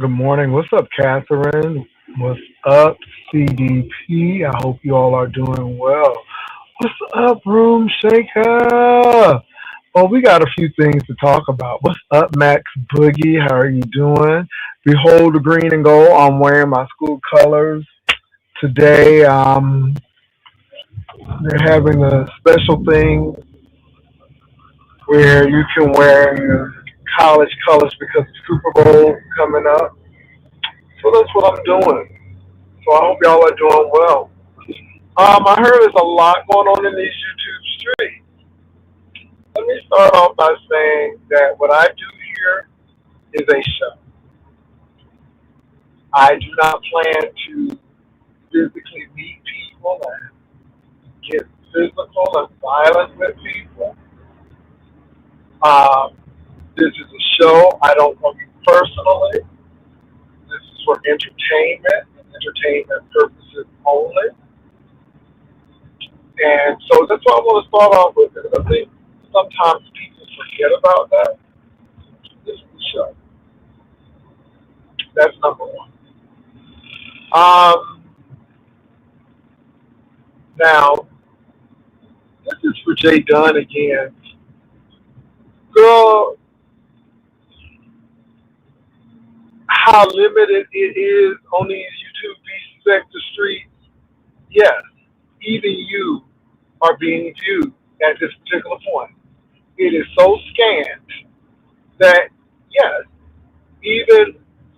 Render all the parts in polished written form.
Good morning. What's up, Catherine? What's up, CDP? I hope you all are doing well. What's up, Room Shaker? Well, we got a few things to talk about. What's up, Max Boogie? How are you doing? Behold the green and gold. I'm wearing my school colors today. They're having a special thing where you can wear your college colors because the Super Bowl is coming up. So that's what I'm doing. So I hope y'all are doing well. I heard there's a lot going on in these YouTube streets. Let me start off by saying that what I do here is a show. I do not plan to physically meet people and get physical and violent with people. Um, this is a show. I don't know you personally. This is for entertainment and entertainment purposes only. And so that's what I want to start off with. I think sometimes people forget about that. This is the show. That's number one. Um, Now, this is for Jay Dunn again. Girl, how limited it is on these YouTube B sector streets. Yes, even you are being viewed at this particular point. It is so scant that, yes, even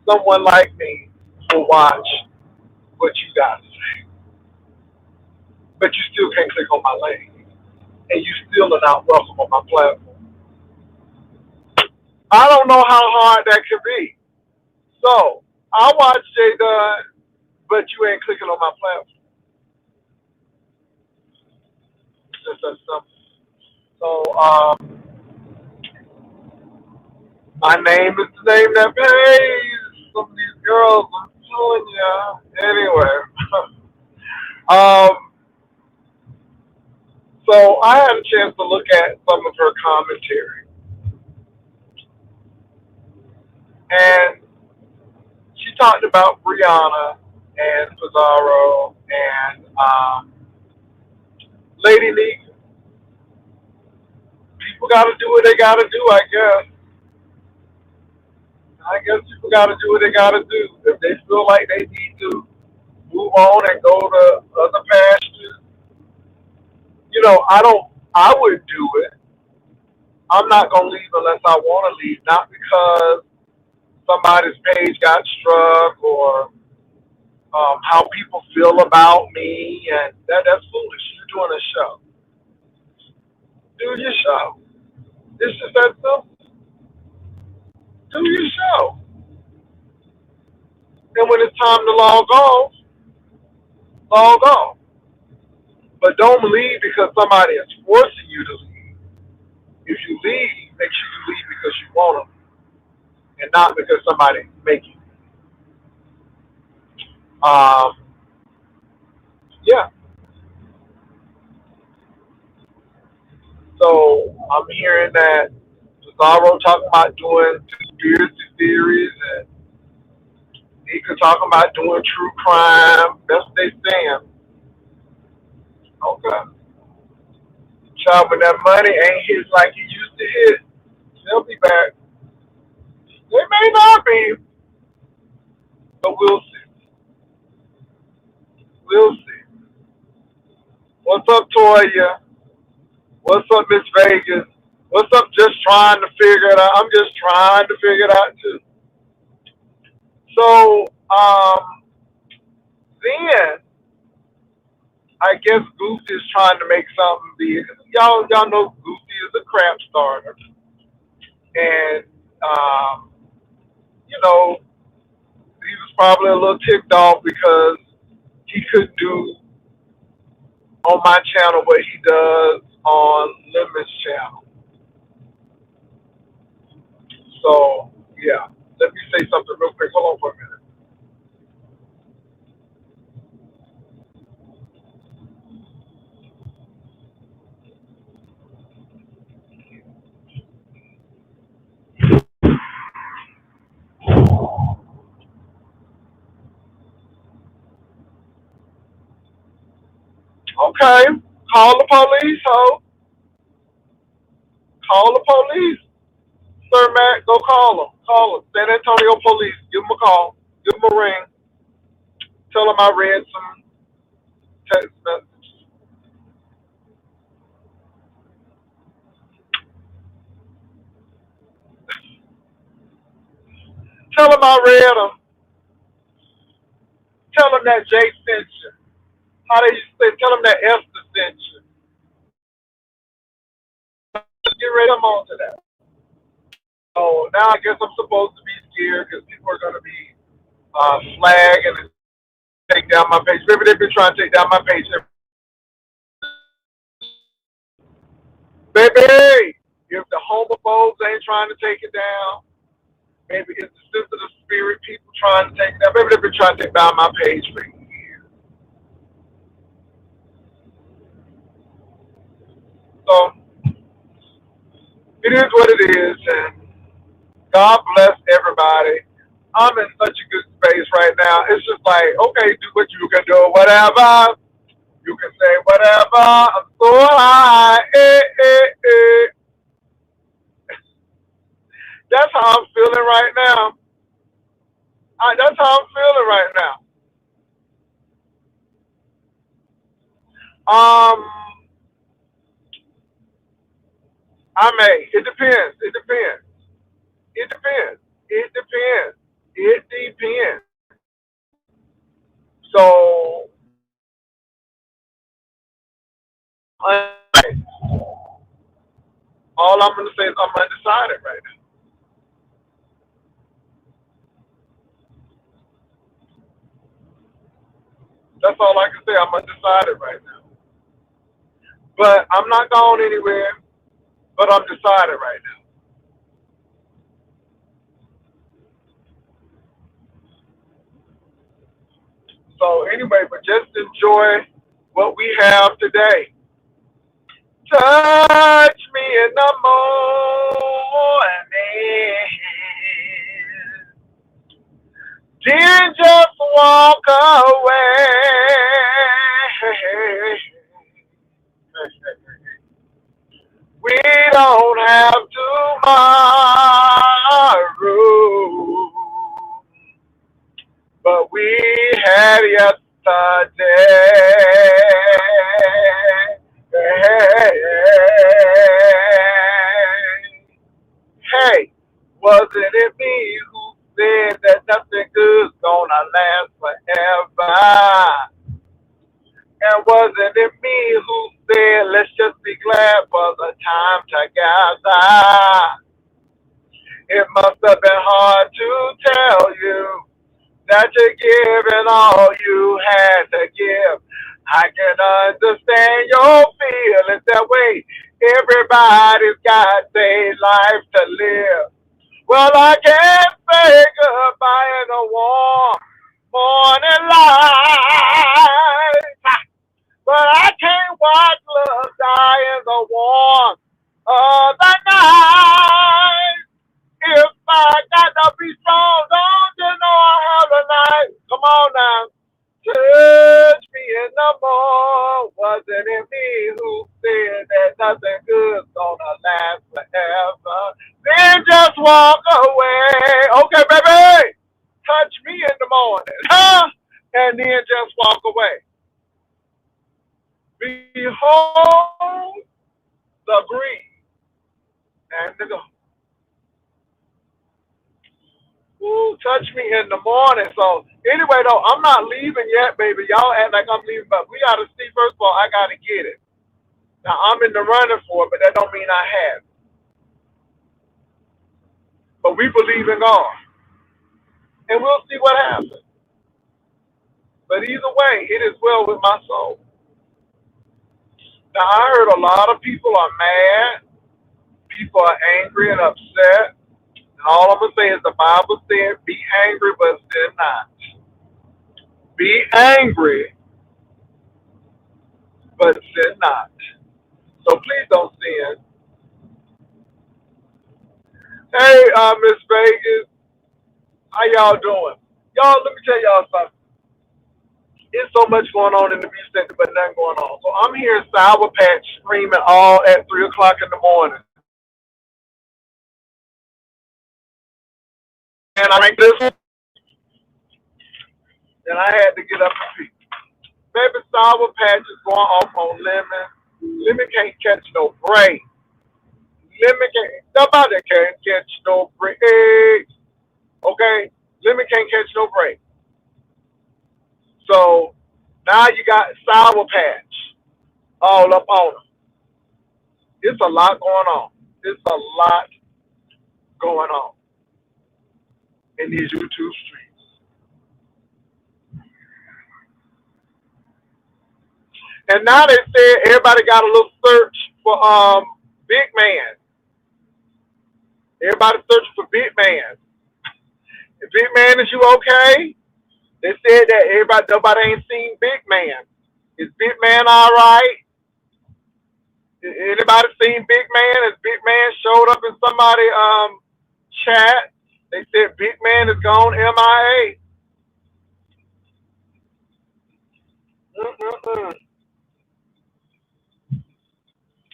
someone like me will watch what you got to say. But you still can't click on my link. And you still are not welcome on my platform. I don't know how hard that could be. So I watch Jay Dunn, but you ain't clicking on my platform. It's just that simple. So my name is the name that pays. Some of these girls, I'm telling you. Anyway, um, so I had a chance to look at some of her commentary, and she talked about Brianna and Pizarro and Lady League. People got to do what they got to do, I guess. I guess people got to do what they got to do. If they feel like they need to move on and go to other pastures, I don't. I would do it. I'm not gonna leave unless I want to leave, not because somebody's page got struck or how people feel about me, and that's foolish. You're doing a show. Do your show. It's just that simple. Do your show. And when it's time to log on, log on. But don't leave because somebody is forcing you to leave. If you leave, make sure you leave because you want to, and not because somebody's making you. Yeah. So I'm hearing that Cesaro talking about doing conspiracy theories, and Nika talking about doing true crime. That's what they saying. Okay. Child, when that money ain't hit like it used to hit, they'll be back. They may not be, but we'll see. We'll see. What's up, Toya? What's up, Miss Vegas? What's up? Just trying to figure it out. I'm just trying to figure it out too. So, then I guess Goofy is trying to make something big. Y'all know Goofy is a crap starter. And you know, he was probably a little ticked off because he couldn't do on my channel what he does on Lemon's channel. So yeah, let me say something real quick. Hold on for a minute. Okay, call the police, ho. Call the police. Sir Matt, go call them. Call them. San Antonio police. Give them a call. Give them a ring. Tell them I read some text messages. Tell them I read them. Tell them that Jay sent you. How they used to say, tell them that Esther sent you. Get ready to come on to that. So now I guess I'm supposed to be scared because people are going to be flagging and take down my page. Maybe they've been trying to take down my page. Baby, if the homophobes ain't trying to take it down, maybe it's the sensitive spirit people trying to take it down. Maybe they've been trying to take down my page for years. So it is what it is, and God bless everybody. I'm in such a good space right now. It's just like, okay, do what you can do, whatever. You can say whatever. I'm so high. That's how I'm feeling right now. That's how I'm feeling right now. Um, I may. It depends. It depends. It depends. It depends. It depends. So, all I'm going to say is I'm undecided right now. That's all I can say. I'm undecided right now. But I'm not going anywhere. But I'm decided right now. So anyway, but just enjoy what we have today. Touch me in the morning. Then just walk away. We don't have tomorrow, but we had yesterday. Hey, wasn't it me who said that nothing good's gonna last forever? And wasn't it me who said, let's just be glad for the time together? It must have been hard to tell you that you're giving all you had to give. I can understand your feelings that way. Everybody's got their life to live. Well, I can't say goodbye in a warm morning light. But I can't watch love die in the warm of the night. If I got to be strong, don't you know I have a night? Come on now. Touch me in the morning. Wasn't it me who said that nothing good's gonna last forever? Then just walk away. Okay, baby. Touch me in the morning. Huh? And then just walk away. Behold the green and the gold. Ooh, touch me in the morning. So anyway, though, I'm not leaving yet, baby. Y'all act like I'm leaving, but we gotta see. First of all, I gotta get it. Now I'm in the running for it, but that don't mean I have it. But we believe in God, and we'll see what happens. But either way, it is well with my soul. Now, I heard a lot of people are mad, people are angry and upset. And all I'm going to say is the Bible said, be angry, but sin not. Be angry, but sin not. So please don't sin. Hey, Miss Vegas, how y'all doing? Y'all, let me tell y'all something. There's so much going on in the beach center, but nothing going on. So I'm here in Sour Patch screaming all at 3 o'clock in the morning. And I drank this, and I had to get up and pee. Baby, Sour Patch is going off on Lemon. Lemon can't catch no break. Lemon can't, nobody can catch no break. Okay? Lemon can't catch no break. So now you got Sour Patch all up on them. It's a lot going on. It's a lot going on in these YouTube streets. And now they said everybody got a little search for Big Man. Everybody searching for Big Man. Big Man, is you okay? They said that nobody ain't seen Big Man. Is Big Man all right? Anybody seen Big Man? Has Big Man showed up in somebody chat? They said Big Man is gone MIA. Mm-mm-mm.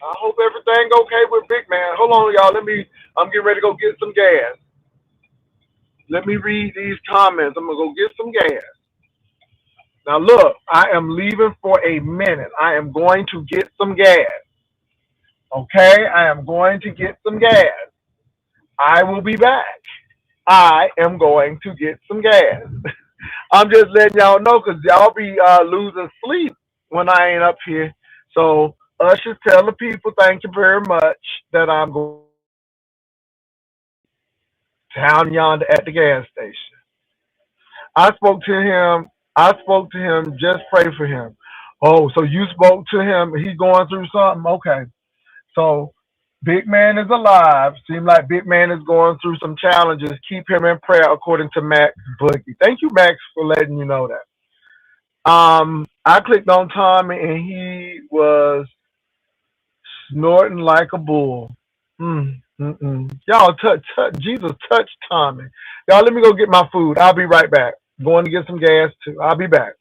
I hope everything okay with Big Man. Hold on, y'all. I'm getting ready to go get some gas. Let me read these comments. I'm gonna go get some gas. Now look, I am leaving for a minute. I am going to get some gas. Okay, I am going to get some gas. I will be back. I am going to get some gas. I'm just letting y'all know because y'all be losing sleep when I ain't up here. So Usher, tell the people thank you very much that I'm going down yonder at the gas station. I spoke to him. I spoke to him. Just pray for him. Oh, so you spoke to him? He's going through something. Okay. So Big Man is alive. Seems like Big Man is going through some challenges. Keep him in prayer, according to Max Boogie. Thank you, Max, for letting you know that. I clicked on Tommy and he was snorting like a bull. Y'all Jesus touch Tommy. Y'all, let me go get my food. I'll be right back. Going to get some gas too. I'll be back.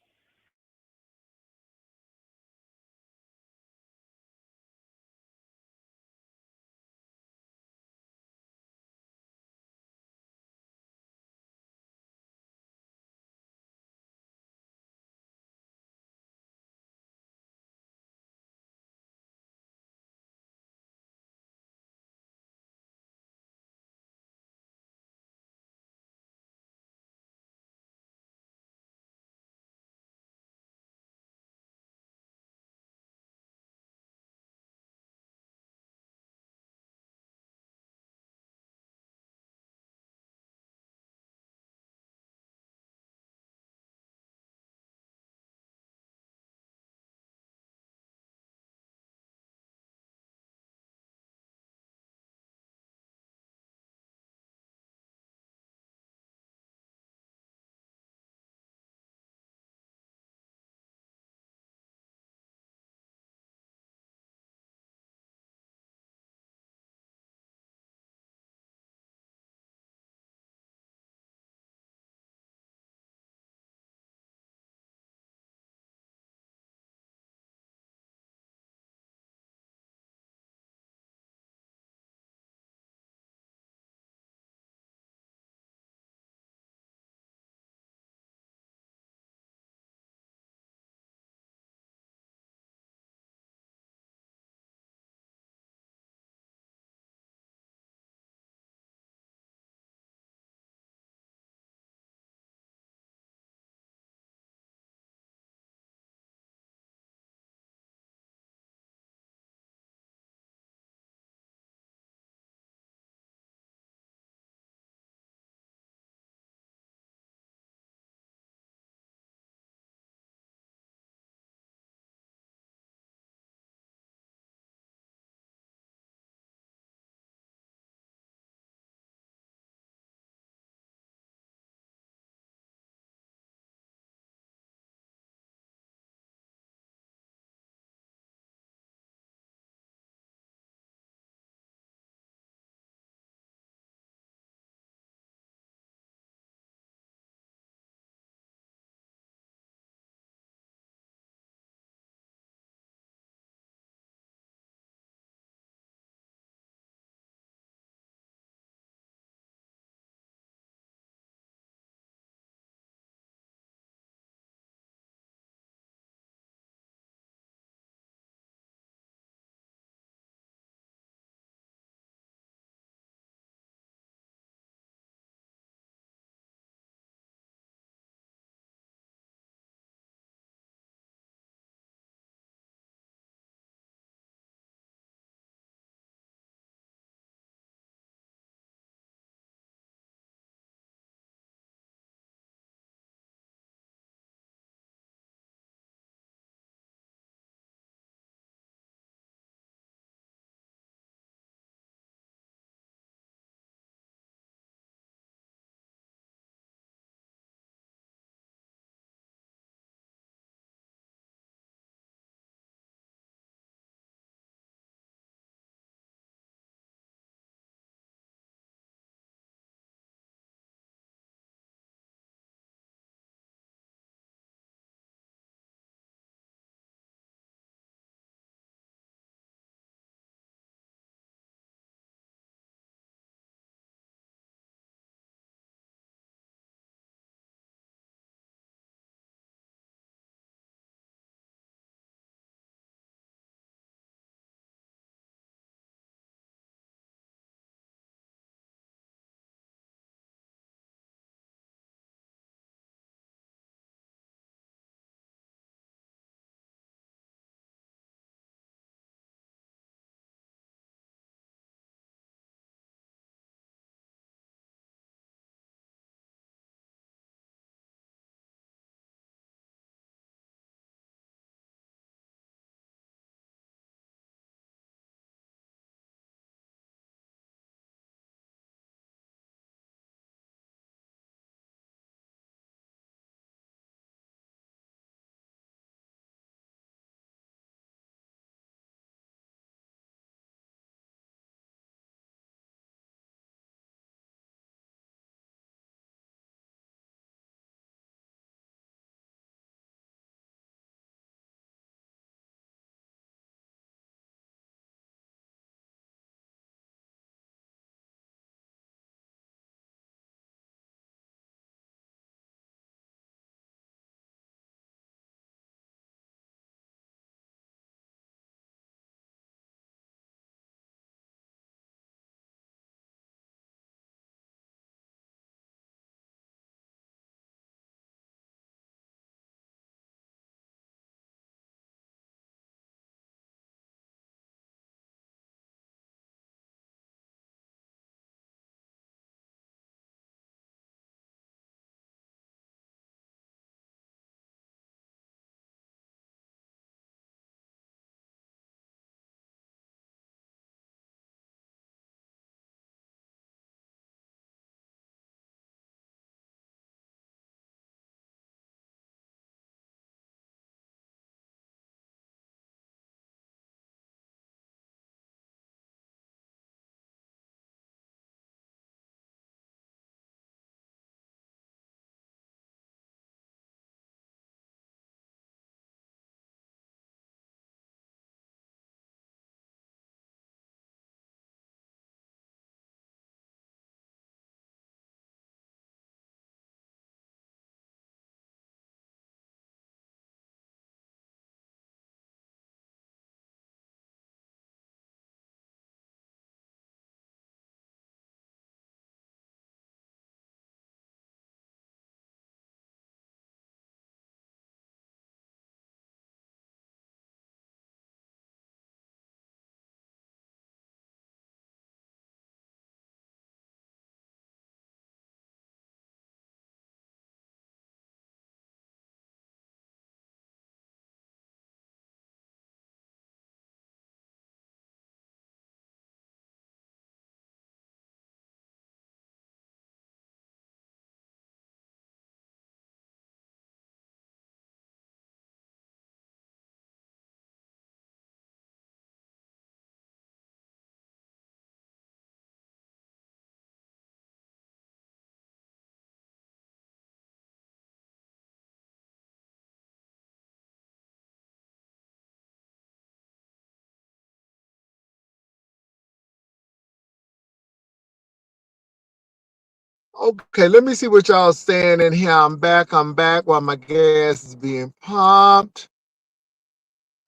Okay, let me see what y'all saying in here. I'm back. While my gas is being pumped.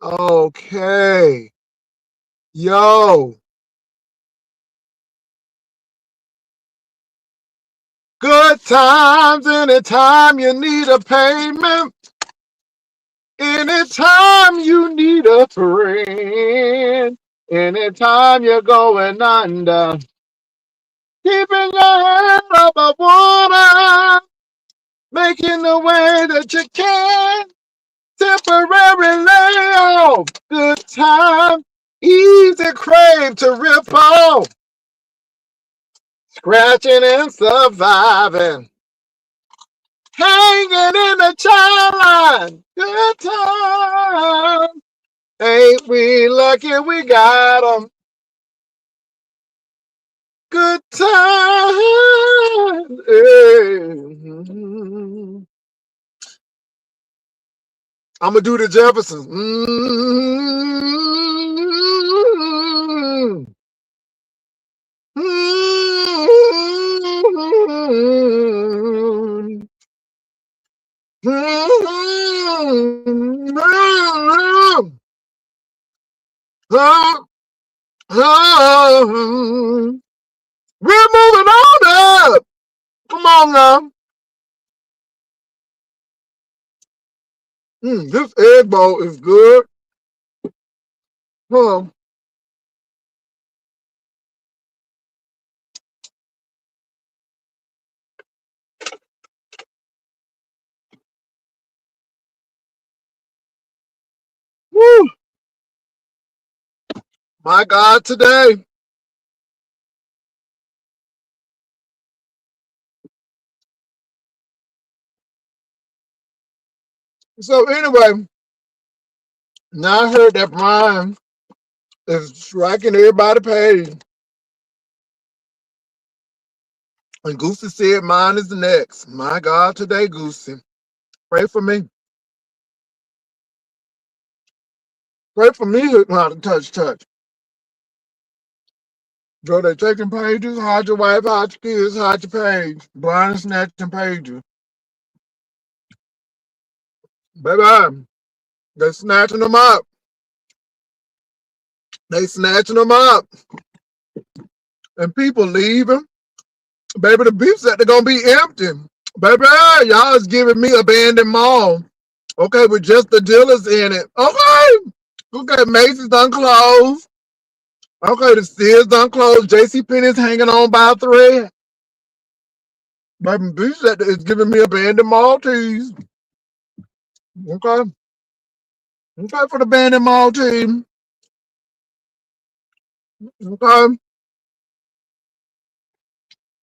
Okay. Yo. Good times anytime you need a payment. Anytime you need a friend. Anytime you're going under. Keeping your head above water. Making the way that you can. Temporary layoff. Good time. Easy crave to rip off. Scratching and surviving. Hanging in the child line. Good time. Ain't we lucky we got 'em? Good time. I'm gonna do the Jeffersons. We're moving on up. Come on now. This egg bowl is good. Huh. Woo. My God, today. So anyway, now I heard that Brian is striking everybody paid. And Goosey said mine is the next. My God, today, Goosey. Pray for me. Pray for me how to touch. Joe, they taking pages, hide your wife, hide your kids, hide your page. Blind and snatching pages. Baby, they snatching them up. They snatching them up. And people leaving. Baby, the beef set they're gonna be empty. Baby, y'all is giving me abandoned mall. Okay, with just the dealers in it. Okay. Okay, Macy's done closed. Okay, the Sears done closed. JC Penney's hanging on by a thread. Baby, beef set is giving me abandoned Maltese. Okay. Okay, for the abandoned mall team. Okay.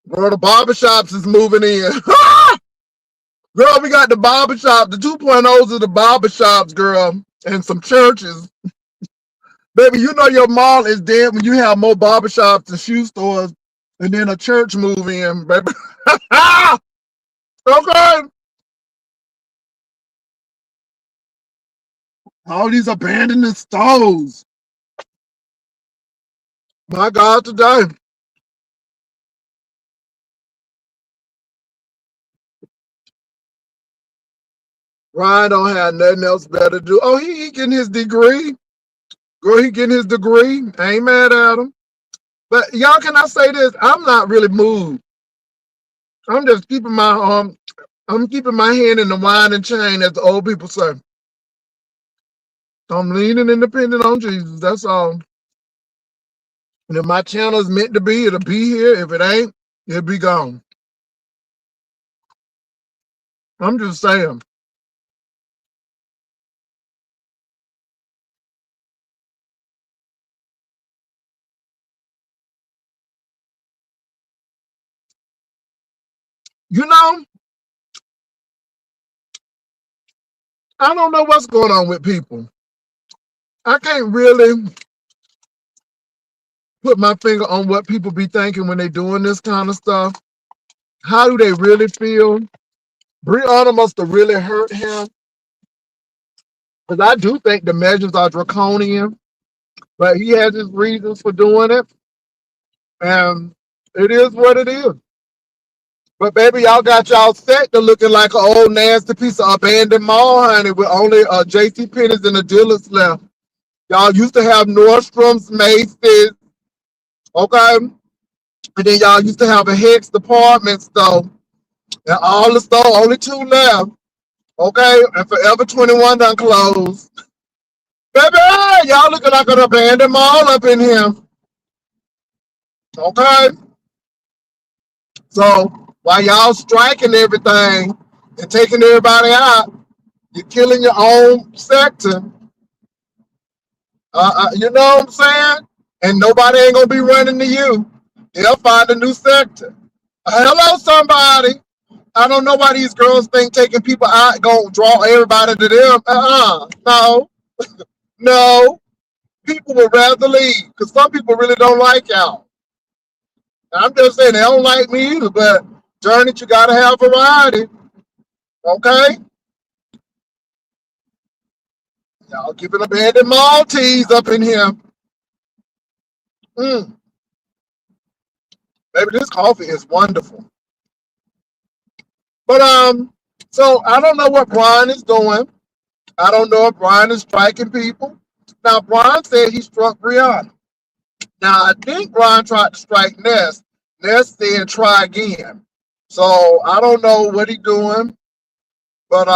Girl, the barbershops is moving in. Girl, we got the barbershop, the 2.0s of the barbershops, girl, and some churches. Baby, you know your mall is dead when you have more barbershops and shoe stores and then a church move in, baby. Okay. All these abandoned stores. My God, today. Ryan don't have nothing else better to do. Oh, he getting his degree. Girl, he getting his degree. I ain't mad at him. But y'all, can I say this? I'm not really moved. I'm just keeping I'm keeping my hand in the wine and chain, as the old people say. I'm leaning independent on Jesus. That's all. And if my channel is meant to be, it'll be here. If it ain't, it'll be gone. I'm just saying. You know, I don't know what's going on with people. I can't really put my finger on what people be thinking when they doing this kind of stuff. How do they really feel? Breonna must have really hurt him. Because I do think the measures are draconian, but he has his reasons for doing it. And it is what it is. But baby, y'all got y'all sector looking like an old nasty piece of abandoned mall, honey, with only J.C. Penney's and the dealers left. Y'all used to have Nordstrom's, Macy's, okay? And then y'all used to have a Hex department store. And all the store, only two left. Okay? And Forever 21 done closed. Baby, y'all looking like an abandoned mall up in here. Okay? So while y'all striking everything and taking everybody out, you're killing your own sector. You know what I'm saying? And nobody ain't gonna be running to you. They'll find a new sector. Hello, somebody. I don't know why these girls think taking people out gonna draw everybody to them. No, no. People would rather leave because some people really don't like y'all. I'm just saying they don't like me either, but Journey, you gotta have variety. Okay? Y'all giving abandoned Maltese up in here. Baby, this coffee is wonderful. But so I don't know what Brian is doing. I don't know if Brian is striking people. Now Brian said he struck Brianna. Now I think Brian tried to strike Ness. Ness said try again. So I don't know what he's doing, but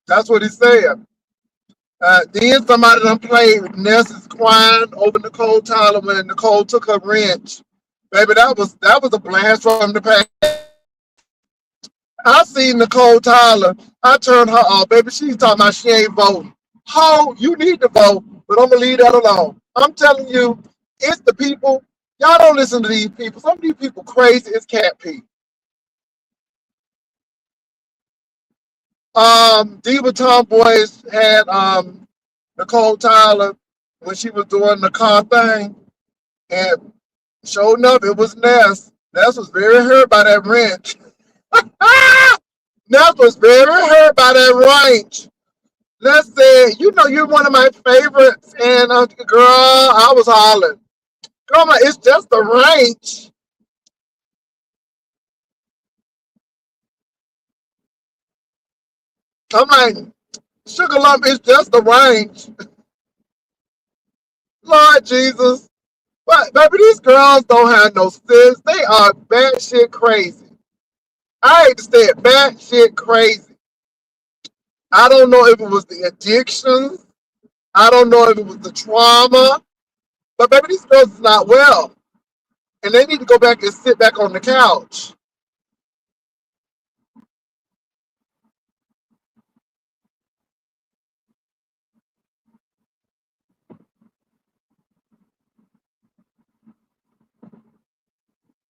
that's what he said. Then somebody done played Ness is crying over Nicole Tyler when Nicole took her wrench. Baby, that was a blast from the past. I seen Nicole Tyler. I turned her off, baby. She's talking about she ain't voting. Ho, you need to vote, but I'm gonna leave that alone. I'm telling you, it's the people. Y'all don't listen to these people. Some of these people crazy as cat pee. Diva Tomboys had Nicole Tyler when she was doing the car thing, and sure enough, it was Ness. Ness was very hurt by that wrench. Ness was very hurt by that wrench. Let's say, you know, you're one of my favorites, and girl, I was hollering. Come on, it's just a wrench. I'm like, Sugar Lump, it's just a range. Lord Jesus. But baby, these girls don't have no sense. They are batshit crazy. I hate to say it, batshit crazy. I don't know if it was the addictions. I don't know if it was the trauma. But baby, these girls is not well. And they need to go back and sit back on the couch.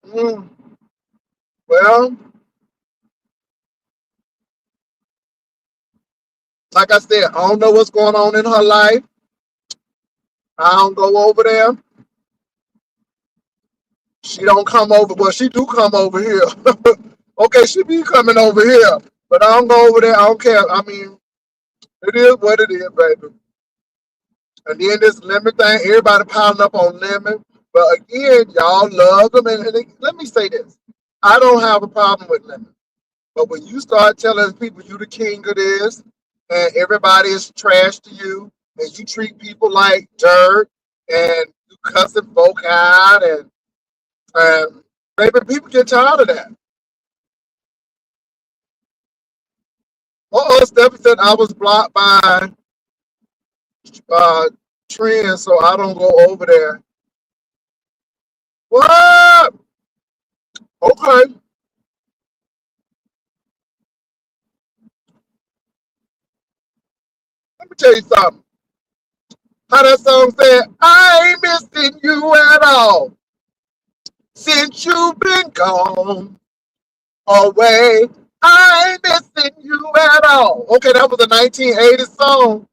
Mm. Well, like I said, I don't know what's going on in her life. I don't go over there. She don't come over. Well, she do come over here. Okay, she be coming over here. But I don't go over there. I don't care. I mean, it is what it is, baby. And then this Lemon thing, everybody piling up on Lemon. But again, y'all love them. And let me say this. I don't have a problem with Lemon. But when you start telling people you the king of this, and everybody is trash to you, and you treat people like dirt, and you cussing folk out, and baby, people get tired of that. Stephanie said I was blocked by uh, Trend, so I don't go over there. What? Okay. Let me tell you something. How that song said, I ain't missing you at all since you've been gone away. I ain't missing you at all. Okay, that was a 1980s song.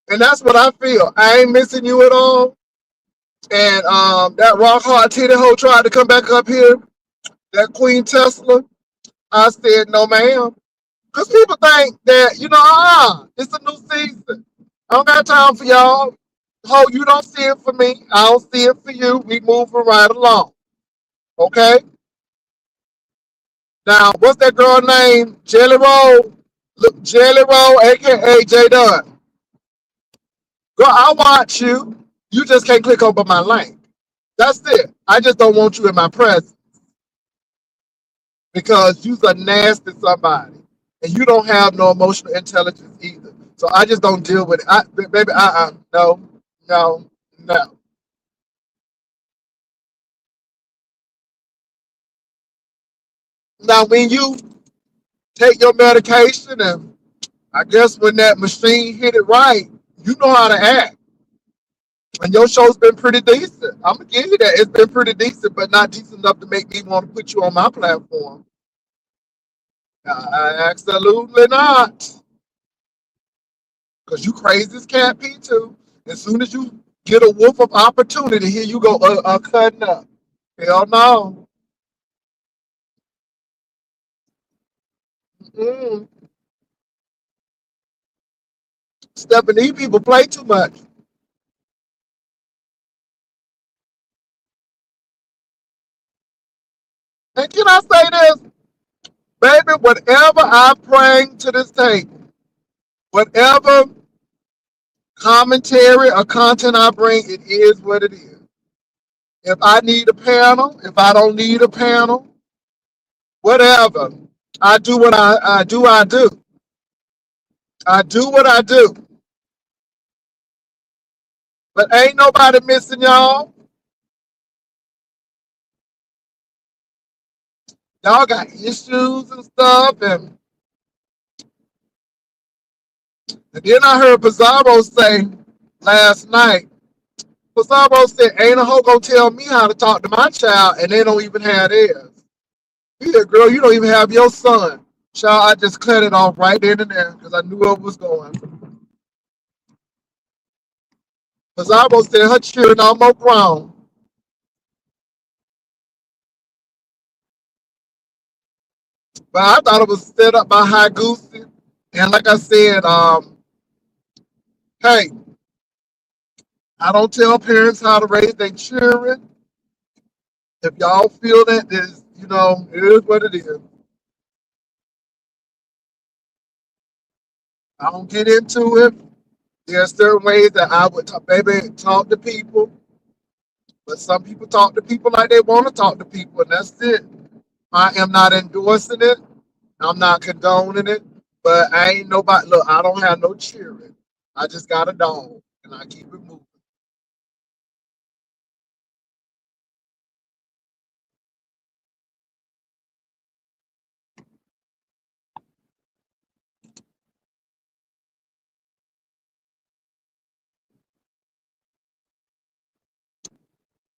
And that's what I feel. I ain't missing you at all. And that rock hard titty hoe tried to come back up here. That Queen Tesla. I said, no, ma'am. Because people think that, it's a new season. I don't got time for y'all. Ho, you don't see it for me. I don't see it for you. We moving right along. Okay? Now, what's that girl name? Jelly Roll? Look, Jelly Roll, aka J Dunn. Girl, I watch you. You just can't click over my link. That's it. I just don't want you in my presence because you's a nasty somebody. And you don't have no emotional intelligence either. So I just don't deal with it. Baby, no, no, no. Now, when you take your medication and I guess when that machine hit it right, you know how to act. And your show's been pretty decent. I'm gonna give you that. It's been pretty decent, but not decent enough to make me want to put you on my platform. Absolutely not. Because you crazy as cat P too. As soon as you get a whiff of opportunity, here you go cutting up. Hell no. Mm-mm. Stephanie, people play too much. And can I say this? Baby, whatever I bring to this table, whatever commentary or content I bring, it is what it is. If I need a panel, if I don't need a panel, whatever. I do what I do. I do. I do what I do. But ain't nobody missing y'all. Y'all got issues and stuff. And then I heard Pizarro say last night, Pizarro said, ain't a hoe gonna tell me how to talk to my child and they don't even have theirs. He said, girl, you don't even have your son. Child, I just cut it off right then and there because I knew where it was going. Pizarro said her children almost grown. But I thought it was set up by High Goosey. And like I said, hey, I don't tell parents how to raise their children. If y'all feel that, this, it is what it is. I don't get into it. There are certain ways that I would maybe talk to people, but some people talk to people like they want to talk to people, and that's it. I am not endorsing it. I'm not condoning it, but I ain't nobody. Look, I don't have no children. I just got a dog, and I keep it moving.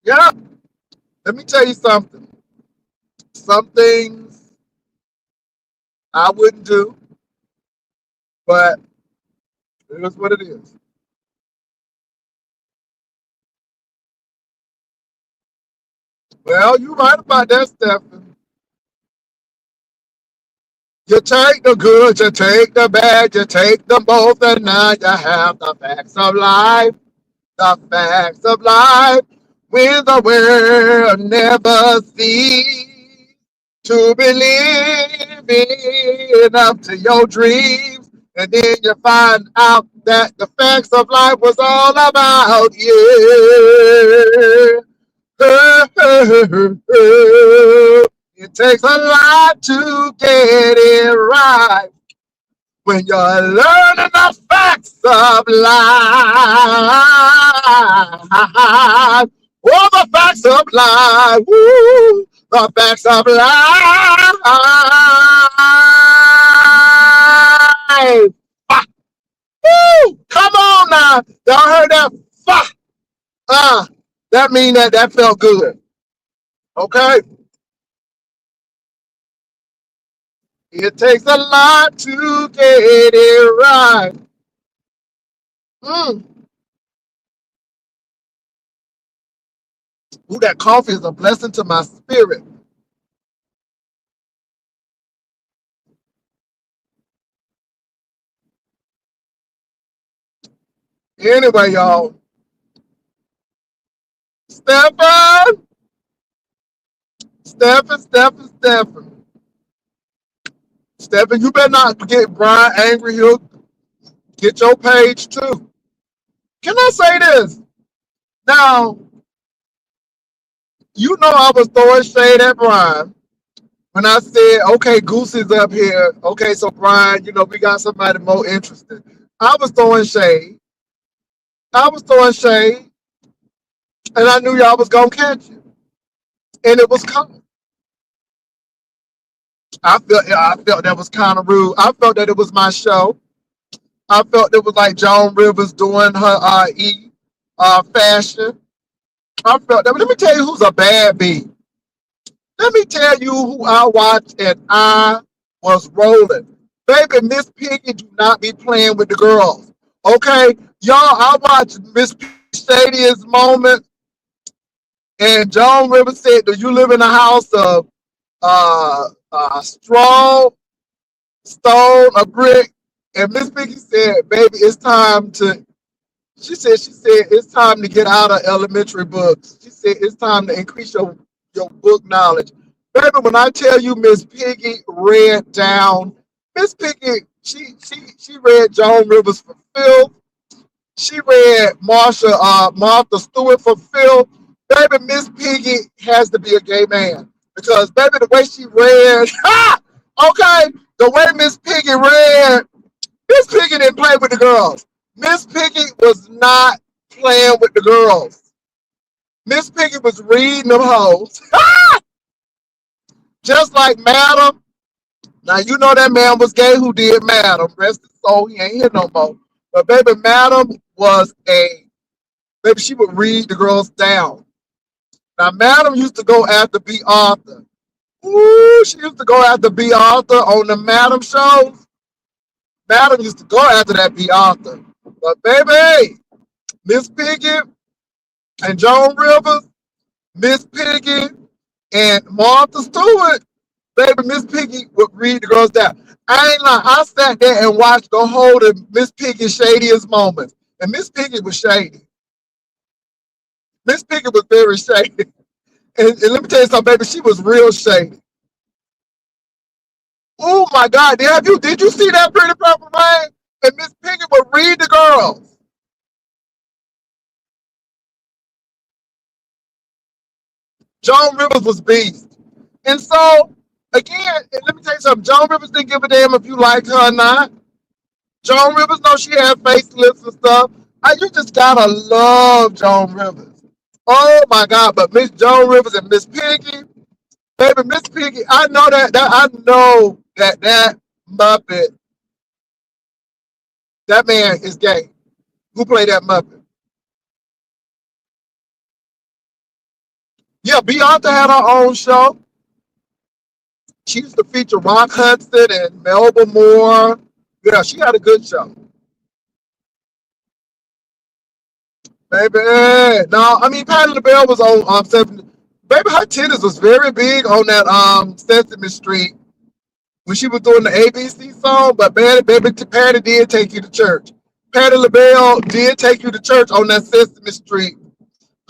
Yeah, let me tell you something. Some things I wouldn't do, but it is what it is. Well, you're right about that, Stephen. You take the good, you take the bad, you take them both, and now you have the facts of life. The facts of life, when the world never cease to believe in up to your dreams. And then you find out that the facts of life was all about you. It takes a lot to get it right when you're learning the facts of life. Oh, the facts of life. Woo, the facts of life. Ah, woo, come on now. Y'all heard that? Uh, that mean that felt good. Okay? It takes a lot to get it right. Mm. Ooh, that coffee is a blessing to my spirit. Anyway, y'all. Stefan. Stephen, you better not get Brian angry. He'll get your page too. Can I say this? Now, you know I was throwing shade at Brian when I said, okay, Goose is up here. Okay, so Brian, we got somebody more interested. I was throwing shade. I was throwing shade, and I knew y'all was gonna catch it, and it was coming. I felt that was kind of rude. I felt that it was my show. I felt it was like Joan Rivers doing her fashion. I felt that. But let me tell you who's a bad bee. Let me tell you who I watched and I was rolling. Baby, Miss Piggy do not be playing with the girls. Okay? Y'all, I watched Miss Piggy Shadiest moment, and Joan Rivers said, do you live in a house of straw, stone, or brick? And Miss Piggy said, baby, it's time to, she said, it's time to get out of elementary books. She said, it's time to increase your book knowledge. Baby, when I tell you Miss Piggy read down, Miss Piggy, she read Joan Rivers for Phil. She read Martha Stewart for Phil. Baby, Miss Piggy has to be a gay man. Because baby, the way she read, okay, the way Miss Piggy read, Miss Piggy didn't play with the girls. Miss Piggy was not playing with the girls. Miss Piggy was reading them hoes. Just like Madam. Now you know that man was gay who did Madam. Rest his soul, he ain't here no more. But baby, Madam was baby, she would read the girls down. Now Madam used to go after B. Arthur. Ooh, she used to go after B. Arthur on the Madam shows. Madam used to go after that B. Arthur. But baby, Miss Piggy and Joan Rivers, Miss Piggy and Martha Stewart, baby, Miss Piggy would read the girls down. I ain't lying. I sat there and watched the whole of Miss Piggy's shadiest moments. And Miss Piggy was shady. Miss Piggy was very shady. And let me tell you something, baby, she was real shady. Oh my God. Did you see that Pretty Purple Rain? And Miss Piggy would read the girls. Joan Rivers was beast. And so, again, let me tell you something. Joan Rivers didn't give a damn if you liked her or not. Joan Rivers, know she had facelifts and stuff. You just gotta love Joan Rivers. Oh my God! But Miss Joan Rivers and Miss Piggy, baby, Miss Piggy, I know that Muppet, that man is gay. Who played that Muppet? Yeah, Beyonce had her own show. She used to feature Rock Hudson and Melba Moore. Yeah, she had a good show. Baby, no, I mean Patti LaBelle was on baby, her titties was very big on that Sesame Street when she was doing the ABC song. But baby, Patti did take you to church. Patti LaBelle did take you to church on that Sesame Street.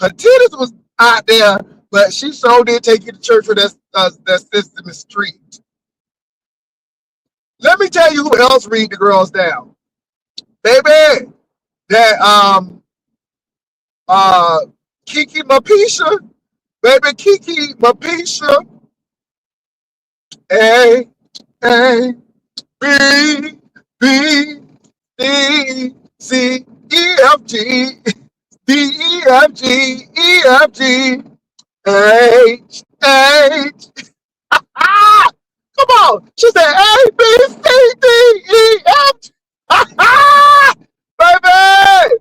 Her titties was out there, but she sure did take you to church for that Sesame Street. Let me tell you who else read the girls down, baby. That Kiki Mapisha, baby Kiki Mapisha, A B B D C E F G D E F G E F G H H. Ah, come on. She said A B C D E F G. Baby.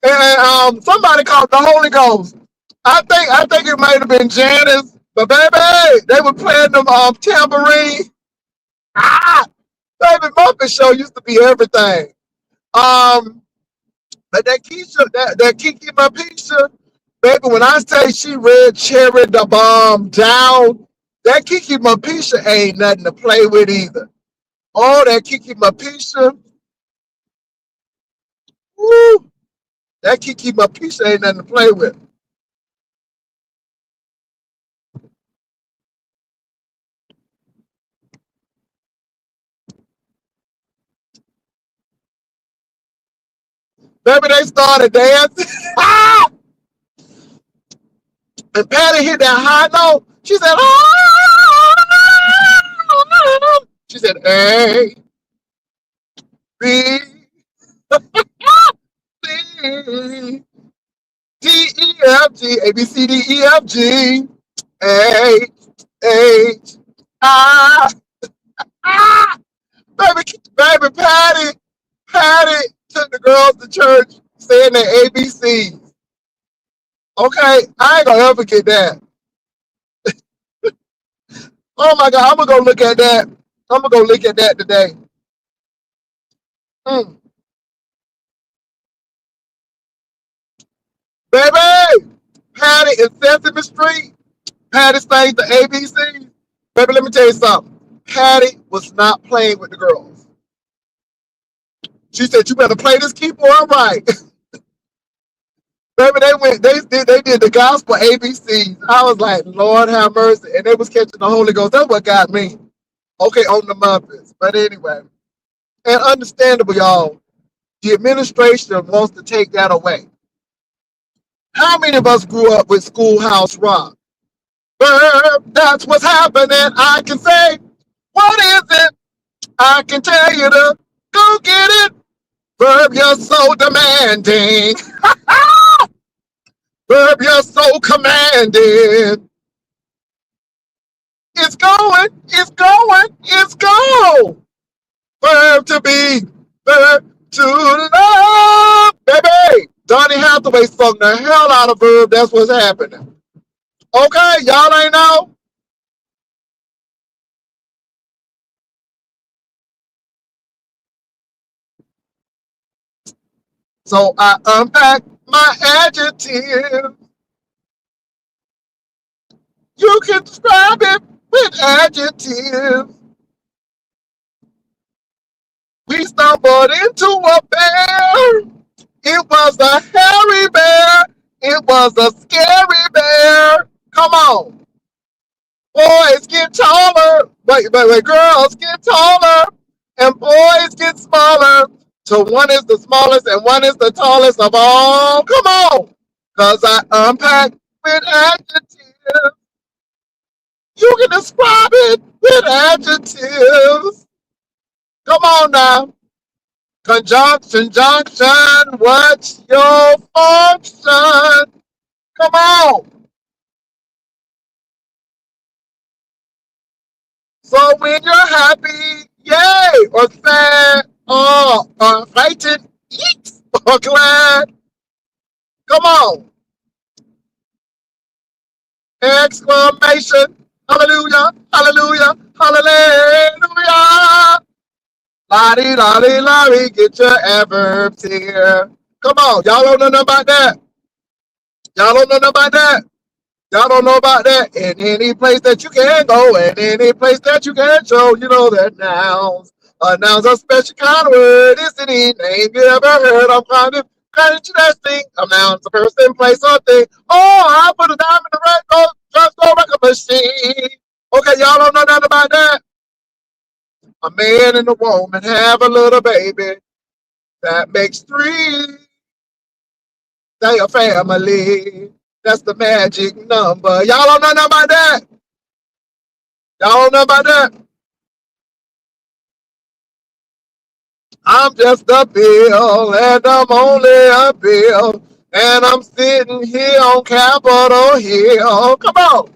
And somebody called the Holy Ghost. I think it might have been Janice, but baby, they were playing them tambourine. Ah, baby, Muppet Show used to be everything. Um, but that Kiki Mapisha, baby, when I say she read Cherry the Bomb down, that Kiki Mapisha ain't nothing to play with either. Oh, that Kiki Mapisha, woo, that Kiki Mapisha ain't nothing to play with. Baby, they started dancing. And Patty hit that high note. She said, oh, she said, A, B, C, D, E, F, G, A, B, C, D, E, F, G, H, H, I, I. Baby, Patty took the girls to church saying their ABCs. Okay, I ain't gonna ever forget that. Oh my God, I'm gonna go look at that. I'm gonna go look at that today. Mm. Baby, Patty in Sesame Street. Patty sang the ABCs. Baby, let me tell you something. Patty was not playing with the girls. She said, "You better play this keyboard right." Baby, they did the gospel ABCs. I was like, Lord have mercy, and they was catching the Holy Ghost. That's what got me. Okay, on the Muppets, but anyway, and understandable, y'all. The administration wants to take that away. How many of us grew up with Schoolhouse Rock? That's what's happening. I can say, what is it? I can tell you to go get it. Verb, you're so demanding. Verb, you're so commanding. It's going, it's going, it's go. Verb to be, verb to love. Baby, Donny Hathaway sung the hell out of Verb. That's what's happening. Okay, y'all ain't know? So I unpack my adjective. You can describe it with adjectives. We stumbled into a bear. It was a hairy bear. It was a scary bear. Come on. Boys get taller. Wait, girls get taller. And boys get smaller. So one is the smallest and one is the tallest of all. Come on. Because I unpack with adjectives. You can describe it with adjectives. Come on now. Conjunction, junction, what's your function? Come on. So when you're happy, yay, or sad, or frightened, eat, or glad, come on. Exclamation, hallelujah, hallelujah, hallelujah. Lottie, lottie, lottie, get your adverbs here. Come on, y'all don't know nothing about that. Y'all don't know nothing about that. Y'all don't know about that. In any place that you can go, in any place that you can show, you know that nouns. A noun's a special kind of word. It's any name you ever heard. I'm kind of interesting. A noun's a person, place, or thing. Oh, I put a dime in the red gold, just go record machine. Okay, y'all don't know nothing about that. A man and a woman have a little baby. That makes three. They a family. That's the magic number. Y'all don't know nothing about that. Y'all don't know about that. I'm just a bill, and I'm only a bill, and I'm sitting here on Capitol Hill. Come on.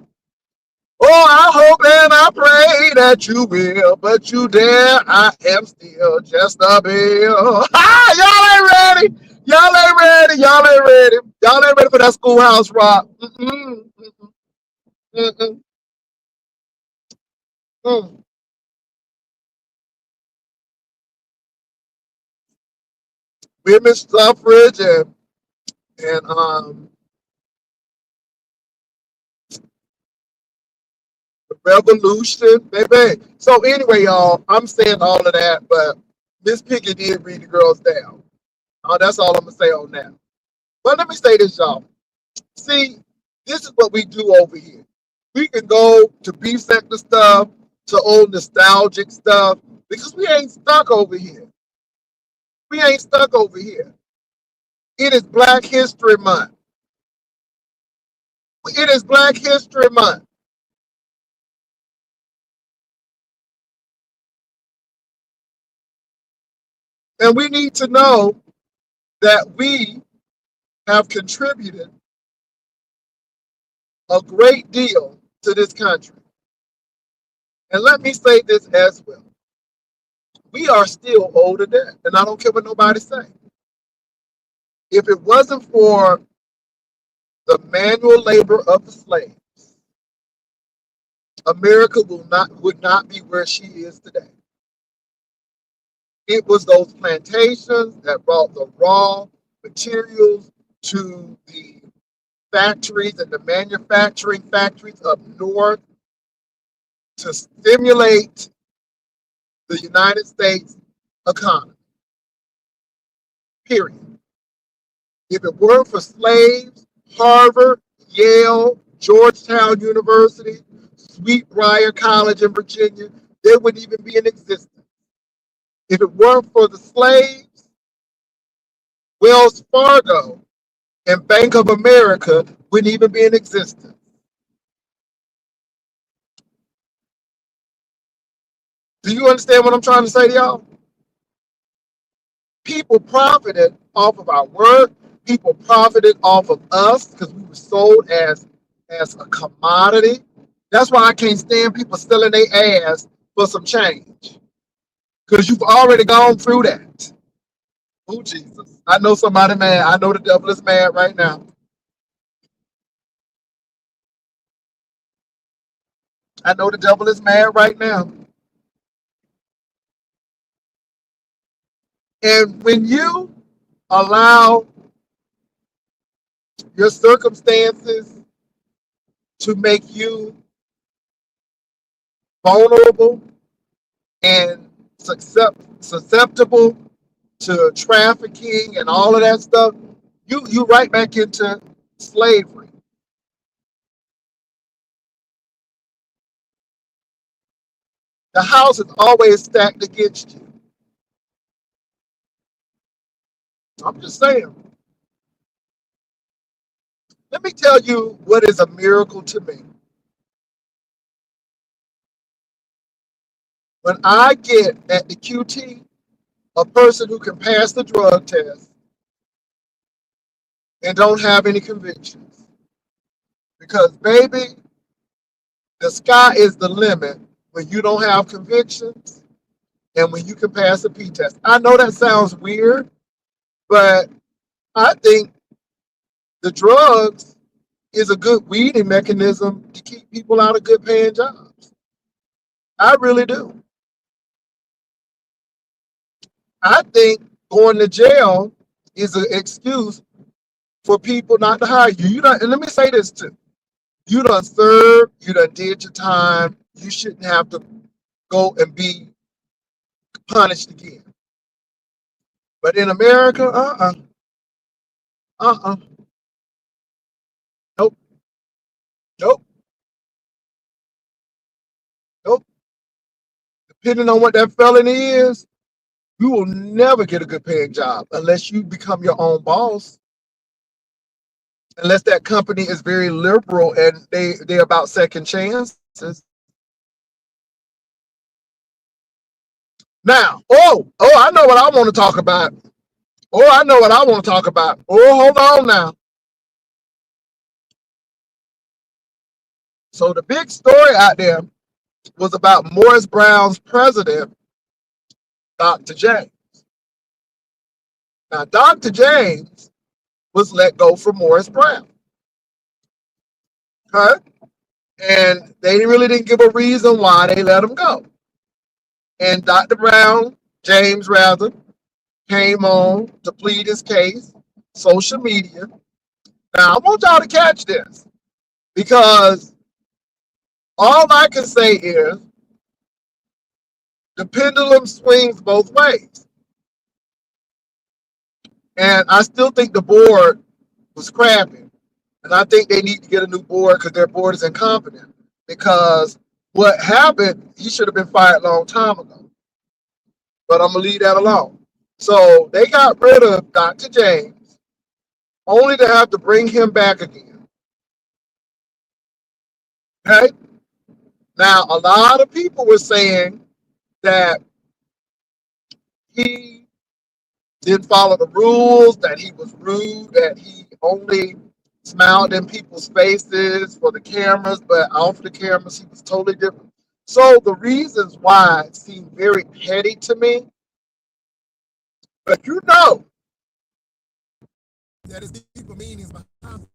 Oh, I hope and I pray that you will, but you dare, I am still just a bill. Ah, y'all ain't ready. Y'all ain't ready. Y'all ain't ready. Y'all ain't ready for that Schoolhouse Rock. Mm-mm, mm-mm, mm. Women's suffrage and revolution, baby. So anyway, y'all, I'm saying all of that, but Miss Piggy did read the girls down. That's all I'm gonna say on that. But let me say this, y'all. See, this is what we do over here. We can go to beef sector stuff, to old nostalgic stuff, because we ain't stuck over here. We ain't stuck over here. It is Black History Month. It is Black History Month. And we need to know that we have contributed a great deal to this country. And let me say this as well. We are still owed a debt, and I don't care what nobody say. If it wasn't for the manual labor of the slaves, America would not be where she is today. It was those plantations that brought the raw materials to the factories and the manufacturing factories up north to stimulate the United States economy. Period. If it weren't for slaves, Harvard, Yale, Georgetown University, Sweetbriar College in Virginia, they wouldn't even be in existence. If it weren't for the slaves, Wells Fargo and Bank of America wouldn't even be in existence. Do you understand what I'm trying to say to y'all? People profited off of our work. People profited off of us because we were sold as a commodity. That's why I can't stand people selling their ass for some change. Because you've already gone through that. Oh, Jesus. I know somebody mad. I know the devil is mad right now. I know the devil is mad right now. And when you allow your circumstances to make you vulnerable and susceptible to trafficking and all of that stuff, you right back into slavery. The house is always stacked against you. I'm just saying. Let me tell you what is a miracle to me. When I get at the QT a person who can pass the drug test and don't have any convictions. Because, baby, the sky is the limit when you don't have convictions and when you can pass a P test. I know that sounds weird, but I think the drugs is a good weeding mechanism to keep people out of good paying jobs. I really do. I think going to jail is an excuse for people not to hire you. And let me say this too. You done served, you done did your time. You shouldn't have to go and be punished again. But in America, nope, nope, nope. Depending on what that felony is, you will never get a good paying job unless you become your own boss. Unless that company is very liberal and they're about second chances. Now, I know what I want to talk about. I know what I want to talk about. Hold on now. So the big story out there was about Morris Brown's president, Dr. James. Now, Dr. James was let go from Morris Brown. Okay? And they really didn't give a reason why they let him go. And Dr. James rather, came on to plead his case, social media. Now, I want y'all to catch this because all I can say is the pendulum swings both ways. And I still think the board was crappy. And I think they need to get a new board because their board is incompetent. Because what happened, he should have been fired a long time ago. But I'm going to leave that alone. So they got rid of Dr. James. only to have to bring him back again. Okay? Now, a lot of people were saying that he didn't follow the rules, that he was rude, that he only smiled in people's faces for the cameras, but off the cameras, he was totally different. So the reasons why seem very petty to me, but you know that it's deeper meanings behind.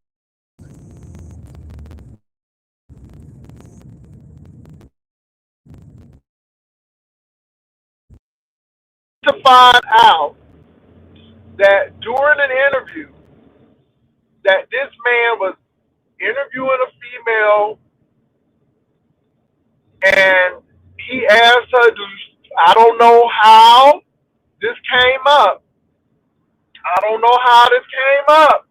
To find out that during an interview that this man was interviewing a female and he asked her, I don't know how this came up. I don't know how this came up.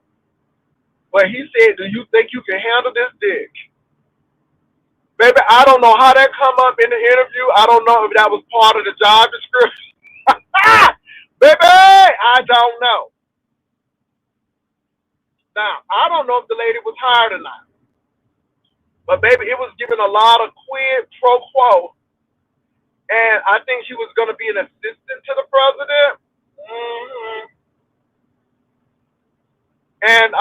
But he said, do you think you can handle this dick? Baby, I don't know how that come up in the interview. I don't know if that was part of the job description. Baby, I don't know. Now, I don't know if the lady was hired or not. But baby, it was given a lot of quid pro quo. And I think she was going to be an assistant to the president. Mm-hmm. And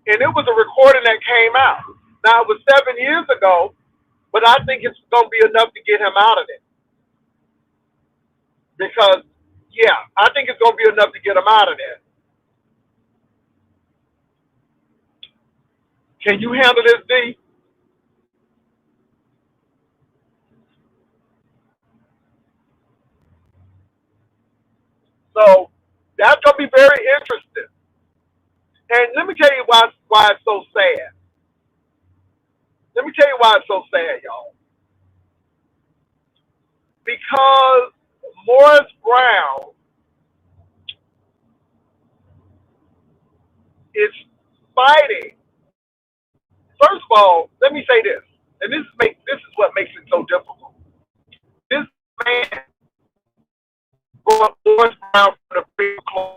and it was a recording that came out. Now it was 7 years ago, but I think it's going to be enough to get him out of it. Because yeah, I think it's going to be enough to get him out of there. Can you handle this, D? So that's going to be very interesting. And let me tell you why it's so sad. Let me tell you why it's so sad, y'all. Because Morris Brown is fighting. First of all, let me say this, and this is what makes it so difficult. This man brought Morris Brown from the big club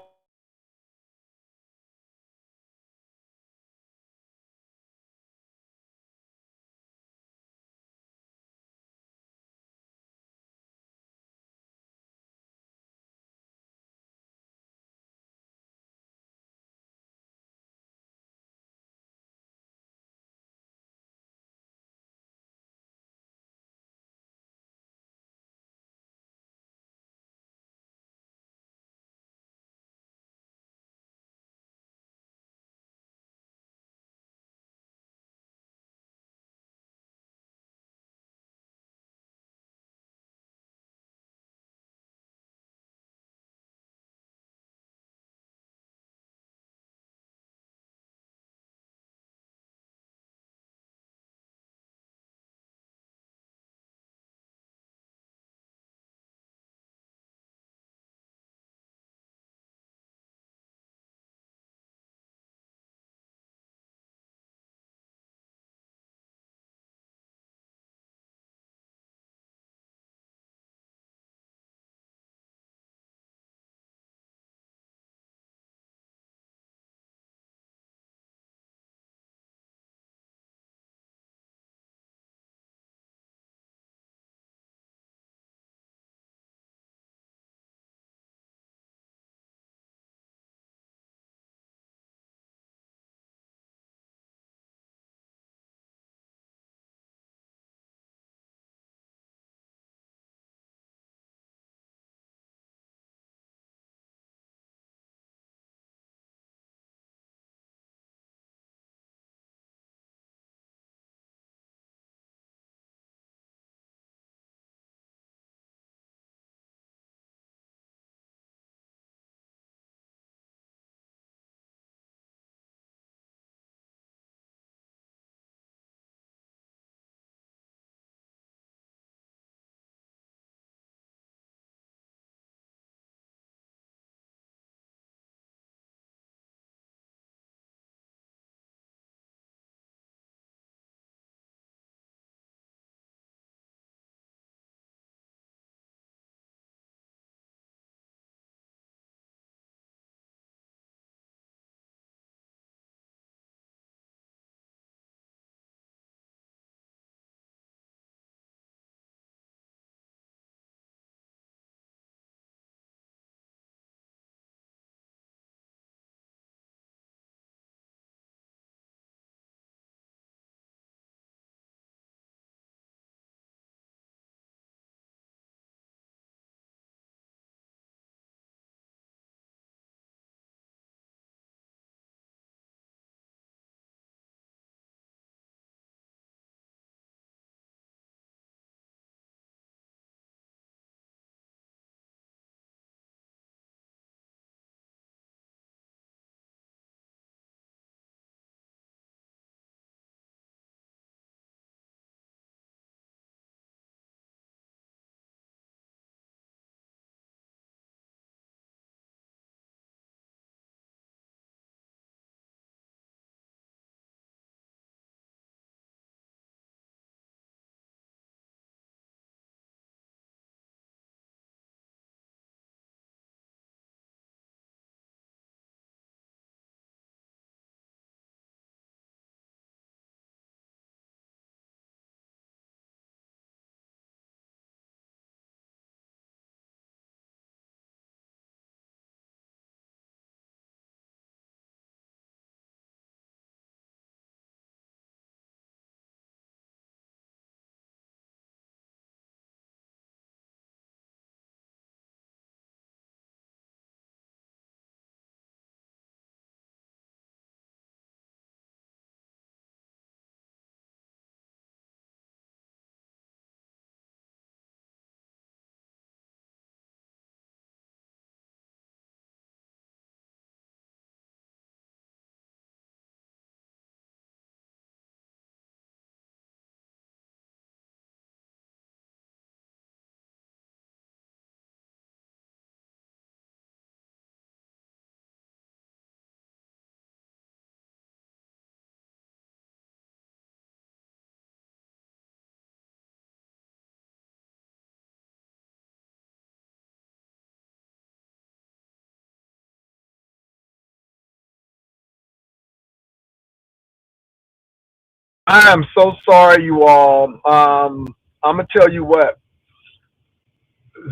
I am so sorry, you all. I'm gonna tell you what.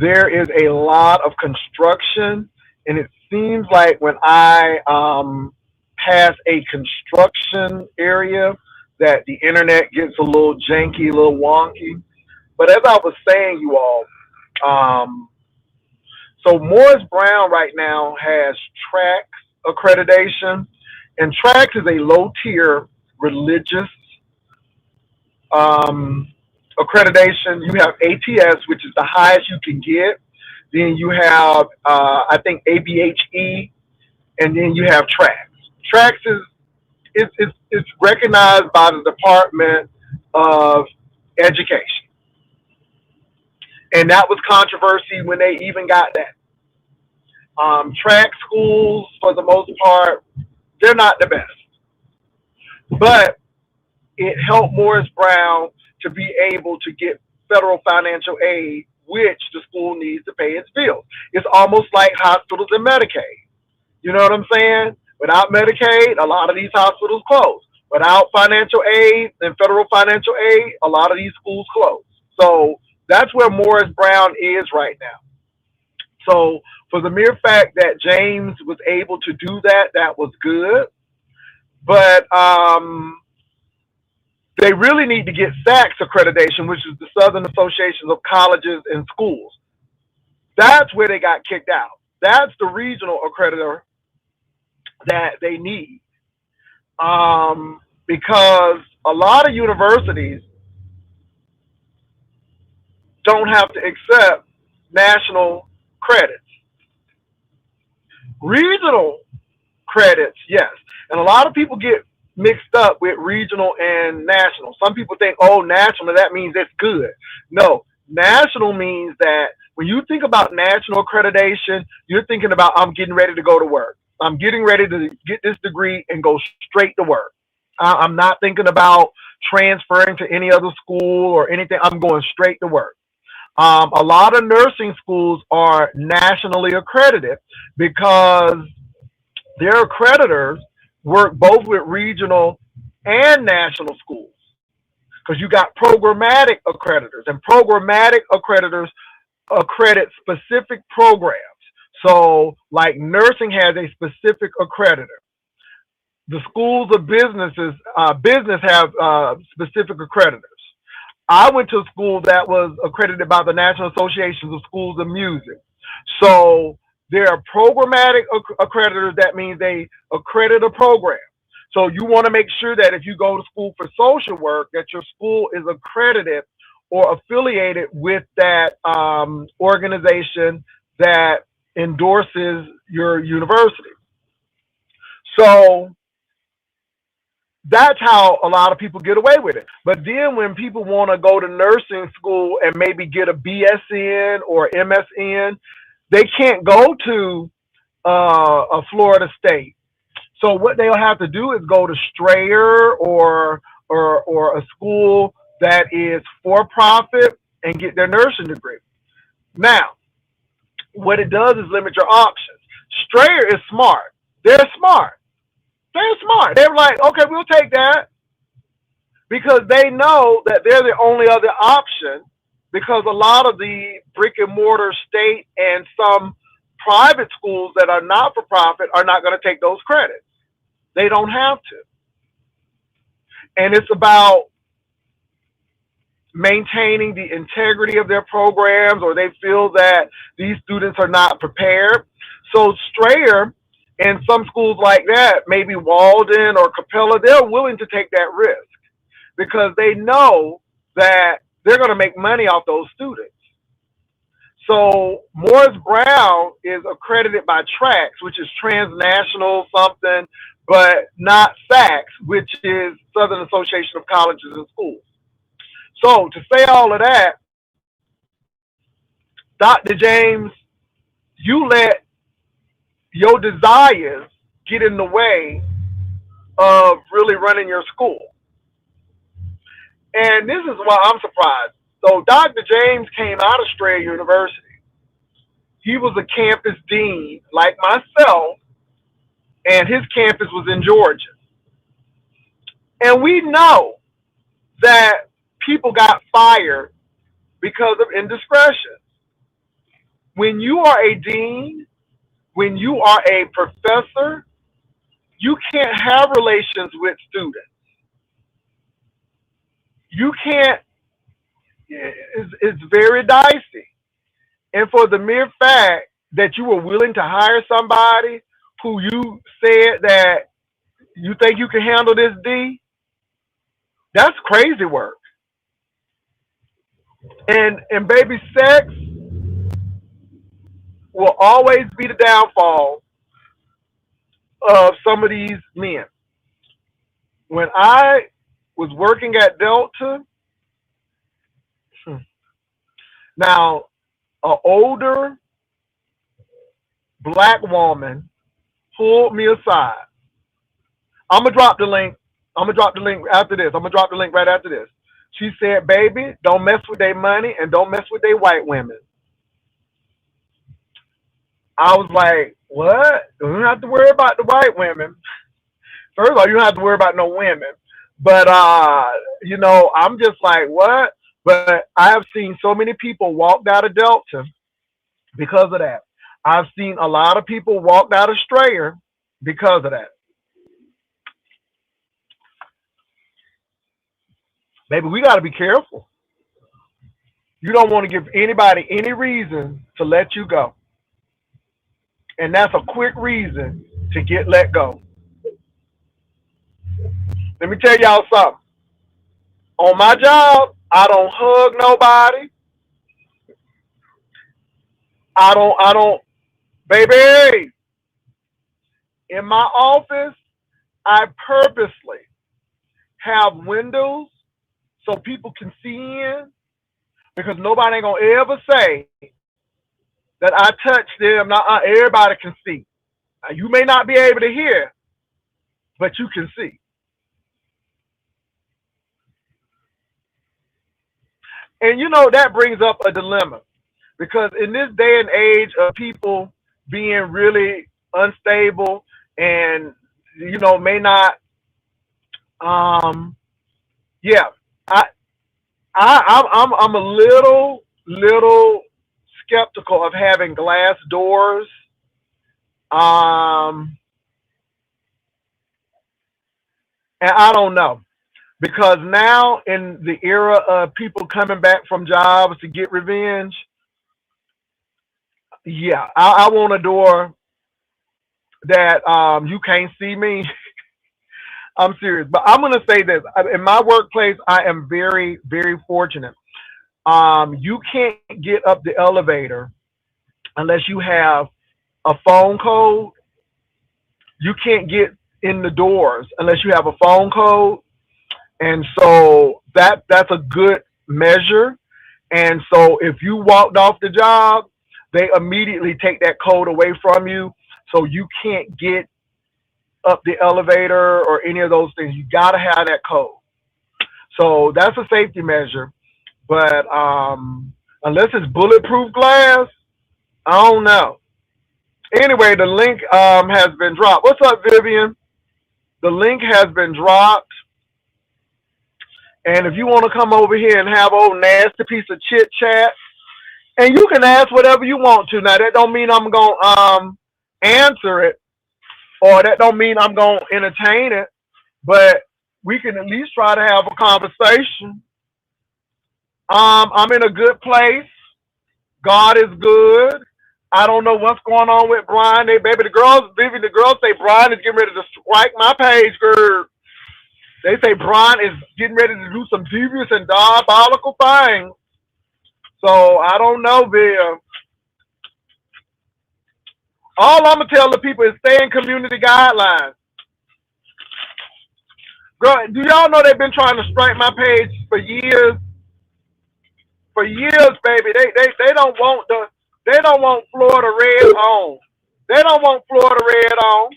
There is a lot of construction, and it seems like when I pass a construction area, that the internet gets a little janky, a little wonky. But as I was saying, you all, um, so Morris Brown right now has TRACS accreditation, and TRACS is a low tier religious um, accreditation. You have ATS, which is the highest you can get. Then you have, I think, ABHE, and then you have TRACS. TRACS is recognized by the Department of Education, and that was controversy when they even got that. Track schools, for the most part, they're not the best, but it helped Morris Brown to be able to get federal financial aid, which the school needs to pay its bills. It's almost like hospitals and Medicaid. You know what I'm saying? Without Medicaid, a lot of these hospitals close. Without financial aid and federal financial aid, a lot of these schools close. So that's where Morris Brown is right now. So for the mere fact that James was able to do that, that was good. But they really need to get SACS accreditation, which is the Southern Association of Colleges and Schools. That's where they got kicked out. That's the regional accreditor that they need. Because a lot of universities don't have to accept national credits. Regional credits, yes. And a lot of people get mixed up with regional and national. Some people think, oh, national, that means it's good. No, national means that when you think about national accreditation, you're thinking about, I'm getting ready to go to work. I'm getting ready to get this degree and go straight to work. I'm not thinking about transferring to any other school or anything. I'm going straight to work. A lot of nursing schools are nationally accredited because their accreditors work both with regional and national schools. Because you got programmatic accreditors, and programmatic accreditors accredit specific programs. So, like nursing has a specific accreditor. The schools of business have specific accreditors. I went to a school that was accredited by the National Association of Schools of Music. So there are programmatic accreditors. That means they accredit a program. So you want to make sure that if you go to school for social work, that your school is accredited or affiliated with that organization that endorses your university. So that's how a lot of people get away with it. But then when people want to go to nursing school and maybe get a BSN or MSN, they can't go to a Florida State. So what they'll have to do is go to Strayer or a school that is for profit and get their nursing degree. Now, what it does is limit your options. Strayer is smart. They're smart. They're smart. They're like, okay, we'll take that, because they know that they're the only other option, because a lot of the brick and mortar state and some private schools that are not for profit are not going to take those credits. They don't have to. And it's about maintaining the integrity of their programs, or they feel that these students are not prepared. So Strayer and some schools like that, maybe Walden or Capella, they're willing to take that risk because they know that they're going to make money off those students. So Morris Brown is accredited by TRACS, which is transnational something, but not SACS, which is Southern Association of Colleges and Schools. So to say all of that, Dr. James, you let your desires get in the way of really running your school. And this is why I'm surprised. So Dr. James came out of Strayer University. He was a campus dean like myself, and his campus was in Georgia. And we know that people got fired because of indiscretion. When you are a dean, when you are a professor, you can't have relations with students. You can't, it's very dicey. And for the mere fact that you were willing to hire somebody who you said that you think you can handle this that's crazy work. And baby, sex will always be the downfall of some of these men. When I was working at Delta, now an older black woman pulled me aside. I'm gonna drop the link. I'm gonna drop the link after this. I'm gonna drop the link right after this. She said, "Baby, don't mess with their money and don't mess with their white women." I was like, "What? You don't have to worry about the white women. First of all, you don't have to worry about no women." But I'm just like, "What?" But I have seen so many people walked out of Delta because of that. I've seen a lot of people walked out of Strayer because of that. Baby, we got to be careful. You don't want to give anybody any reason to let you go. And that's a quick reason to get let go. Let me tell y'all something. On my job, I don't hug nobody. I don't, baby, in my office, I purposely have windows so people can see in because nobody ain't gonna ever say that I touched them. Now everybody can see. Now, you may not be able to hear, but you can see. And that brings up a dilemma because in this day and age of people being really unstable and may not yeah, I I'm a little skeptical of having glass doors. Um, and I don't know because now in the era of people coming back from jobs to get revenge, yeah, I want a door that you can't see me. I'm serious, but I'm gonna say this: in my workplace, I am very very fortunate. You can't get up the elevator unless you have a phone code. You can't get in the doors unless you have a phone code, and so that's a good measure. And so if you walked off the job, they immediately take that code away from you, so you can't get up the elevator or any of those things. You gotta have that code. So that's a safety measure. But unless it's bulletproof glass, I don't know. Anyway, the link has been dropped. What's up, Vivian? The link has been dropped. And if you want to come over here and have old nasty piece of chit chat, and you can ask whatever you want to. Now that don't mean I'm gonna answer it, or that don't mean I'm gonna entertain it, but we can at least try to have a conversation. I'm in a good place. God is good. I don't know what's going on with Brian. Baby, the girls say Brian is getting ready to strike my page, girl. They say Brian is getting ready to do some devious and diabolical things. So I don't know, Bill. All I'm gonna tell the people is stay in community guidelines. Girl, do y'all know they've been trying to strike my page for years? For years, baby. They don't want Florida red on. They don't want Florida red on.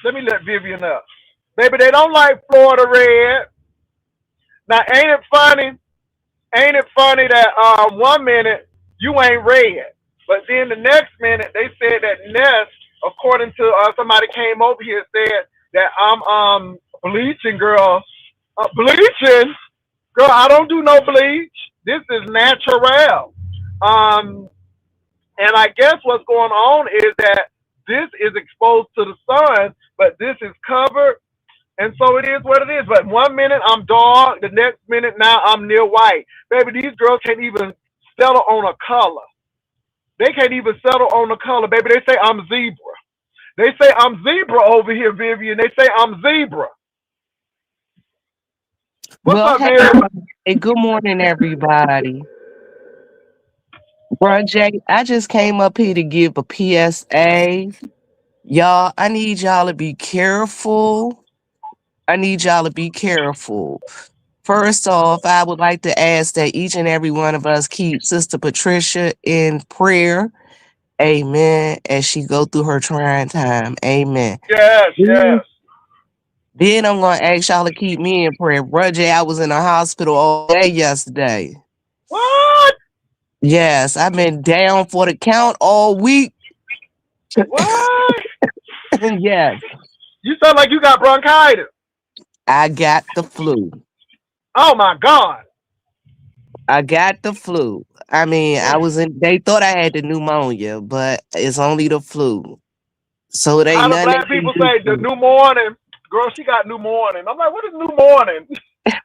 Let me let Vivian up. Baby, they don't like Florida red. Now ain't it funny? Ain't it funny that one minute you ain't red, but then the next minute they said that Ness, according to somebody came over here, said that I'm bleaching, girl. Bleaching, girl. I don't do no bleach. This is natural. Um, and I guess what's going on is that this is exposed to the sun, but this is covered, and so it is what it is. But one minute I'm dark, the next minute now I'm near white. Baby, these girls can't even settle on a color. They can't even settle on a color, baby. They say I'm zebra. They say I'm zebra over here, Vivian. They say I'm zebra. What's Well, up, hey, Viv? hey, good morning, everybody. Bro, Jay, I just came up here to give a PSA. Y'all, I need y'all to be careful. I need y'all to be careful. First off, I would like to ask that each and every one of us keep Sister Patricia in prayer. Amen. As she go through her trying time. Amen. Yes, Then yes. then I'm gonna ask y'all to keep me in prayer. Bro, Jay, I was in the hospital all day yesterday. What? Yes, I've been down for the count all week. What? Yes, You sound like you got bronchitis. I got the flu. Oh my God. I got the flu. I mean, I Mm. was in, they thought I had the pneumonia, but it's only the flu. So it ain't How the nothing they black can people do say the to new morning? Girl, she got new morning. I'm like, what is new morning?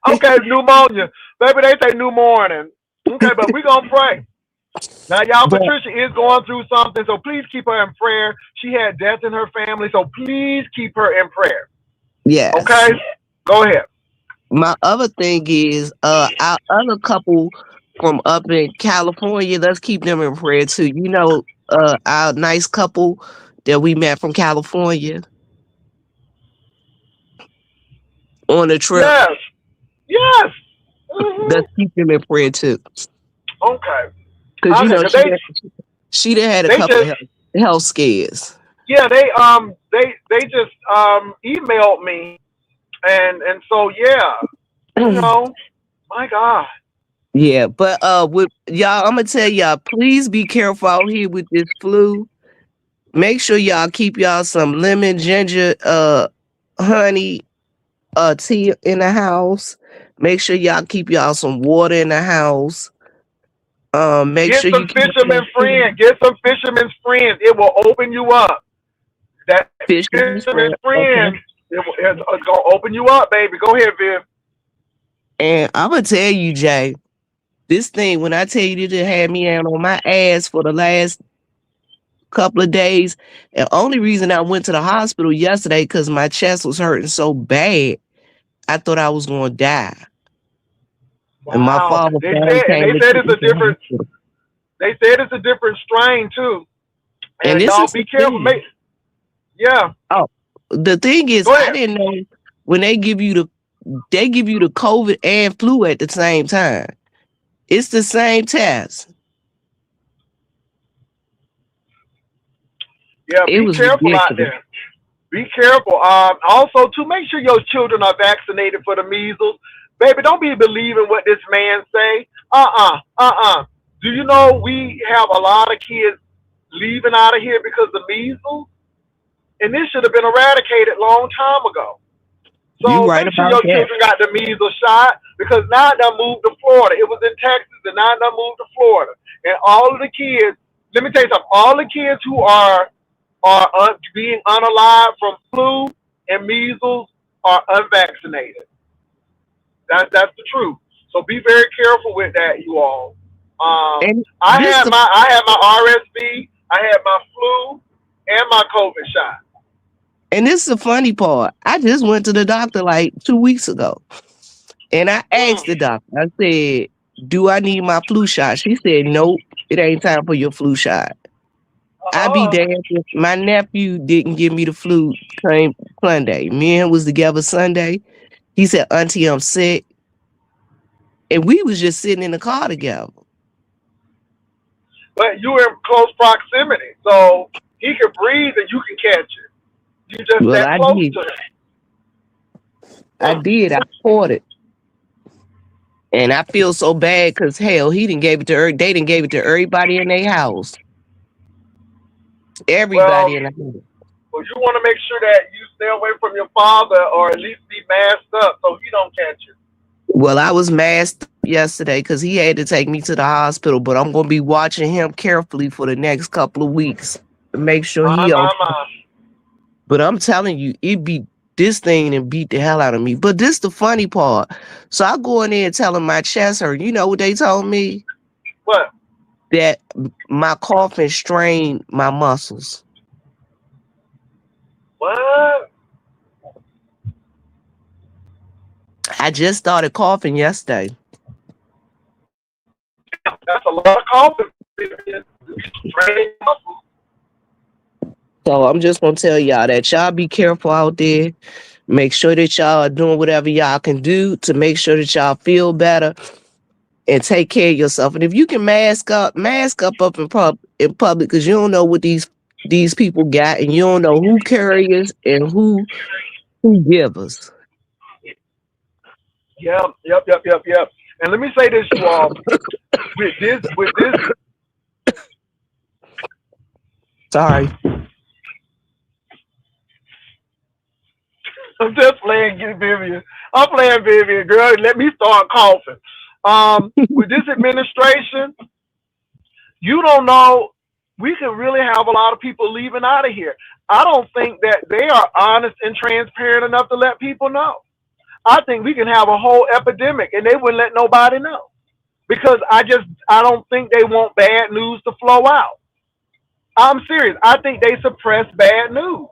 Okay, pneumonia. Baby, they say new morning. Okay, but we gonna pray. Now, y'all, But Patricia is going through something, so please keep her in prayer. She had death in her family, so please keep her in prayer. Okay? yes, Go ahead. my other thing is, our other couple from up in California, let's keep them in prayer too. You know, our nice couple that we met from California on the trip. Yes. Yes. Hmm. Let's keep them in prayer too. Okay. Cause you Okay, know because she done had a they couple of just health scares. yeah they just emailed me and so yeah, you know, my God. Yeah, but with y'all, I'm gonna tell y'all, please be careful out here with this flu. Make sure y'all keep y'all some lemon, ginger, honey, tea in the house. Make sure y'all keep y'all some water in the house. Make Get sure you some keep fisherman some friends. Get some fisherman's friends. It will open you up. That fisherman's fisherman's friend. Okay. friend, it's gonna open you up, baby. Go ahead, Viv. And I'm gonna tell you, Jay, this thing, when I tell you that it had me out on my ass for the last couple of days. The only reason I went to the hospital yesterday because my chest was hurting so bad, I thought I was going to die. And my Wow. father They finally said and came they to said take it's me a to the different. hospital. They said it's a different strain too. And And this y'all is be the careful. thing. Yeah. Oh, the thing is, Go I ahead. didn't know when they give you the COVID and flu at the same time. It's the same test. Yeah. It Be was careful out ridiculous. there. Be careful. Also, to make sure your children are vaccinated for the measles. Baby, don't be believing what this man say. Do you know we have a lot of kids leaving out of here because of measles? And this should have been eradicated long time ago. You So right make sure about your that. children got the measles shot because now they moved to Florida. It was in Texas and now they moved to Florida. And all of the kids, let me tell you something, all the kids who are being unalived from flu and measles are unvaccinated. That's the truth. So be very careful with that, you all. And I this had the my RSV, I had my flu, and my COVID shot. and this is the funny part. I just went to the doctor like 2 weeks ago. And I asked the Mm. doctor, I said, do I need my flu shot? She said, nope, it ain't time for your flu shot. I be Uh-uh. damned if my nephew didn't give me the flu came Sunday. Me and him was together Sunday. He said, Auntie, I'm sick. And we was just sitting in the car together. But you in close proximity, so he can breathe and you can catch it. You just Well, that I close did. to him. I Mm. did. I caught it. And I feel so bad because hell, he didn't gave it to they didn't gave it to everybody in their house. Well, Everybody in the house. So you want to make sure that you stay away from your father, or at least be masked up so he don't catch you. Well, I was masked up yesterday because he had to take me to the hospital, but I'm gonna be watching him carefully for the next couple of weeks to make sure My, he my, okay. my. But I'm telling you, it beat this thing and beat the hell out of me. But this the funny part. So I go in there and tell him my chest hurt. You know what they told me? What? That my coughing strained my muscles. What? I just started coughing yesterday. That's a lot of coughing. Strain muscles. So I'm just gonna tell y'all that y'all be careful out there. Make sure that y'all are doing whatever y'all can do to make sure that y'all feel better and take care of yourself. And if you can mask up in public, because you don't know what these people got, and you don't know who carriers and who givers. Yep. And let me say this, you all. With this, Sorry. I'm just playing Vivian. I'm playing Vivian, girl. Let me start coughing. With this administration, you don't know. We could really have a lot of people leaving out of here. I don't think that they are honest and transparent enough to let people know. I think we can have a whole epidemic and they wouldn't let nobody know. Because I don't think they want bad news to flow out. I'm serious. I think they suppress bad news.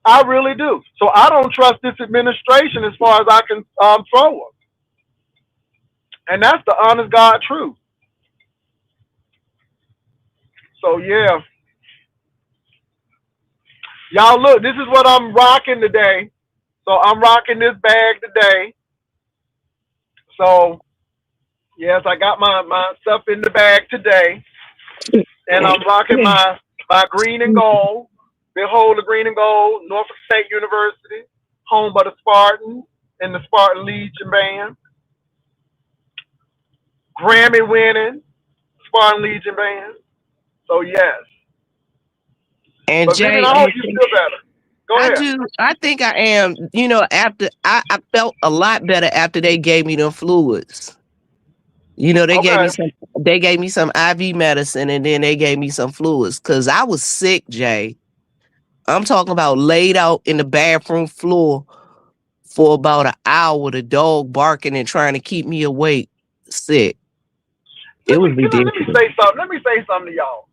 I really do. So I don't trust this administration as far as I can throw them. And that's the honest God truth. So yeah. Y'all look, this is what I'm rocking today. So I'm rocking this bag today. So yes, I got my stuff in the bag today. And I'm rocking my green and gold. Behold the green and gold, Norfolk State University, home of the Spartans and the Spartan Legion Band. Grammy winning Spartan Legion Band. So yes. And but Jay, Vivian, I hope you feel better. Go ahead. I do. I think I am. You know, after I felt a lot better after they gave me the fluids. You know, they gave me some IV medicine, and then they gave me some fluids because I was sick, Jay. I'm talking about laid out in the bathroom floor for about an hour, the dog barking and trying to keep me awake, sick. It was ridiculous. Let me say something to y'all.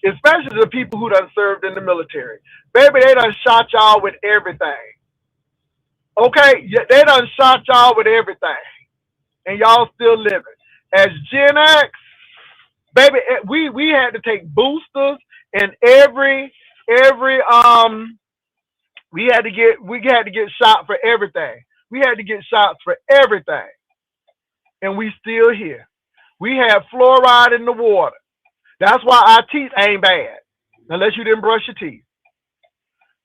Especially the people who done served in the military. Baby, they done shot y'all with everything. Okay? They done shot y'all with everything. And y'all still living. As Gen X, baby, we had to take boosters and we had to get shot for everything. We had to get shots for everything. And we still here. We have fluoride in the water. That's why our teeth ain't bad. Unless you didn't brush your teeth.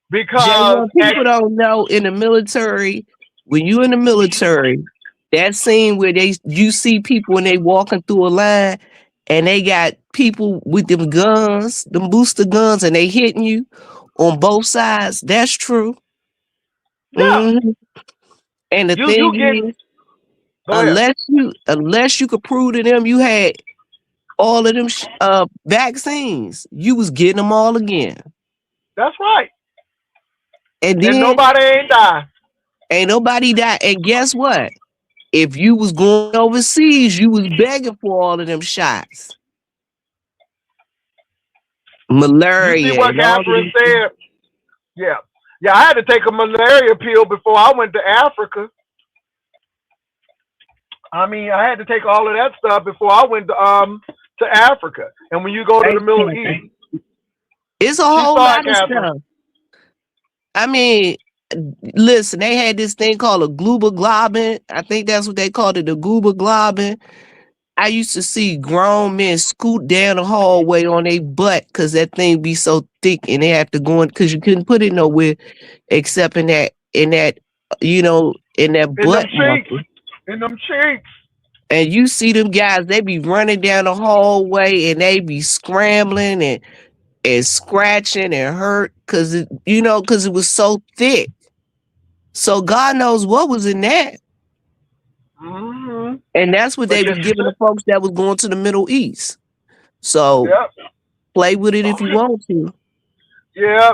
Because people don't know in the military, when you in the military, that scene where you see people when they walking through a line and they got people with them guns, them booster guns, and they hitting you on both sides. That's true. Yeah. Mm-hmm. And the thing is, unless you could prove to them you had all of them vaccines, you was getting them all again. That's right. And then nobody ain't died. Ain't nobody died. And guess what? If you was going overseas, you was begging for all of them shots. Malaria. You see what Catherine said? Yeah. Yeah, I had to take a malaria pill before I went to Africa. I mean, I had to take all of that stuff before I went to Africa. And when you go to the Middle East, it's a whole lot of stuff. I mean, listen, they had this thing called a globin. I think that's what they called it, the globin. I used to see grown men scoot down the hallway on their butt because that thing be so thick and they have to go in because you couldn't put it nowhere except in that in that butt. In them cheeks. And you see them guys, they be running down the hallway and they be scrambling and and scratching and hurt because because it was so thick. So God knows what was in that. Mm-hmm. And that's what But they yes, was giving the folks that was going to the Middle East. So yep. play with it if you Okay. want to. Yeah.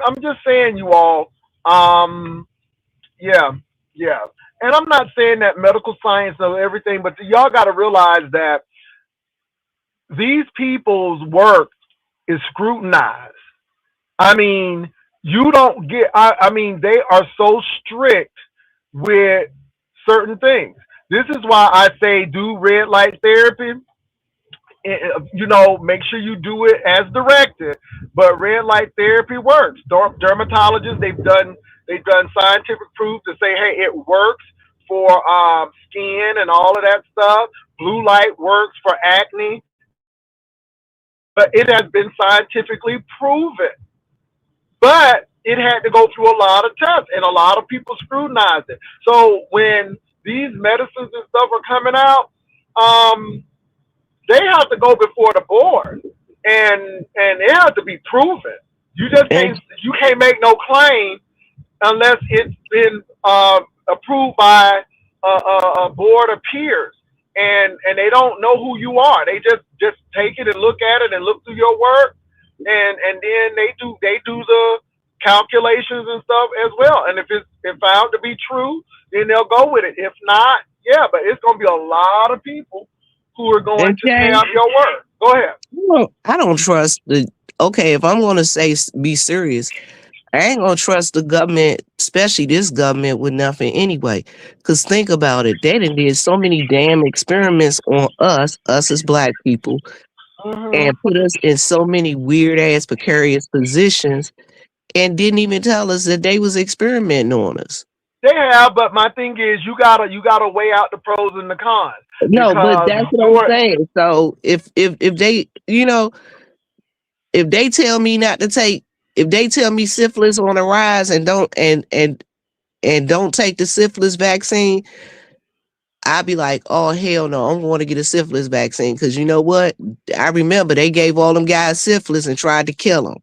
I'm just saying, you all. Yeah. Yeah. And I'm not saying that medical science knows everything, but y'all got to realize that these people's work is scrutinized. I mean, you don't get. I mean, they are so strict with certain things. This is why I say do red light therapy. Make sure you do it as directed. But red light therapy works. Dermatologists, they've done scientific proof to say, hey, it works for skin and all of that stuff. Blue light works for acne, but it has been scientifically proven. But it had to go through a lot of tests, and a lot of people scrutinized it. So when these medicines and stuff are coming out, um, they have to go before the board, and it has to be proven. And You can't make no claim unless it's been approved by a board of peers, and they don't know who you are. They just take it and look at it and look through your work, and then they do the calculations and stuff as well. And if it's found to be true, then they'll go with it. If not, yeah, but it's going to be a lot of people who are going and to Jay, stamp your word. Go ahead. I don't trust the. Okay, if I'm going to say be serious, I ain't gonna trust the government, especially this government, with nothing anyway. Cause think about it, they done did so many damn experiments on us as black people, Hmm. and put us in so many weird ass precarious positions, and didn't even tell us that they was experimenting on us. They have, but my thing is, you gotta weigh out the pros and the cons No, but because that's what I'm before. saying. So if they if they tell me not to take if they tell me syphilis on the rise and don't take the syphilis vaccine, I'd be like, oh hell no, I'm going to get a syphilis vaccine because you know what? I remember they gave all them guys syphilis and tried to kill them.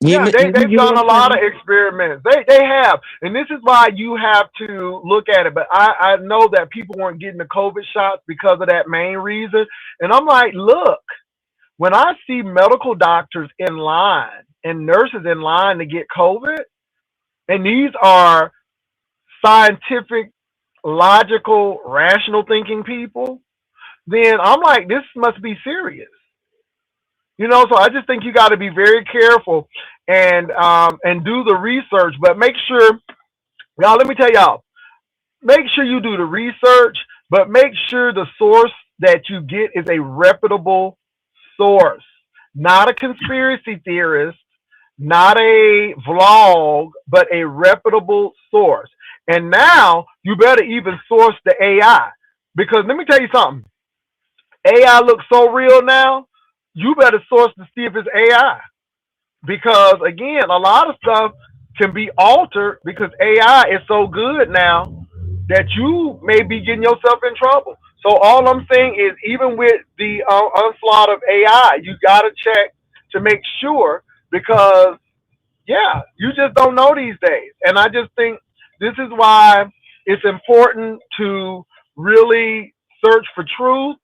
Yeah, You they've get done what a I'm lot of saying? experiments. They have, and this is why you have to look at it. But I know that people weren't getting the COVID shots because of that main reason. And I'm like, look, when I see medical doctors in line and nurses in line to get COVID, and these are scientific, logical, rational thinking people, then I'm like, this must be serious. So I just think you got to be very careful and do the research, but make sure, y'all. Let me tell y'all, make sure you do the research, but make sure the source that you get is a reputable source, not a conspiracy theorist, not a vlog, but a reputable source. And now you better even source the AI, because let me tell you something. AI looks so real now. You better source to see if it's AI, because again, a lot of stuff can be altered because AI is so good now that you may be getting yourself in trouble. So all I'm saying is, even with the onslaught of AI, you got to check to make sure, because yeah, you just don't know these days. And I just think this is why it's important to really search for truth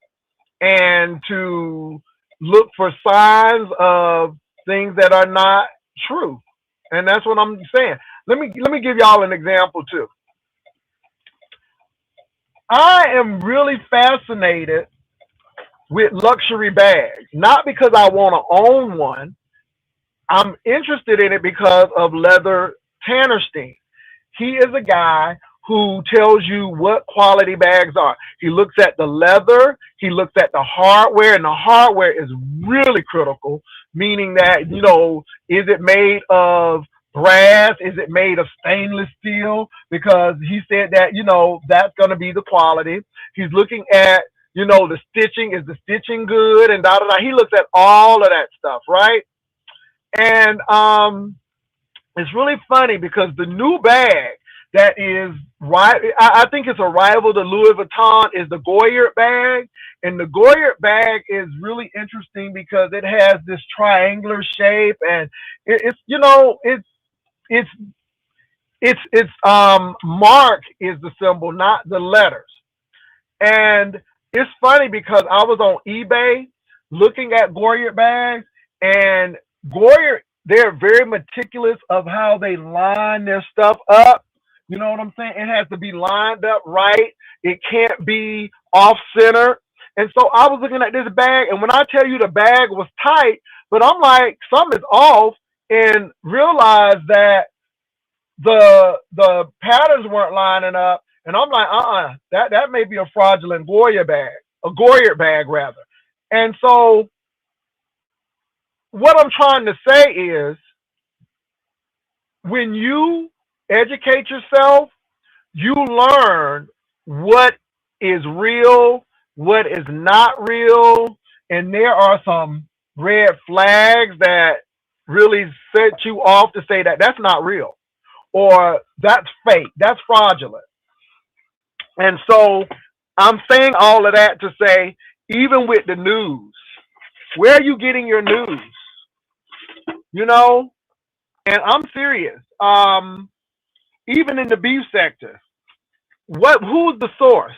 and to look for signs of things that are not true. And that's what I'm saying. Let me give y'all an example too. I am really fascinated with luxury bags, not because I want to own one. I'm interested in it because of Leather Tannerstein. He is a guy who tells you what quality bags are. He looks at the leather, he looks at the hardware, and the hardware is really critical, meaning that, is it made of brass? Is it made of stainless steel? Because he said that, that's going to be the quality. He's looking at, the stitching. Is the stitching good? And da da da. He looks at all of that stuff, right? And it's really funny because the new bag that is right. I think it's a rival to Louis Vuitton is the Goyard bag. And the Goyard bag is really interesting because it has this triangular shape, and it's you know it's it's mark is the symbol, not the letters. And it's funny because I was on eBay looking at Goyard bags, and Goyard, they're very meticulous of how they line their stuff up. You know what I'm saying? It has to be lined up right. It can't be off center. And so I was looking at this bag, and when I tell you the bag was tight, but I'm like, something's off, and realized that the patterns weren't lining up, and I'm like, that may be a fraudulent Goyard bag rather. And so what I'm trying to say is, when you educate yourself, you learn what is real, what is not real, and there are some red flags that really set you off to say that that's not real, or that's fake, that's fraudulent. And so I'm saying all of that to say, even with the news, where are you getting your news? You know, and I'm serious. Even in the beef sector, who's the source?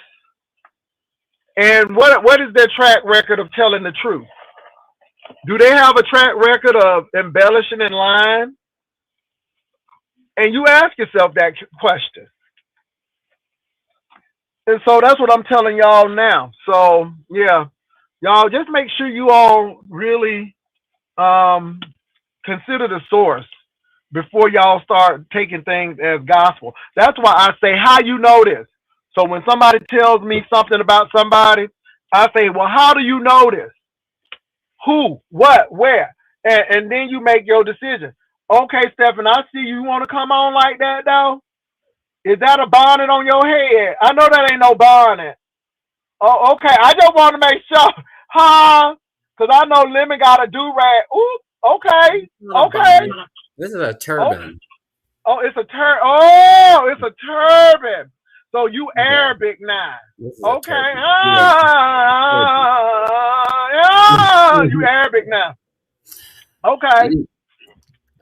And what is their track record of telling the truth? Do they have a track record of embellishing and lying? And you ask yourself that question. And so that's what I'm telling y'all now. So yeah, y'all just make sure you all really consider the source before y'all start taking things as gospel. That's why I say, how you know this? So when somebody tells me something about somebody, I say, well, how do you know this? Who, what, where? And then you make your decision. Okay, Stephen, I see you want to come on like that, though. Is that a bonnet on your head? I know that ain't no bonnet. Oh, okay. I just want to make sure, huh? Because I know Lemon got a do-rag. Ooh, okay, okay. This is a turban. Oh, it's a Oh, it's a turban. So you Arabic now. Okay. You Arabic now. Okay.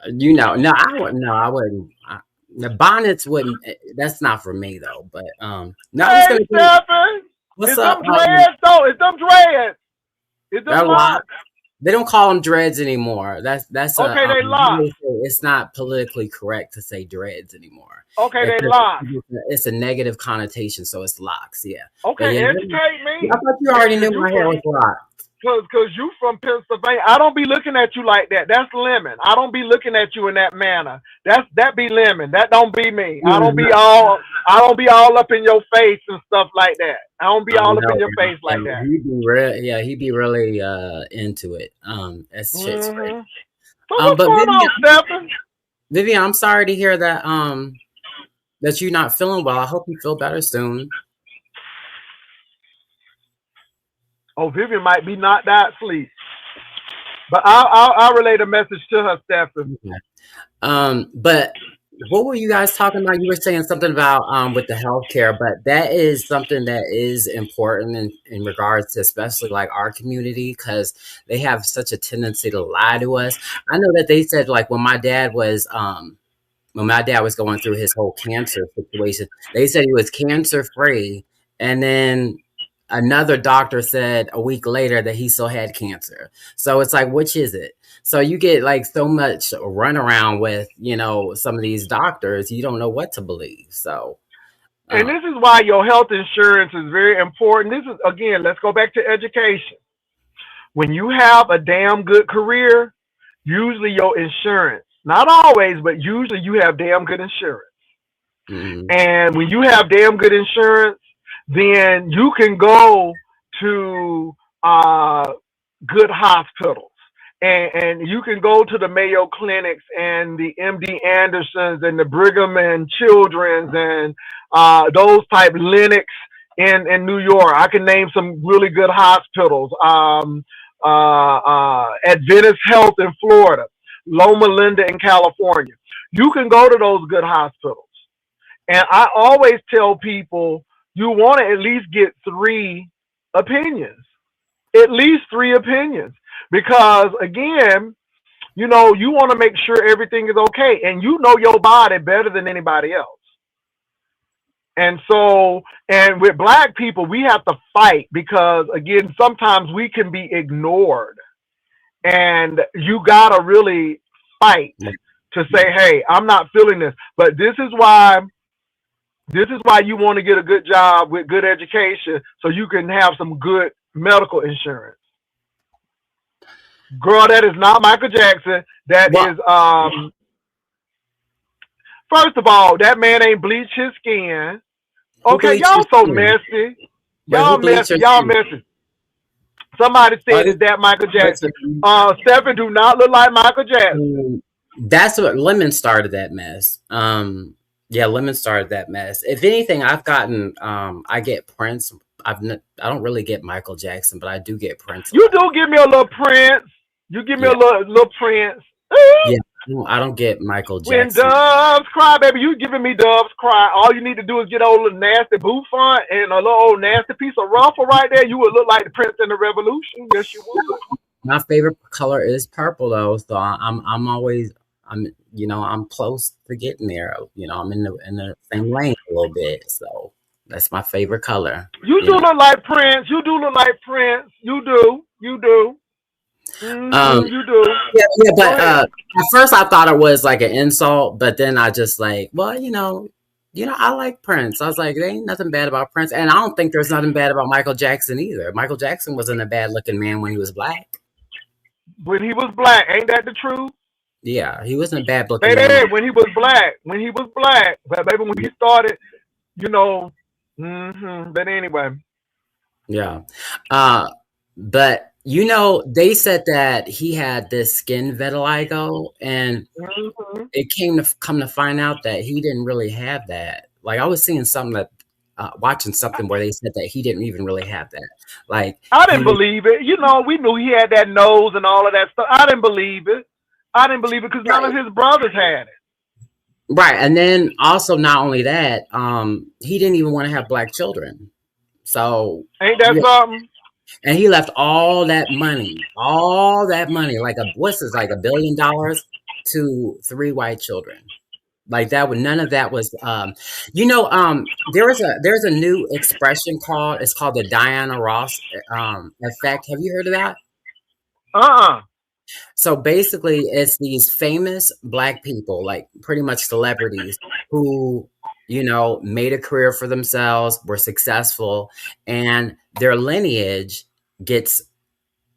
You know, no, I wouldn't. The bonnets wouldn't. That's not for me though. But no, hey, Stephen. What's it's up? Them dreads, though. It's them dreads. It's them locks. They don't call them dreads anymore. That's okay. They locks. It's not politically correct to say dreads anymore. Okay, they locks. It's a negative connotation, so it's locks. Yeah. Okay, yeah, educate me. I thought you already knew my hair was locked. Cause you from Pennsylvania. I don't be looking at you like that. That's Lemon. I don't be looking at you in that manner. That be Lemon. That don't be me. I don't be all up in your face and stuff like that. I don't be all up in your face like that. He'd be really into it. That's shit's great. So what's going on, Stephen? Vivian, I'm sorry to hear that that you're not feeling well. I hope you feel better soon. Oh, Vivian might be knocked out sleep. But I'll relay the message to her, Stephen. Okay. But what were you guys talking about? You were saying something about with the healthcare, but that is something that is important in regards to especially like our community, because they have such a tendency to lie to us. I know that they said like when my dad was going through his whole cancer situation, they said he was cancer free, and then another doctor said a week later that he still had cancer. So it's like, which is it? So you get like so much runaround with, some of these doctors, you don't know what to believe. So, and this is why your health insurance is very important. This is, again, let's go back to education. When you have a damn good career, usually your insurance, not always, but usually you have damn good insurance. Mm-hmm. And when you have damn good insurance, then you can go to good hospitals, and you can go to the Mayo Clinics and the MD Andersons and the Brigham and Children's and those type Lennox in New York. I can name some really good hospitals. Adventist Health in Florida, Loma Linda in California. You can go to those good hospitals. And I always tell people you want to at least get three opinions, at least three opinions, because again, you want to make sure everything is okay, and you know your body better than anybody else. And so, and with black people, we have to fight because again, sometimes we can be ignored, and you gotta really fight to say, "Hey, I'm not feeling this." But this is why you want to get a good job with good education so you can have some good medical insurance. Girl, that is not Michael Jackson. That Well, is first of all, that man ain't bleached his skin. who Okay, bleached y'all his so skin? messy. Wait, who bleached your Y'all skin? messy. Somebody Are said this is that Michael Jackson. person? Stephen do not look like Michael Jackson. That's what Lemon started that mess. Yeah, Lemon started that mess. If anything, I've gotten I get Prince. I don't really get Michael Jackson, but I do get Prince a You lot. do give me a little Prince. You give me a Yeah, little Prince. yeah. I don't get Michael When Jackson. doves cry, baby, you giving me doves cry. All you need to do is get a little nasty bouffant and a little old nasty piece of ruffle right there. You would look like the Prince in the Revolution. Yes, you would. My favorite color is purple though, so I'm always I'm close to getting there. I'm in the same lane a little bit, so that's my favorite color. You You do know. look like Prince. You do look like Prince. You do. You do. Um, You do. yeah, yeah, Go but ahead. at first I thought it was like an insult, but then I just like, well, I like Prince. I was like, there ain't nothing bad about Prince, and I don't think there's nothing bad about Michael Jackson either. Michael Jackson wasn't a bad looking man when he was black. When he was black, ain't that the truth? Yeah, he wasn't a bad looking man. Baby, when he was black. When he was black. But baby, when he started, you know. But anyway. Yeah. But they said that he had this skin vitiligo, and hmm it come to find out that he didn't really have that. Like I was seeing something watching something where they said that he didn't even really have that. Like I he didn't was believe it. We knew he had that nose and all of that stuff. I didn't believe it. I didn't believe it because none of right, his brothers had it. right, and then also not only that, he didn't even want to have black children. So Ain't that yeah, something? and he left all that money, like what's this, like $1 billion to three white children. Like that would none of that was there's a new expression called the Diana Ross effect. Have you heard of that? Uh-uh. So basically it's these famous black people, like pretty much celebrities, who made a career for themselves, were successful, and their lineage gets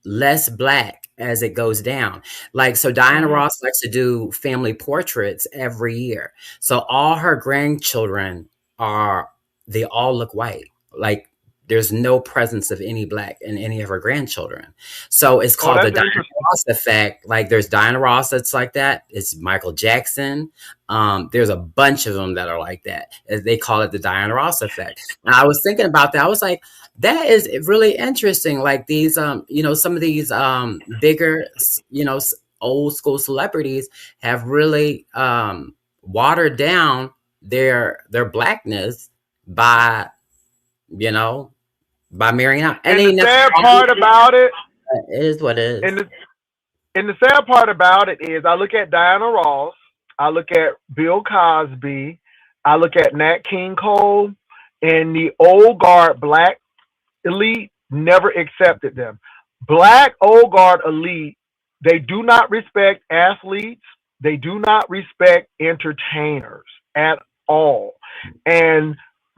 less black as it goes down. Like, so Diana hmm Ross likes to do family portraits every year. So all her grandchildren they all look white. Like, there's no presence of any black in any of her grandchildren. So it's Oh, called the that's Diana interesting. Ross effect. Like, there's Diana Ross that's like that. It's Michael Jackson. There's a bunch of them that are like that. They call it the Diana Ross effect. And I was thinking about that. I was like, that is really interesting. Like these, some of these bigger, old school celebrities have really watered down their blackness by, you know, by marrying out, and And they the never. sad part about it, It is what it and is. the sad part about it is, I look at Diana Ross, I look at Bill Cosby, I look at Nat King Cole, and the old guard black elite never accepted them. Black old guard elite, they do not respect athletes. They do not respect entertainers at all. And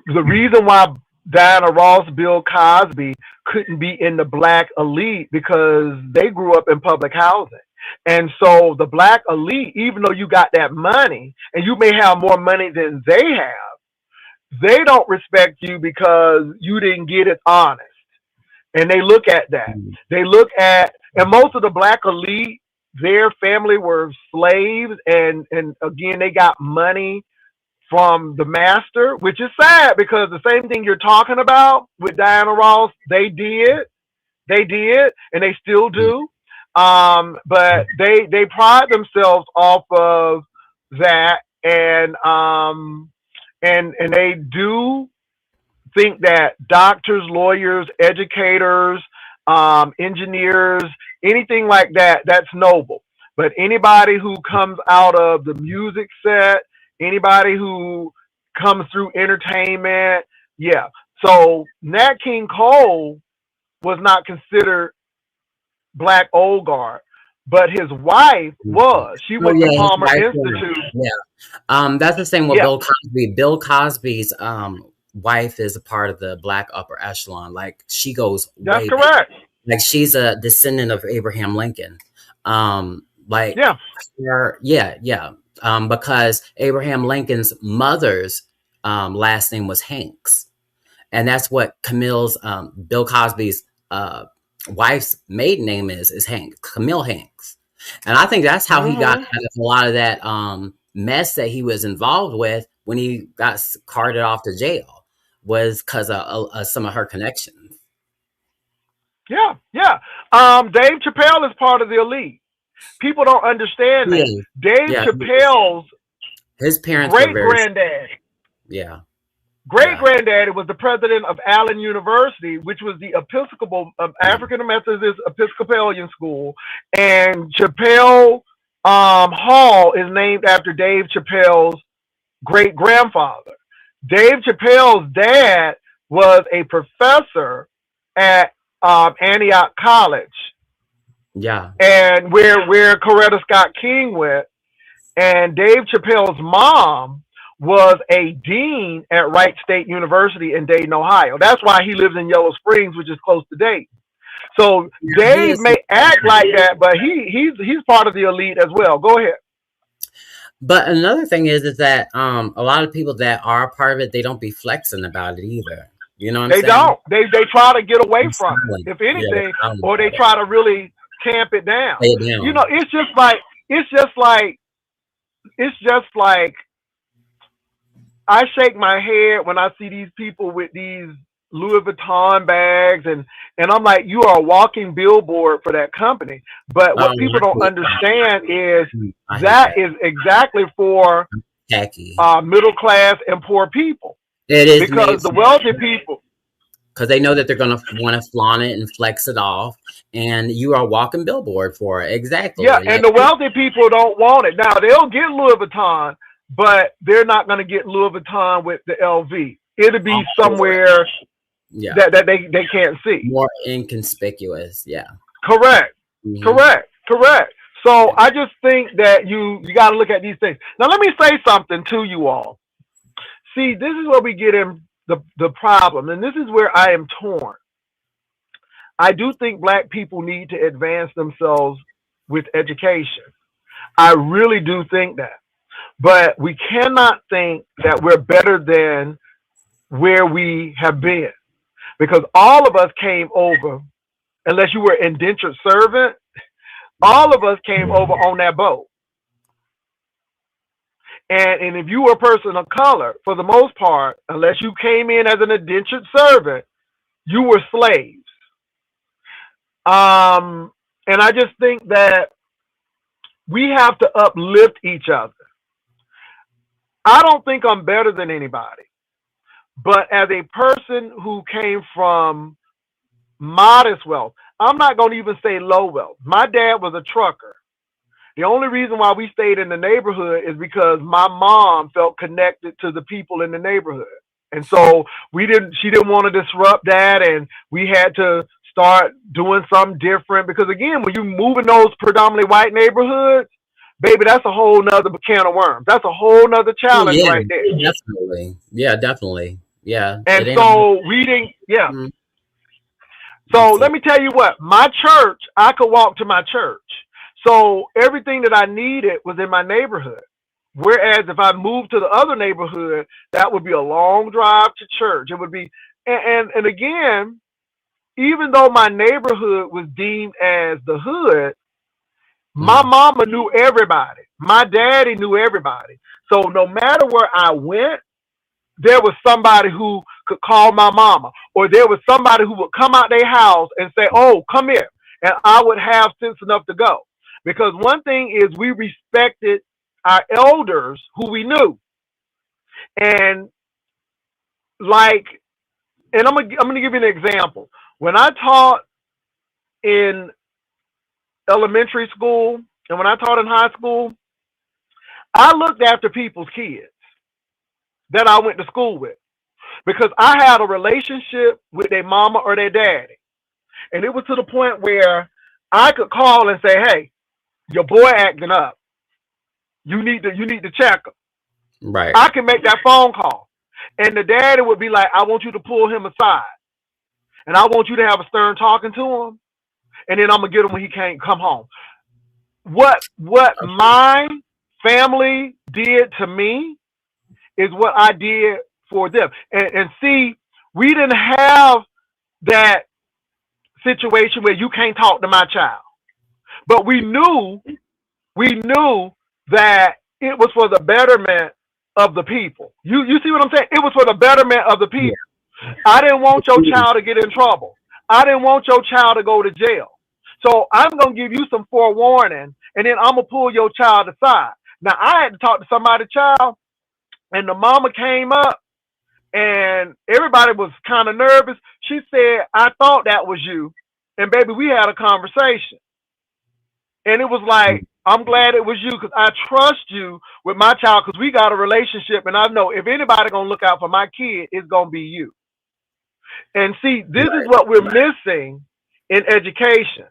the reason why Diana Ross, Bill Cosby couldn't be in the black elite because they grew up in public housing. And so the black elite, even though you got that money and you may have more money than they have, they don't respect you because you didn't get it honest. And they look at that. They look at, and most of the black elite, their family were slaves, and again, they got money from the master, which is sad because the same thing you're talking about with Diana Ross, they did, and they still do. But they pride themselves off of that, and and they do think that doctors, lawyers, educators, engineers, anything like that, that's noble. But anybody who comes out of the music set, anybody who comes through entertainment, yeah. So Nat King Cole was not considered Black Old Guard, but his wife was. She Oh went to yeah, his Palmer wife was. Institute. Yeah. That's the same with Yeah, Bill Cosby. Bill Cosby's wife is a part of the black upper echelon. Like she goes that's way back. correct. Like she's a descendant of Abraham Lincoln. Like Yeah. yeah. Because Abraham Lincoln's mother's last name was Hanks, and that's what Bill Cosby's wife's maiden name is Hanks, Camille Hanks. And I think that's how he got Hmm. out of a lot of that mess that he was involved with when he got carted off to jail, was because of some of her connections. Yeah, yeah. Dave Chappelle is part of the elite. People don't understand He that. is. Dave Yeah, Chappelle's his parents were great very, granddad, yeah, great yeah. granddaddy was the president of Allen University, which was the Episcopal African Methodist Episcopalian school, and Chappelle Hall is named after Dave Chappelle's great grandfather. Dave Chappelle's dad was a professor at Antioch College, Yeah. and where Coretta Scott King went. And Dave Chappelle's mom was a dean at Wright State University in Dayton, Ohio. That's why he lives in Yellow Springs, which is close to Dayton. So Yeah, he Dave is. may act like that, but he's part of the elite as well. Go ahead. But another thing is that a lot of people that are a part of it, they don't be flexing about it either. You know what I'm They saying? don't. They try to get away They're from silent. it, if Yeah, they're anything, silent or they about it. try to really tamp it down. Lay it You down. know, it's just like I shake my head when I see these people with these Louis Vuitton bags, and I'm like, you are a walking billboard for that company. But Oh, what people I don't hate that. understand is I hate that that. is exactly for Tacky. middle class and poor people, It is because made the wealthy people, because they know that they're gonna want to flaunt it and flex it off, and you are a walking billboard for it. Exactly. yeah, Like and the wealthy people don't want it. Now they'll get Louis Vuitton, but they're not going to get Louis Vuitton with the LV. It'll be all over it. somewhere Yeah. that they can't see. More inconspicuous. Yeah. Correct. Mhm. Correct. So I just think that you got to look at these things. Now let me say something to you all. See, this is where we get in the problem, and this is where I am torn. I do think black people need to advance themselves with education. I really do think that. But we cannot think that we're better than where we have been, because all of us came over, unless you were indentured servant, all of us came over on that boat. And if you were a person of color, for the most part, unless you came in as an indentured servant, you were slaves. And I just think that we have to uplift each other. I don't think I'm better than anybody, but as a person who came from modest wealth, I'm not going to even say low wealth. My dad was a trucker. The only reason why we stayed in the neighborhood is because my mom felt connected to the people in the neighborhood. And so she didn't want to disrupt that, and we had to start doing something different, because again, when you move in those predominantly white neighborhoods, baby, that's a whole nother can of worms. That's a whole nother Oh challenge yeah, right there. definitely. Yeah, definitely. Yeah, And it ain't. so we didn't, yeah. Mm, So it's let me tell you what, my church, I could walk to my church. So everything that I needed was in my neighborhood. Whereas if I moved to the other neighborhood, that would be a long drive to church. It would be, and again, even though my neighborhood was deemed as the hood, my mm, mama knew everybody. My daddy knew everybody. So no matter where I went, there was somebody who could call my mama, or there was somebody who would come out their house and say, "Oh, come here," and I would have sense enough to go. Because one thing is, we respected our elders who we knew, And like, and I'm gonna give you an example. When I taught in elementary school and when I taught in high school, I looked after people's kids that I went to school with because I had a relationship with their mama or their daddy. And it was to the point where I could call and say, hey, your boy acting up. You need to check him. Right. I can make that phone call. And the daddy would be like, I want you to pull him aside. And I want you to have a stern talking to him. And then I'm going to get him when he can't come home. What my family did to me is what I did for them. And see, we didn't have that situation where you can't talk to my child. But we knew that it was for the betterment of the people. You see what I'm saying? It was for the betterment of the people. Yeah. I didn't want your child to get in trouble. I didn't want your child to go to jail. So I'm going to give you some forewarning, and then I'm going to pull your child aside. Now, I had to talk to somebody's child, and the mama came up, and everybody was kind of nervous. She said, I thought that was you. And, baby, we had a conversation. And it was like, I'm glad it was you because I trust you with my child because we got a relationship. And I know if anybody going to look out for my kid, it's going to be you. And see, this is what we're missing in education.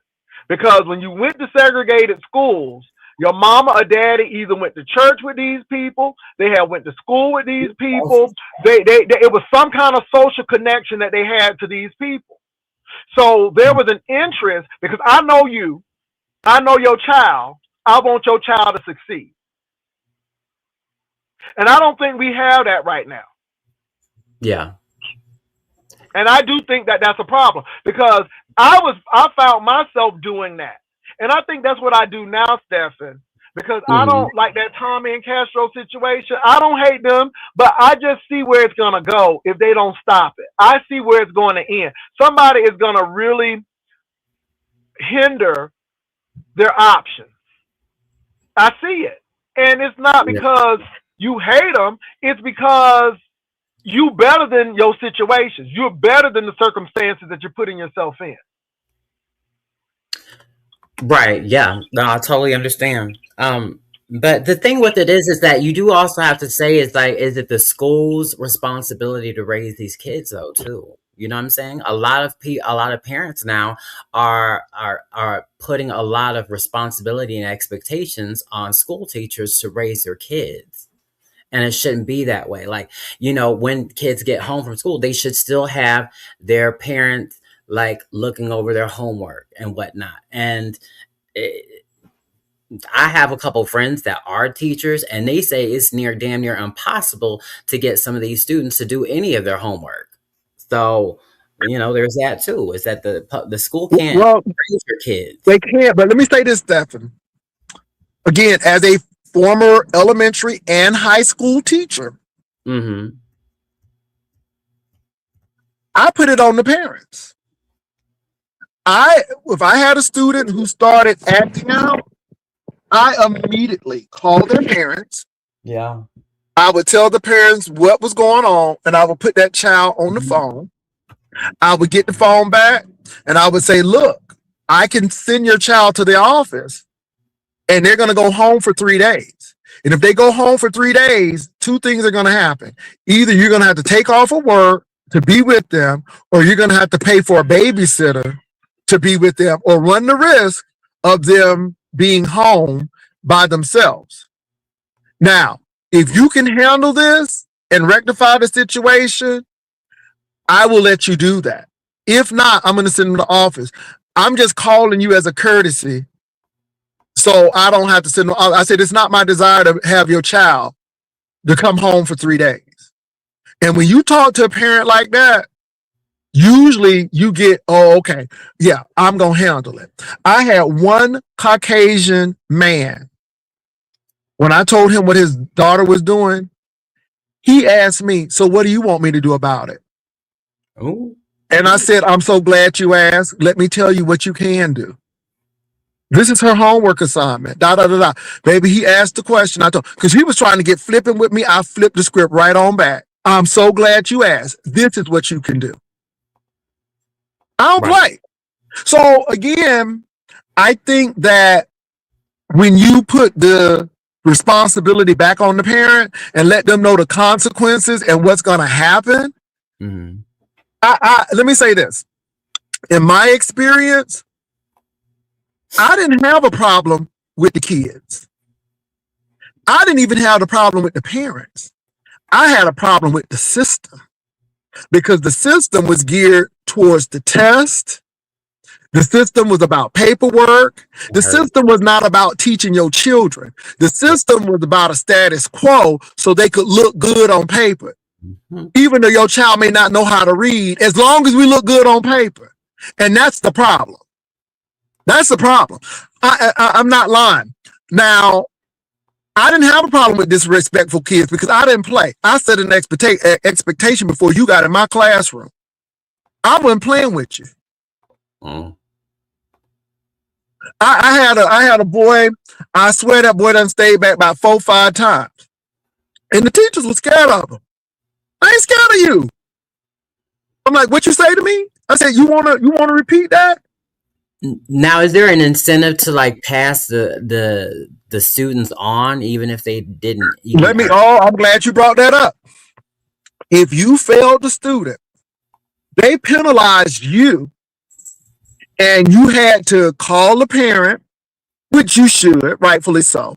Because when you went to segregated schools, your mama or daddy either went to church with these people, they had went to school with these people. It was some kind of social connection that they had to these people. So there was an interest because I know you, I know your child. I want your child to succeed. And I don't think we have that right now. Yeah. And I do think that that's a problem because I found myself doing that. And I think that's what I do now, Stephen, because I don't like that Tommy and Castro situation. I don't hate them, but I just see where it's going to go if they don't stop it. I see where it's going to end. Somebody is going to really hinder their options. I see it. And it's not because you hate them. It's because you better than your situations. You're better than the circumstances that you're putting yourself in. Right. Yeah. No, I totally understand. But the thing with it is that you do also have to say is it the school's responsibility to raise these kids though too? You know what I'm saying? A lot of parents now are putting a lot of responsibility and expectations on school teachers to raise their kids. And it shouldn't be that way. Like, you know, when kids get home from school, they should still have their parents like looking over their homework and whatnot. And I have a couple friends that are teachers, and they say it's damn near impossible to get some of these students to do any of their homework. So, you know, there's that too. Is that the school can't raise your kids? They can't. But let me say this, Stephen. Again, as a former elementary and high school teacher, I put it on the parents. If I had a student who started acting out, I immediately called their parents. Yeah. I would tell the parents what was going on, and I would put that child on the phone. I would get the phone back, and I would say, look, I can send your child to the office, and they're going to go home for 3 days. And if they go home for 3 days, two things are going to happen. Either you're going to have to take off of work to be with them, or you're going to have to pay for a babysitter to be with them, or run the risk of them being home by themselves. Now, if you can handle this and rectify the situation, I will let you do that. If not, I'm going to send them to the office. I'm just calling you as a courtesy, so I don't have to send them. I said, it's not my desire to have your child to come home for 3 days. And when you talk to a parent like that, usually you get, oh, okay, yeah, I'm going to handle it. I had one Caucasian man, when I told him what his daughter was doing, he asked me, so what do you want me to do about it? Oh. And I said, I'm so glad you asked. Let me tell you what you can do. This is her homework assignment. Da da da da. Baby, he asked the question. I told because he was trying to get flipping with me. I flipped the script right on back. I'm so glad you asked. This is what you can do. I don't Right. play. So again, I think that when you put the responsibility back on the parent and let them know the consequences and what's going to happen, Mhm. let me say this. In my experience, I didn't have a problem with the kids. I didn't even have a problem with the parents. I had a problem with the system because the system was geared towards the test. The system was about paperwork. The Hurt. system was not about teaching your children. The system was about a status quo so they could look good on paper. Mhm. Even though your child may not know how to read, as long as we look good on paper. And that's the problem. That's the problem. I'm not lying. Now, I didn't have a problem with disrespectful kids because I didn't play. I set an expectation before you got in my classroom. I wasn't playing with you. Mm. I had a boy. I swear that boy done stayed back about 4 or 5 times, and the teachers were scared of him. I ain't scared of you. I'm like, what you say to me? I said, you wanna repeat that? Now, is there an incentive to like pass the students on, even if they didn't even? I'm glad you brought that up. If you failed the student, they penalized you, and you had to call the parent, which you should, rightfully so.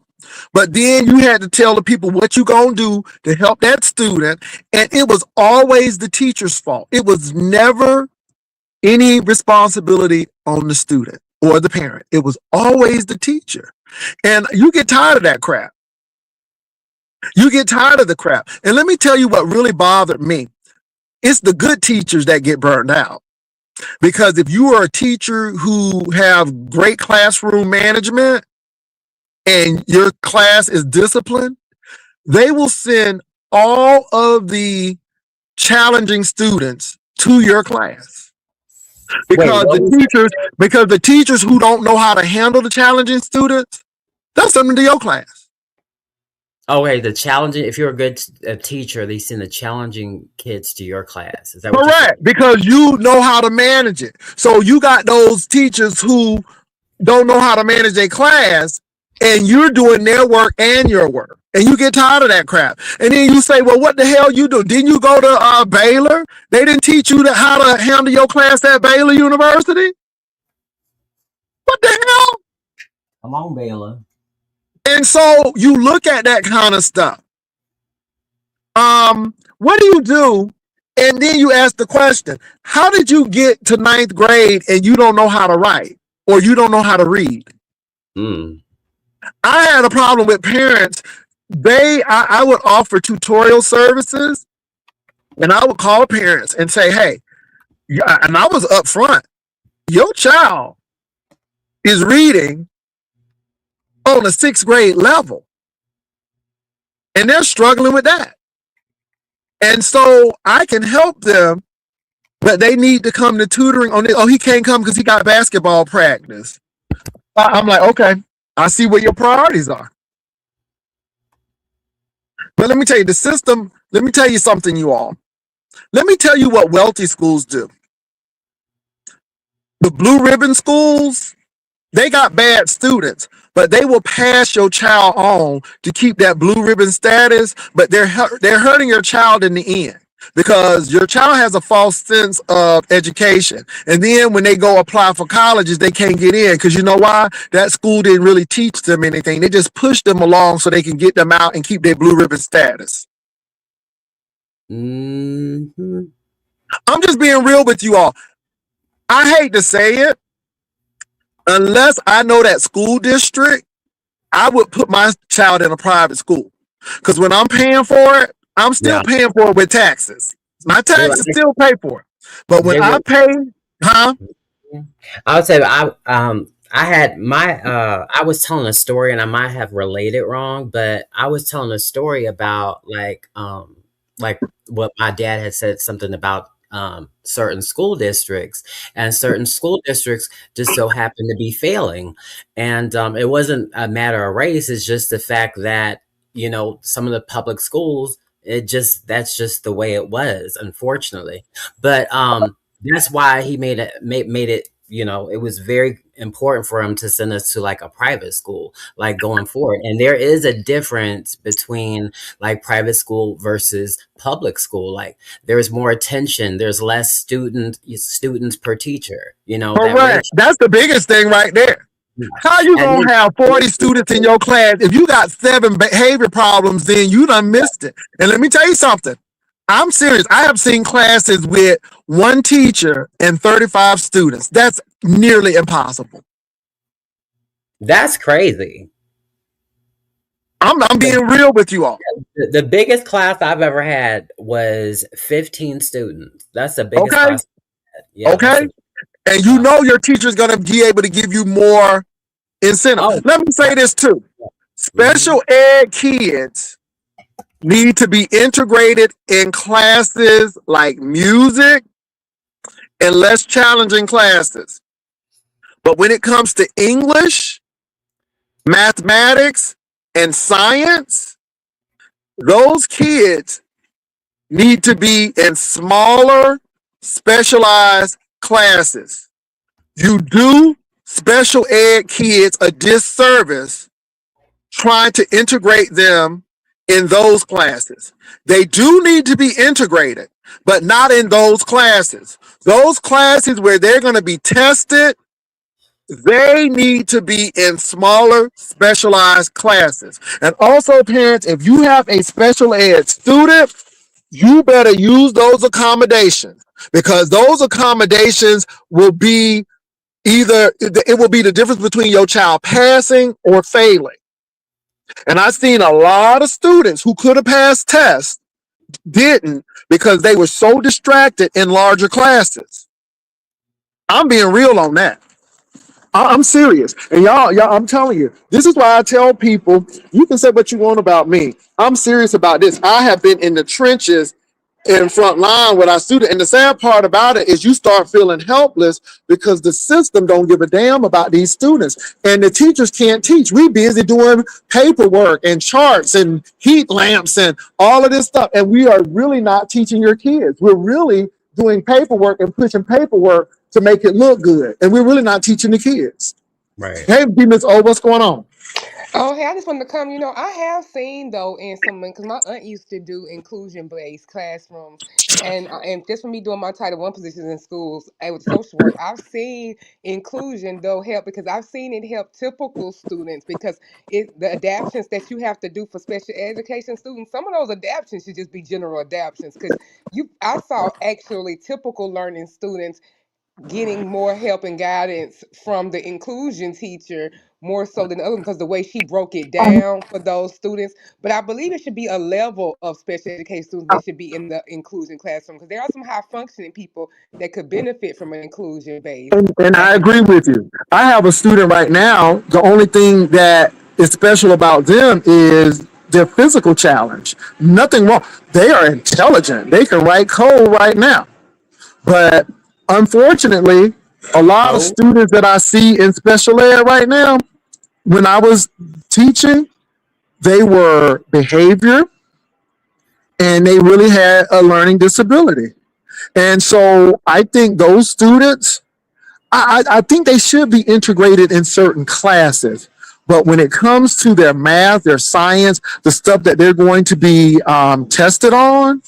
But then you had to tell the people what you gonna do to help that student, and it was always the teacher's fault. It was never any responsibility on the student or the parent. It was always the teacher. And you get tired of that crap. You get tired of the crap. And let me tell you what really bothered me. It's the good teachers that get burned out. Because if you are a teacher who have great classroom management and your class is disciplined, they will send all of the challenging students to your class. Because the teachers who don't know how to handle the challenging students, they'll send them to your class. Okay, the challenging. If you're a good teacher, they send the challenging kids to your class. Is that what you're saying? Correct, because you know how to manage it. So you got those teachers who don't know how to manage their class, and you're doing their work and your work, and you get tired of that crap. And then you say, "Well, what the hell you do? Didn't you go to Baylor? They didn't teach you how to handle your class at Baylor University? What the hell?" Come on, Baylor. And so you look at that kind of stuff. What do you do? And then you ask the question, how did you get to 9th grade and you don't know how to write or you don't know how to read? Mm. I had a problem with parents. I would offer tutorial services, and I would call parents and say, hey, and I was upfront, your child is reading on a 6th grade level, and they're struggling with that. And so I can help them, but they need to come to tutoring on it. Oh, he can't come because he got basketball practice. I'm like, okay, I see what your priorities are. But let me tell you, the system, let me tell you something, you all. Let me tell you what wealthy schools do. The blue ribbon schools, they got bad students, but they will pass your child on to keep that blue ribbon status, but they're hurting your child in the end because your child has a false sense of education. And then when they go apply for colleges, they can't get in because you know why? That school didn't really teach them anything. They just push them along so they can get them out and keep their blue ribbon status. Mm-hmm. I'm just being real with you all. I hate to say it, unless I know that school district, I would put my child in a private school. Because when I'm paying for it, I'm still paying for it with taxes. My taxes still pay for it. But when I pay, I would say I had my I was telling a story, and I might have related wrong, but I was telling a story about like what my dad had said something about certain school districts, and certain school districts just so happen to be failing. And it wasn't a matter of race; it's just the fact that some of the public schools, that's just the way it was, unfortunately. But that's why he made it. It was very important for him to send us to like a private school, like going forward. And there is a difference between like private school versus public school. Like there's more attention, there's less students per teacher. That Correct. That's the biggest thing right there. How you and gonna have 40 students in your class if you got 7 behavior problems? Then you done missed it. And let me tell you something. I'm serious. I have seen classes with 1 teacher and 35 students. That's nearly impossible. that's crazy. I'm being real with you all. The biggest class I've ever had was 15 students. That's the biggest Okay. class I've had. Yeah, Okay. And you know your teacher's gonna be able to give you more incentive. Oh. Let me say this too. Special ed kids need to be integrated in classes like music and less challenging classes. But when it comes to English, mathematics, and science, those kids need to be in smaller, specialized classes. You do special ed kids a disservice trying to integrate them in those classes. They do need to be integrated, but not in those classes. Those classes where they're going to be tested, they need to be in smaller, specialized classes. And also, parents, if you have a special ed student, you better use those accommodations, because those accommodations will be it will be the difference between your child passing or failing. And I've seen a lot of students who could have passed tests didn't, because they were so distracted in larger classes. I'm being real on that. I'm serious. And y'all, I'm telling you, this is why I tell people, you can say what you want about me. I'm serious about this. I have been in the trenches in front line with our student. And the sad part about it is you start feeling helpless because the system don't give a damn about these students. And the teachers can't teach. We busy doing paperwork and charts and heat lamps and all of this stuff. And we are really not teaching your kids. We're really doing paperwork and pushing paperwork to make it look good. And we're really not teaching the kids. Right. Hey, Miss O, what's going on? Oh, hey, I just wanted to come. I have seen though in some, because my aunt used to do inclusion-based classrooms, and just for me doing my Title I positions in schools with social work, I've seen inclusion though help, because I've seen it help typical students, because the adaptations that you have to do for special education students, some of those adaptations should just be general adaptations, because I saw actually typical learning students getting more help and guidance from the inclusion teacher more so than the other, because the way she broke it down for those students. But I believe it should be a level of special education students that should be in the inclusion classroom, because there are some high functioning people that could benefit from an inclusion based. And I agree with you. I have a student right now. The only thing that is special about them is their physical challenge. Nothing wrong. They are intelligent. They can write code right now. But unfortunately, a lot of students that I see in special ed right now, when I was teaching, they were behavior and they really had a learning disability. And so I think those students, I think they should be integrated in certain classes. But when it comes to their math, their science, the stuff that they're going to be tested on,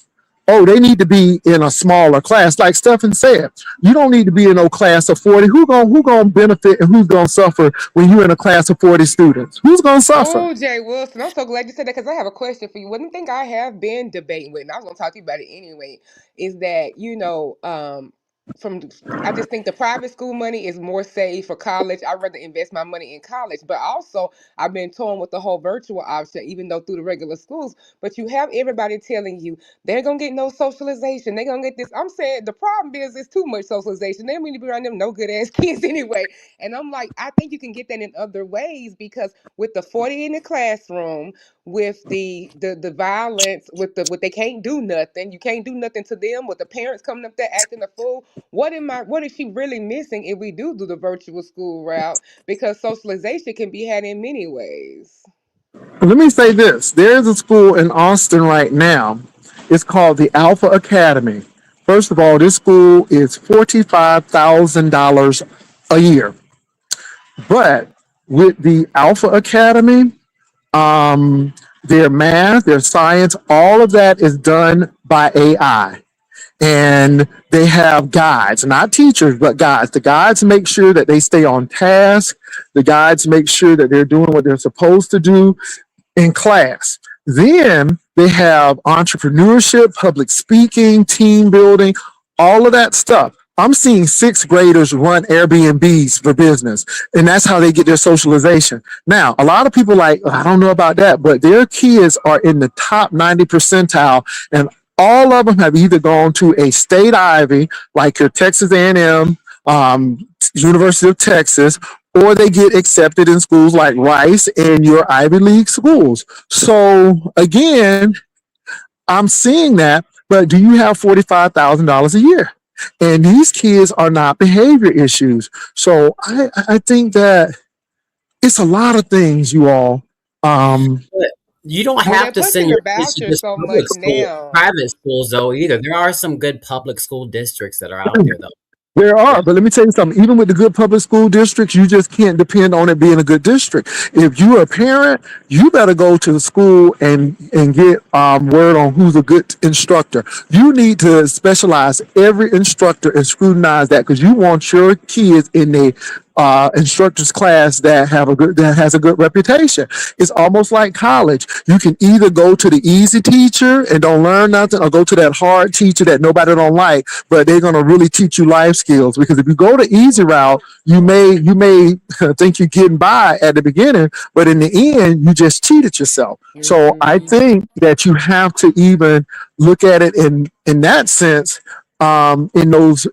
they need to be in a smaller class. Like Stephen said, you don't need to be in no class of 40. Who gonna benefit and who's gonna suffer when you're in a class of 40 students? Who's gonna suffer? Oh, Jay Wilson, I'm so glad you said that, because I have a question for you. One thing I have been debating with, and I was going to talk to you about it anyway, is that, from I just think the private school money is more safe for college. I'd rather invest my money in college. But also I've been torn with the whole virtual option, even though through the regular schools. But you have everybody telling you they're gonna get no socialization. They're gonna get this. I'm saying the problem is it's too much socialization. They don't need to be around them no good ass kids anyway. And I'm like, I think you can get that in other ways because with the 40 in the classroom, with the violence, with the with they can't do nothing. You can't do nothing to them. With the parents coming up there acting a fool. What is she really missing if we do the virtual school route? Because socialization can be had in many ways. Let me say this. There's a school in Austin right now. It's called the Alpha Academy. First of all, this school is $45,000 a year. But with the Alpha Academy, their math, their science, all of that is done by AI. And they have guides, not teachers, but guides. The guides make sure that they stay on task. The guides make sure that they're doing what they're supposed to do in class. Then they have entrepreneurship, public speaking, team building, all of that stuff. I'm seeing sixth graders run Airbnbs for business, and that's how they get their socialization. Now, a lot of people like, I don't know about that, but their kids are in the top 90 percentile, and all of them have either gone to a state Ivy, like your Texas A&M, University of Texas, or they get accepted in schools like Rice and your Ivy League schools. So again, I'm seeing that, but do you have $45,000 a year? And these kids are not behavior issues. So I think that it's a lot of things, you all. But you don't Well, have they're to pushing send the your kids to voucher just so much now. private schools though either. There are some good public school districts that are out there though. There Yeah. are, but let me tell you something. Even with the good public school districts, you just can't depend on it being a good district. If you're a parent, you better go to the school and get word on who's a good instructor. You need to specialize every instructor and scrutinize that because you want your kids in a instructor's class that has a good reputation. It's almost like college. You can either go to the easy teacher and don't learn nothing, or go to that hard teacher that nobody don't like, but they're gonna really teach you life skills. Because if you go the easy route, you may think you're getting by at the beginning, but in the end, you just cheated yourself. So I Hmm. think that you have to even look at it in that sense, in those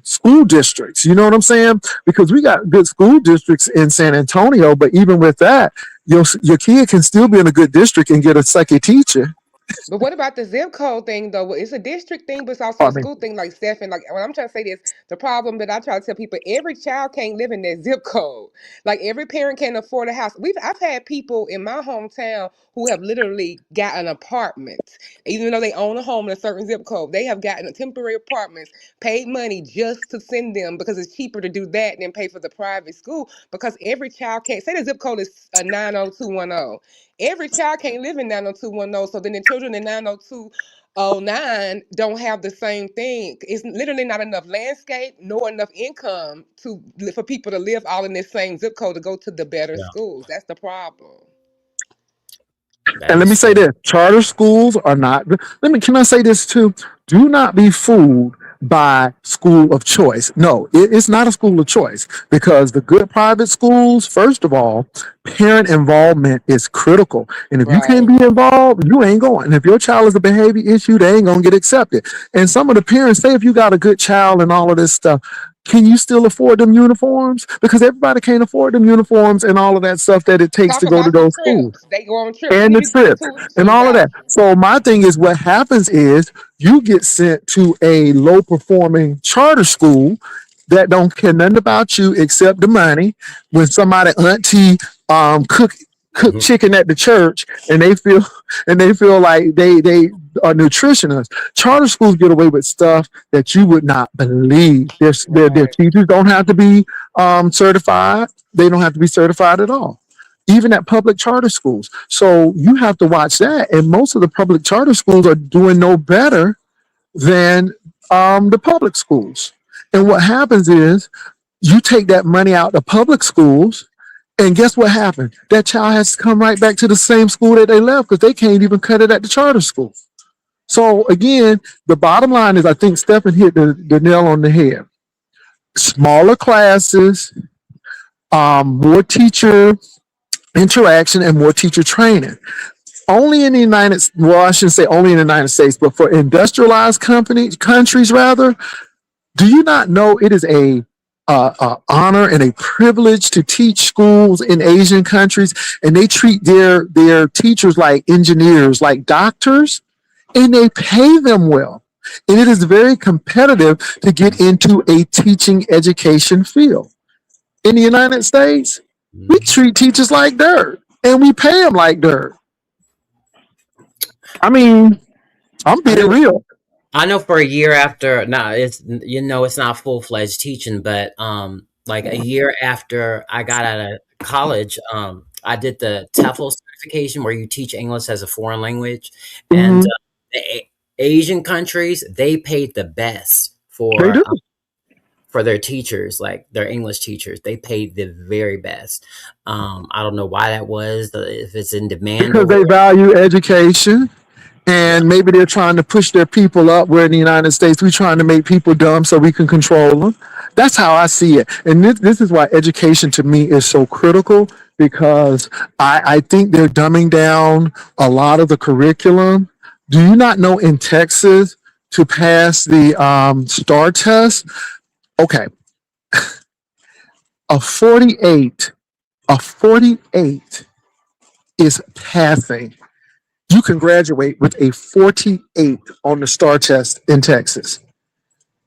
school districts. You know what I'm saying? Because we got good school districts in San Antonio, but even with that, your kid can still be in a good district and get a sucky teacher. But what about the zip code thing though? Well, it's a district thing, but it's also I a mean, school thing. Like Stephen, like what I'm trying to say is the problem that I try to tell people: every child can't live in that zip code. Like every parent can't afford a house. I've had people in my hometown who have literally gotten apartments, even though they own a home in a certain zip code. They have gotten temporary apartments, paid money just to send them because it's cheaper to do that than pay for the private school. Because every child can't say the zip code is a 90210. Every child can't live in 90210, so then the children in 90209 don't have the same thing. It's literally not enough landscape nor enough income for people to live all in this same zip code to go to the better Yeah. schools. That's the problem. That and let me is say true. this: charter schools are not. Can I say this too? Do not be fooled by school of choice. No, it's not a school of choice because the good private schools, first of all, parent involvement is critical. And if you can't Right. be involved, you ain't going. And if your child has a behavior issue, they ain't gonna get accepted. And some of the parents say if you got a good child and all of this stuff, can you still afford them uniforms? Because everybody can't afford them uniforms and all of that stuff that it takes Talk to go to about the those schools trips. They go on trips. We and need the to give trips and tuition all of that. vouchers. So my thing is what happens is you get sent to a low performing charter school that don't care nothing about you except the money. When somebody auntie cook Mhm. chicken at the church and they feel like they are nutritionists. Charter schools get away with stuff that you would not believe. Their Right. teachers don't have to be certified. They don't have to be certified at all, even at public charter schools. So you have to watch that. And most of the public charter schools are doing no better than the public schools. And what happens is you take that money out of public schools, and guess what happened? That child has to come right back to the same school that they left because they can't even cut it at the charter school. So again, the bottom line is, I think Stephen hit the nail on the head. Smaller classes, more teacher interaction, and more teacher training. Only in the well, I shouldn't say only in the United States, but for industrialized countries rather, do you not know it is a honor and a privilege to teach schools in Asian countries, and they treat their teachers like engineers, like doctors, and they pay them well. And it is very competitive to get into a teaching education field. In the United States, we treat teachers like dirt, and we pay them like dirt. I mean, I'm being real. I know for a year after, now it's it's not full fledged teaching, but like a year after I got out of college, I did the TEFL certification where you teach English as a foreign language, and the Asian countries, they paid the best They do. for their teachers, like their English teachers. They paid the very best. I don't know why that was, if it's in demand or Because they value education, and maybe they're trying to push their people up, where in the United States, we're trying to make people dumb so we can control them. That's how I see it. And this is why education to me is so critical, because I think they're dumbing down a lot of the curriculum. Do you not know in Texas, to pass the STAR test, okay, a 48 is passing. You can graduate with a 48 on the STAR test in Texas.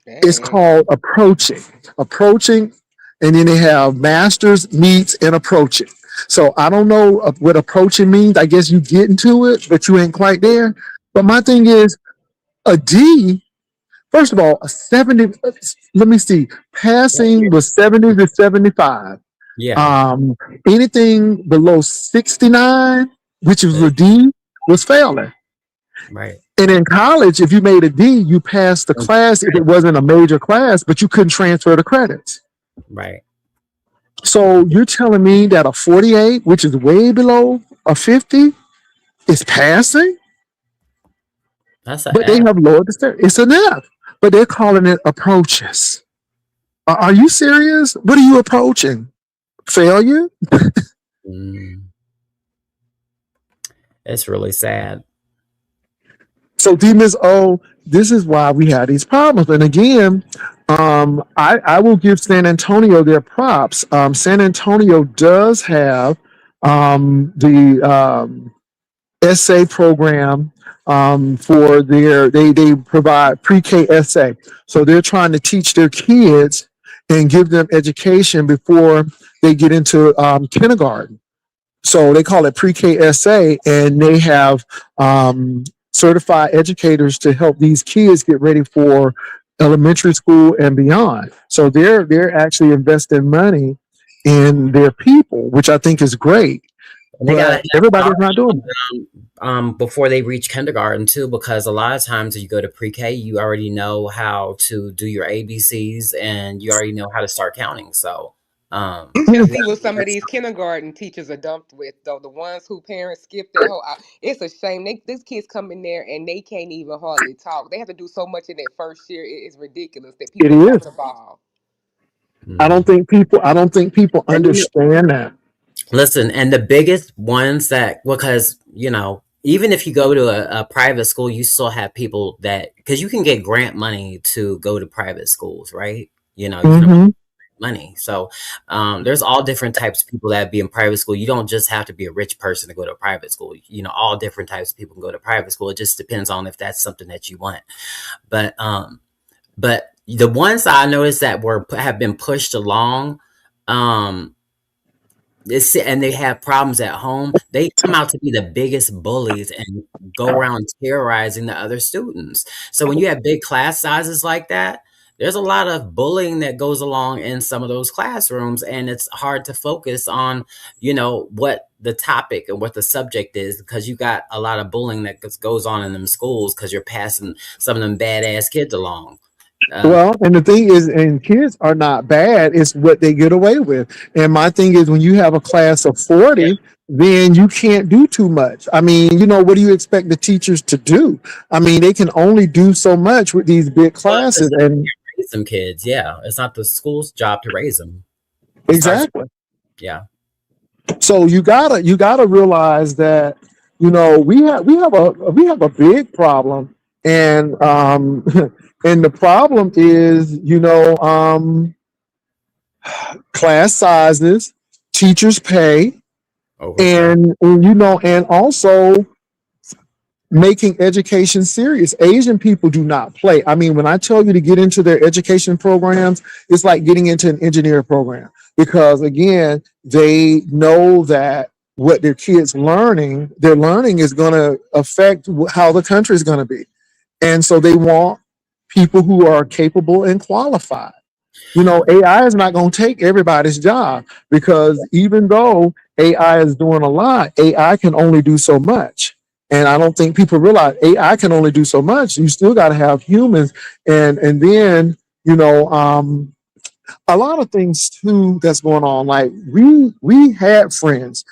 It's Dang. called approaching, and then they have masters, meets, and approaching. So I don't know what approaching means. I guess you get into it, but you ain't quite there. But my thing is, a D, first of all, a 70, let me see, passing was 70 to 75. yeah, Anything below 69, which is a D, was failing. right. And in college, if you made a D, you passed the class if it wasn't a major class, but you couldn't transfer the credits. Right. So you're telling me that a 48, which is way below a 50, is passing, That's a but they F. have lowered the standard. It's an F, but they're calling it approaches. Are you serious? What are you approaching? Failure? Mm. It's really sad. So D Ms O, this is why we have these problems. And again, I will give San Antonio their props. San Antonio does have the essay program for they provide pre-K essay. So they're trying to teach their kids and give them education before they get into kindergarten. So they call it pre-K essay, and they have certified educators to help these kids get ready for elementary school and beyond. So they're actually investing money in their people, which I think is great. And they gotta But have everybody's not doing it. before they reach kindergarten too, because a lot of times when you go to pre-K, you already know how to do your ABCs and you already know how to start counting. So, You should see what some of these kindergarten teachers are dumped with, though. The ones who parents skip that whole. It's a shame. These kids come in there and they can't even hardly talk. They have to do so much in that first year. It is ridiculous that It people drop is. the ball. I don't think people and understand that. listen, and the biggest ones that, because, even if you go to a private school, you still have people that, because you can get grant money to go to private schools, right? You can hmm money. So there's all different types of people that be in private school. You don't just have to be a rich person to go to a private school. All different types of people can go to private school. It just depends on if that's something that you want. But the ones that I noticed that have been pushed along, and they have problems at home, they come out to be the biggest bullies and go around terrorizing the other students. So when you have big class sizes like that, there's a lot of bullying that goes along in some of those classrooms, and it's hard to focus on, what the topic and what the subject is, because you got a lot of bullying that goes on in them schools because you're passing some of them badass kids along. Um, Well, and the thing is, and kids are not bad. It's what they get away with. And my thing is, when you have a class of yeah, 40, then you can't do too much. I mean, what do you expect the teachers to do? I mean, they can only do so much with these big well, it's classes. not And raise them kids. Yeah, it's not the school's job to raise them. It starts. exactly. Yeah. So you gotta realize that, we have a big problem. And and the problem is, class sizes, teachers pay, Overcrowd. and also making education serious. Asian people do not play. I mean, when I tell you to get into their education programs, it's like getting into an engineer program, because again, they know that what their learning is going to affect how the country is going to be. And so they want people who are capable and qualified. AI is not going to take everybody's job, because even though AI is doing a lot, AI can only do so much. And I don't think people realize AI can only do so much. You still got to have humans, and then a lot of things too that's going on. Like we had friends.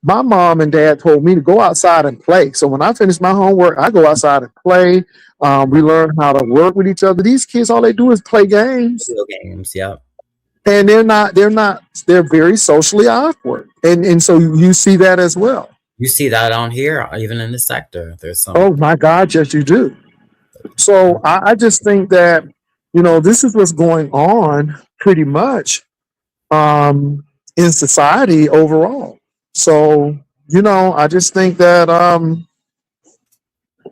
My mom and dad told me to go outside and play. So when I finish my homework, I go outside and play. We learn how to work with each other. These kids, all they do is play games, Video games. Yeah. and they're very socially awkward, and so you see that as well. You see that on here, even in the sector. There's some. Oh my God, yes you do. So I just think that this is what's going on pretty much in society overall. So I just think that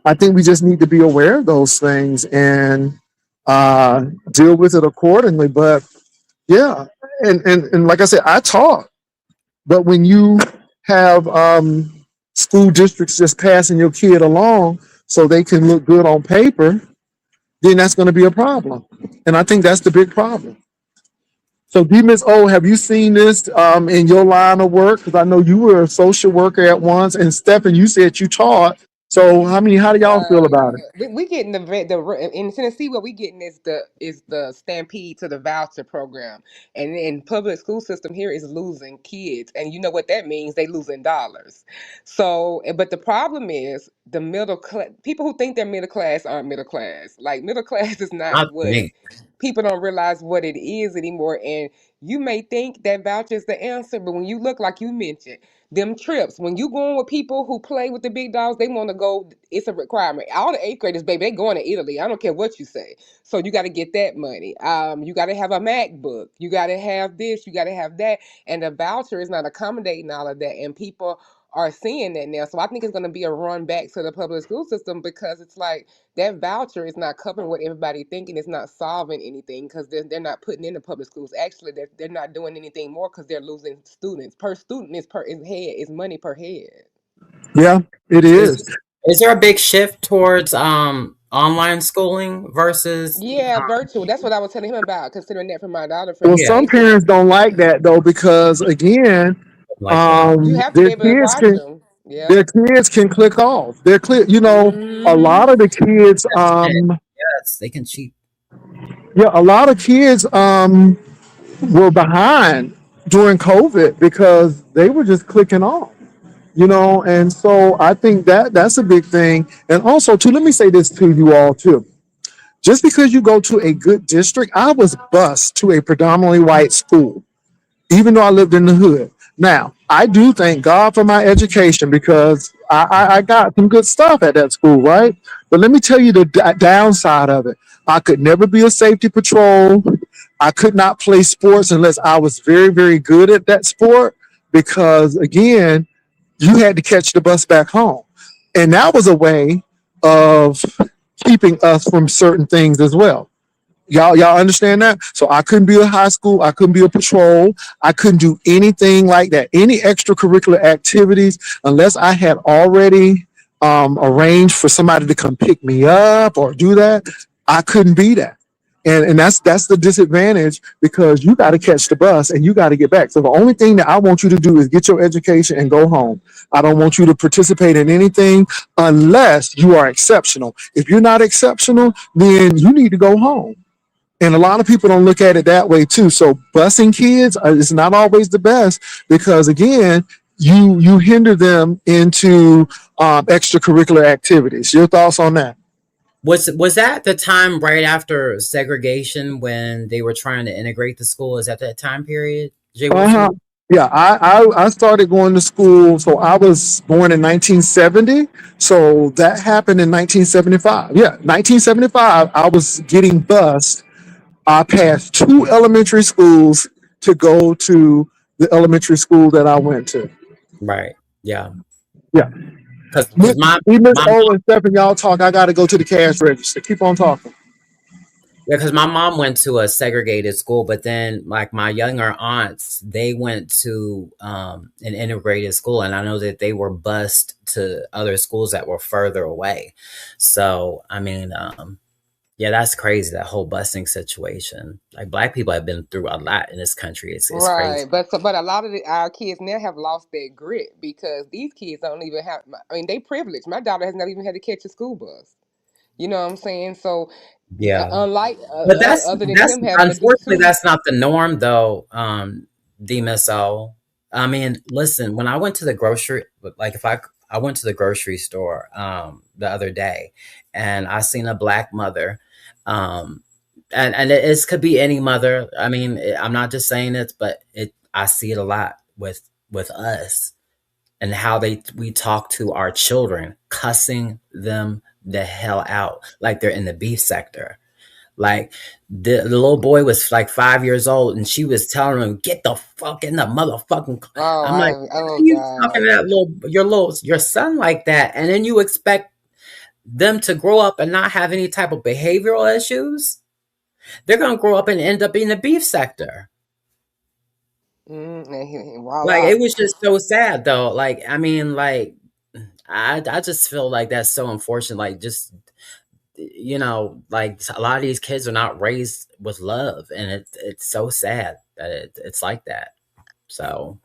I think we just need to be aware of those things and deal with it accordingly. But yeah, and like I said, I taught. But when you have school districts just passing your kid along so they can look good on paper, then that's going to be a problem. And I think that's the big problem. So, D Miss O, have you seen this in your line of work? Because I know you were a social worker at once, and Stephen, you said you taught. So, how do y'all feel about it? We getting in Tennessee. What we getting is the stampede to the voucher program, and in public school system here is losing kids, and you know what that means? They losing dollars. So, but the problem is the middle class people who think they're middle class aren't middle class. Like middle class is not Not what me. people don't realize what it is anymore. And you may think that voucher is the answer, but when you look like you mentioned them trips, when you going with people who play with the big dogs, they want to go. It's a requirement. All the eighth graders, baby, they going to Italy. I don't care what you say. So you got to get that money. You got to have a MacBook. You got to have this. You got to have that. And the voucher is not accommodating all of that. And people are seeing that now. So I think it's going to be a run back to the public school system, because it's like that voucher is not covering what everybody thinking. It's not solving anything, because they're not putting in the public schools. Actually, they're not doing anything more, because they're losing students. Per student is money per head. Yeah, it Is is. is there a big shift towards online schooling versus Yeah, virtual. That's what I was telling him about, considering that for my daughter, for Well, yeah, instance. some They said parents don't like that though, because again, like that? you have to be their able to kids watch can them. Yeah. their kids can click off. They're clear, a Hmm. lot of the kids, That's it. Yes, they can cheat. yeah, a lot of kids were behind during COVID because they were just clicking off. And so I think that that's a big thing. And also, too, let me say this to you all too. Just because you go to a good district, I was bused to a predominantly white school, even though I lived in the hood. Now, I do thank God for my education, because I got some good stuff at that school, right? But let me tell you the downside of it. I could never be a safety patrol. I could not play sports unless I was very, very good at that sport, because, again, you had to catch the bus back home. And that was a way of keeping us from certain things as well. Y'all understand that? So I couldn't be a high school, I couldn't be a patrol, I couldn't do anything like that. Any extracurricular activities, unless I had already arranged for somebody to come pick me up or do that, I couldn't be that. And that's the disadvantage, because you got to catch the bus and you got to get back. So the only thing that I want you to do is get your education and go home. I don't want you to participate in anything unless you are exceptional. If you're not exceptional, then you need to go home. And a lot of people don't look at it that way too. So busing kids is not always the best because again, you hinder them into extracurricular activities. Your thoughts on that? Was that the time right after segregation when they were trying to integrate the school? Is that time period, Jay Uh-huh. Wilson? Yeah, I started going to school. So I was born in 1970. So that happened in 1975. Yeah, 1975. I was getting bused. I passed two elementary schools to go to the elementary school that I went to. Right. Yeah. Yeah. Because Miss my O and Stephen, y'all talk. I got to go to the cash register. Keep on talking. Yeah, because my mom went to a segregated school, but then like my younger aunts, they went to an integrated school, and I know that they were bused to other schools that were further away. So I mean, yeah, that's crazy. That whole busing situation. Like Black people have been through a lot in this country. It's Right, crazy. but a lot of our kids now have lost their grit because these kids don't even have. I mean, they privileged. My daughter has not even had to catch a school bus. You know what I'm saying? So, Yeah. unlike But that's other than that's them having to do unfortunately two. that's not the norm though, DMSO. I mean, listen, when I went to the grocery like if I went to the grocery store the other day and I seen a Black mother um and it could be any mother. I mean, I'm not just saying it, but I see it a lot with us and how we talk to our children, cussing them the hell out like they're in the beef sector. Like the little boy was like 5 years old, and she was telling him, "Get the fuck in the motherfucking." I'm like, "Why are Oh you talking God. to that your son like that?" And then you expect them to grow up and not have any type of behavioral issues. They're gonna grow up and end up in the beef sector. Like Voila. it was just so sad though. Like I mean, like I just feel like that's so unfortunate. Like just like a lot of these kids are not raised with love, and it's so sad that it's like that. So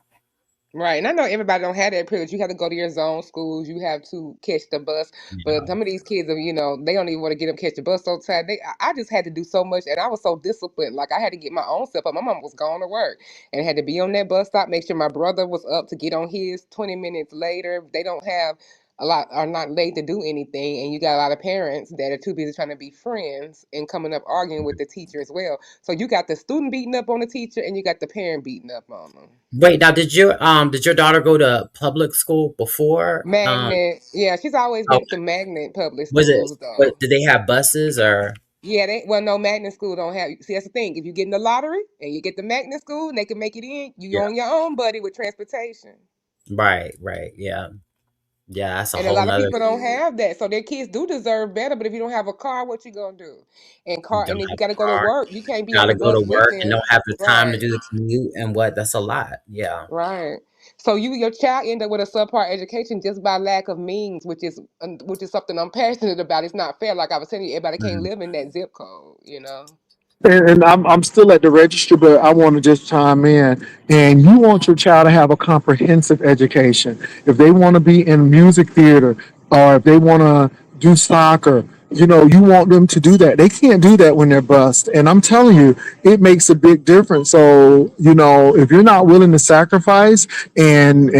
Right, and I know everybody don't have that privilege. You have to go to your zone schools. You have to catch the bus. But yeah, some of these kids are, they don't even want to get up catch the bus so tired. I just had to do so much, and I was so disciplined. Like I had to get my own stuff up. My mom was going to work and had to be on that bus stop. Make sure my brother was up to get on his. 20 minutes later, they don't have a lot are not late to do anything, and you got a lot of parents that are too busy trying to be friends and coming up arguing with the teacher as well. So you got the student beating up on the teacher, and you got the parent beating up on them. wait, now did your daughter go to public school before? Magnet, yeah, she's always been Okay. through Magnet public Was it? schools But though. did they have buses or? Yeah, no, Magnet school don't have. See, that's the thing. If you get in the lottery and you get the Magnet school and they can make it in, you Yeah, on your own, buddy, with transportation. right, yeah, yeah. That's a And a whole lot of nother. people don't have that, so their kids do deserve better. But if you don't have a car, what you gonna do? You And don't if you have got to go a to car. work, you can't be Got on to the go to bus with work and them. don't have the time to Right. do the commute and what? That's a lot. Yeah. Right. So your child end up with a subpar education just by lack of means, which is something I'm passionate about. It's not fair. Like I was telling you, everybody can't Mhm. live in that zip code. And I'm still at the register, but I want to just chime in. And you want your child to have a comprehensive education. If they want to be in music theater or if they want to do soccer, you want them to do that. They can't do that when they're bused. And I'm telling you, it makes a big difference. So, if you're not willing to sacrifice and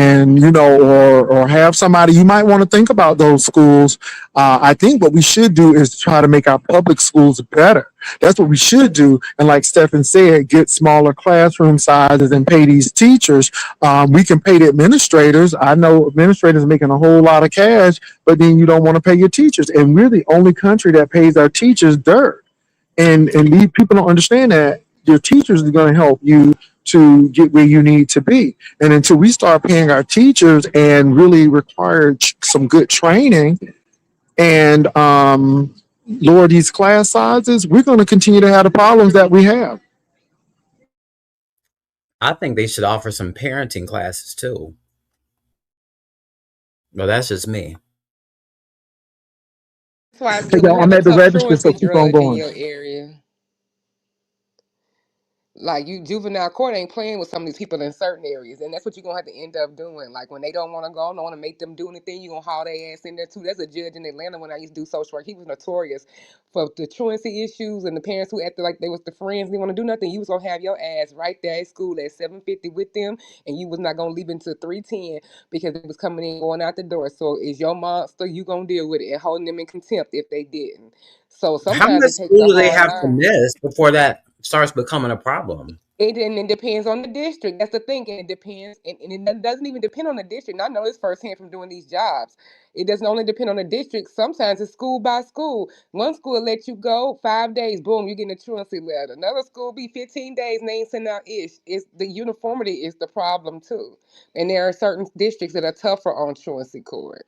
or have somebody, you might want to think about those schools. I think what we should do is try to make our public schools better. That's what we should do. And like Stephen said, get smaller classroom sizes and pay these teachers. We can pay the administrators. I know administrators are making a whole lot of cash, but then you don't want to pay your teachers. And we're the only country that pays our teachers dirt. And these people don't understand that your teachers are going to help you to get where you need to be. And until we start paying our teachers and really require some good training and lower these class sizes, we're going to continue to have the problems that we have. I think they should offer some parenting classes too. Well, that's just me. That's why it's Hey, good when you y'all, have I'm a at the tough register, so truancy keep on drug in going. your area. Like you, juvenile court ain't playing with some of these people in certain areas, and that's what you're gonna have to end up doing. Like when they don't want to go, don't want to make them do anything, you gonna haul their ass in there too. There's a judge in Atlanta when I used to do social work. He was notorious for the truancy issues and the parents who acted like they was the friends, didn't want to do nothing. You was gonna have your ass right there at school at 7:50 with them, and you was not gonna leave until 3:10 because it was coming in, going out the door. So is your monster? You gonna deal with it and holding them in contempt if they didn't. So How sometimes much it takes school a do they hard have to line. miss before that starts becoming a problem? It depends on the district. That's the thing. And it depends. And it doesn't even depend on the district. And I know this firsthand from doing these jobs. It doesn't only depend on the district. Sometimes it's school by school. One school will let you go 5 days. Boom, you get a truancy letter. Another school be 15 days and they ain't sending out ish. It's the uniformity is the problem too. And there are certain districts that are tougher on truancy court.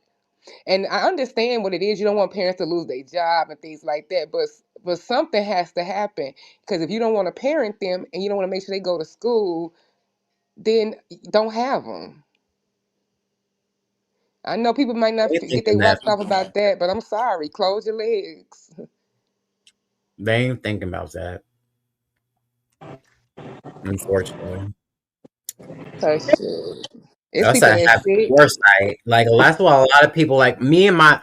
And I understand what it is. You don't want parents to lose their job and things like that, but something has to happen because if you don't want to parent them and you don't want to make sure they go to school, then don't have them. I know people might not They get their thinking that rocks off about that, but I'm sorry. Close your legs. they ain't thinking about that, unfortunately. Cause shit, it's That's people a that happy sick. foresight. Like that's why a lot of people like me and my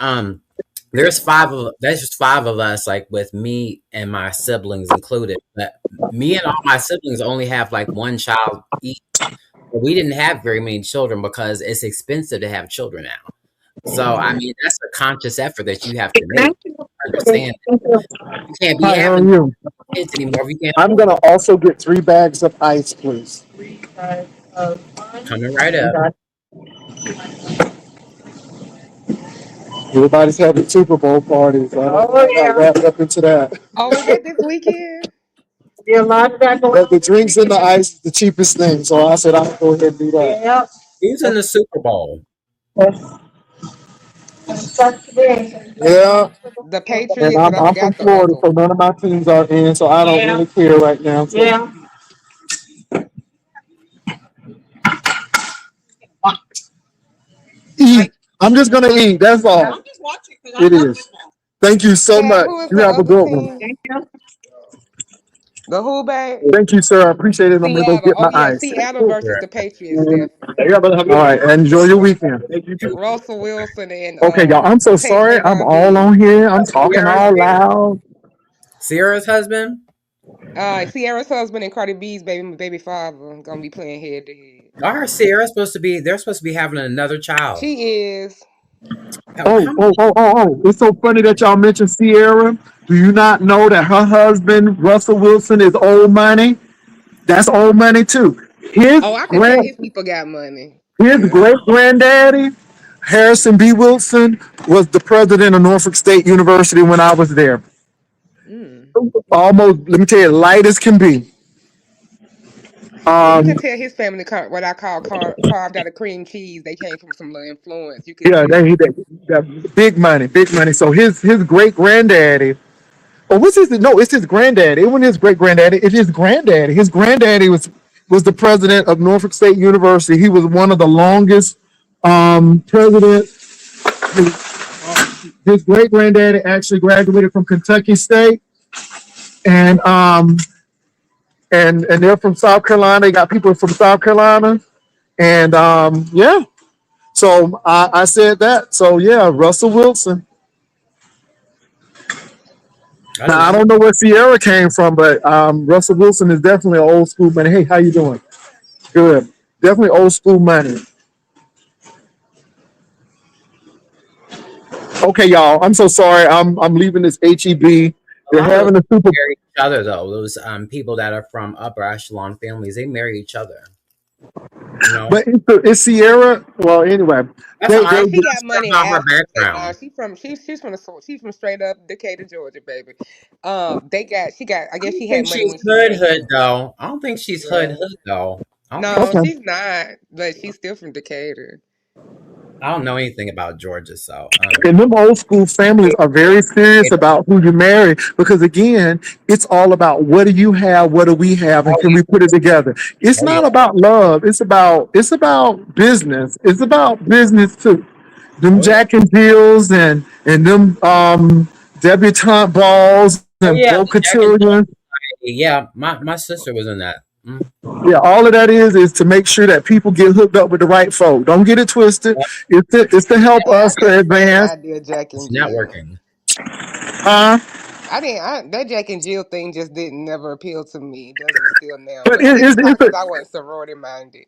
there's just five of us, like with me and my siblings included. But me and all my siblings only have like one child each. But we didn't have very many children because it's expensive to have children now. So I mean that's a conscious effort that you have to make. Understand you can't be Hi, how are having you? kids anymore if you can't I'm afford gonna them. also get 3 bags of ice, please. Coming right up. Everybody's having Super Bowl parties. I got wrapped up into that. Oh, is that this weekend? But the drinks and the ice is the cheapest thing, so I said I'll go ahead and do that. Who's in the Super Bowl? Yeah, The and Patriots, and I I'm from forgot the Florida, other so one. none of my teams are in, so I don't really care right now. So eat. I'm just gonna eat. That's all. It is. Thank you so Tab, much. who is You the have a other good one. team? The who, babe? Thank you, sir. I appreciate it. I'm gonna go Seattle. get Oh my yeah, ice. Seattle versus the Patriots, Steph. All right. Enjoy your weekend. Russell Wilson and Okay, y'all. I'm so sorry. I'm Trayvon all Diggs. on here. I'm talking Sierra's, all loud. Sierra's husband? Sierra's husband and Cardi B's baby father gonna be playing head to head. Are Sierra's supposed to be? They're supposed to be having another child. She is. How many? It's so funny that y'all mentioned Sierra. Do you not know that her husband, Russell Wilson, is old money? That's old money too. His Oh, I can tell grand his people got money. his great granddaddy, Harrison B. Wilson, was the president of Norfolk State University when I was there. Mm. Almost, let me tell you, light as can be. Yeah, you can Um, tell his family what I call carved out of cream cheese. They came from some little influence. You can yeah, tell. big money, big money. So his great granddaddy, or what's his? No, it's his granddaddy. It wasn't his great granddaddy. It's his granddaddy. His granddaddy was the president of Norfolk State University. He was one of the longest presidents. His great granddaddy actually graduated from Kentucky State, and and they're from South Carolina. They got people from South Carolina, and yeah. So I said that. So yeah, Russell Wilson. I did Now I not. don't know where Sierra came from, but Russell Wilson is definitely an old school money. Hey, how you doing? Good. Definitely old school money. Okay, y'all. I'm so sorry. I'm leaving this HEB. A They're lot of those having a super. marry each other though. Those people that are from upper echelon families, they marry each other. You know, But it's Sierra. Well, anyway, that's they all. Yeah, they she That's got money about her after, but no, background. she's from straight up Decatur, Georgia, baby. She got. I I guess don't she had think money she's when she hood came hood here. though. I don't think she's hood Yeah. hood though. I don't think No, she. okay. she's not, but she's still from Decatur. I don't know anything about Georgia, so And them old school families are very serious about who you marry because again, it's all about what do you have, what do we have, and oh can we put it together? It's yeah, not about love. It's about business. It's about business too. Them oh yeah, Jack and Jills and them debutante balls oh and yeah. Boca The Jack and Jill Children. Society. Yeah, my sister was in that. Mm. Yeah, all of that is to make sure that people get hooked up with the right folk. Don't get it twisted. Yep. It's to help Hey, I us to got the same advance. idea, Jack It's and Jill. networking. Uh, That Jack and Jill thing just didn't never appeal to me. It doesn't still now. but But I think it's probably it's a, because I wasn't sorority minded.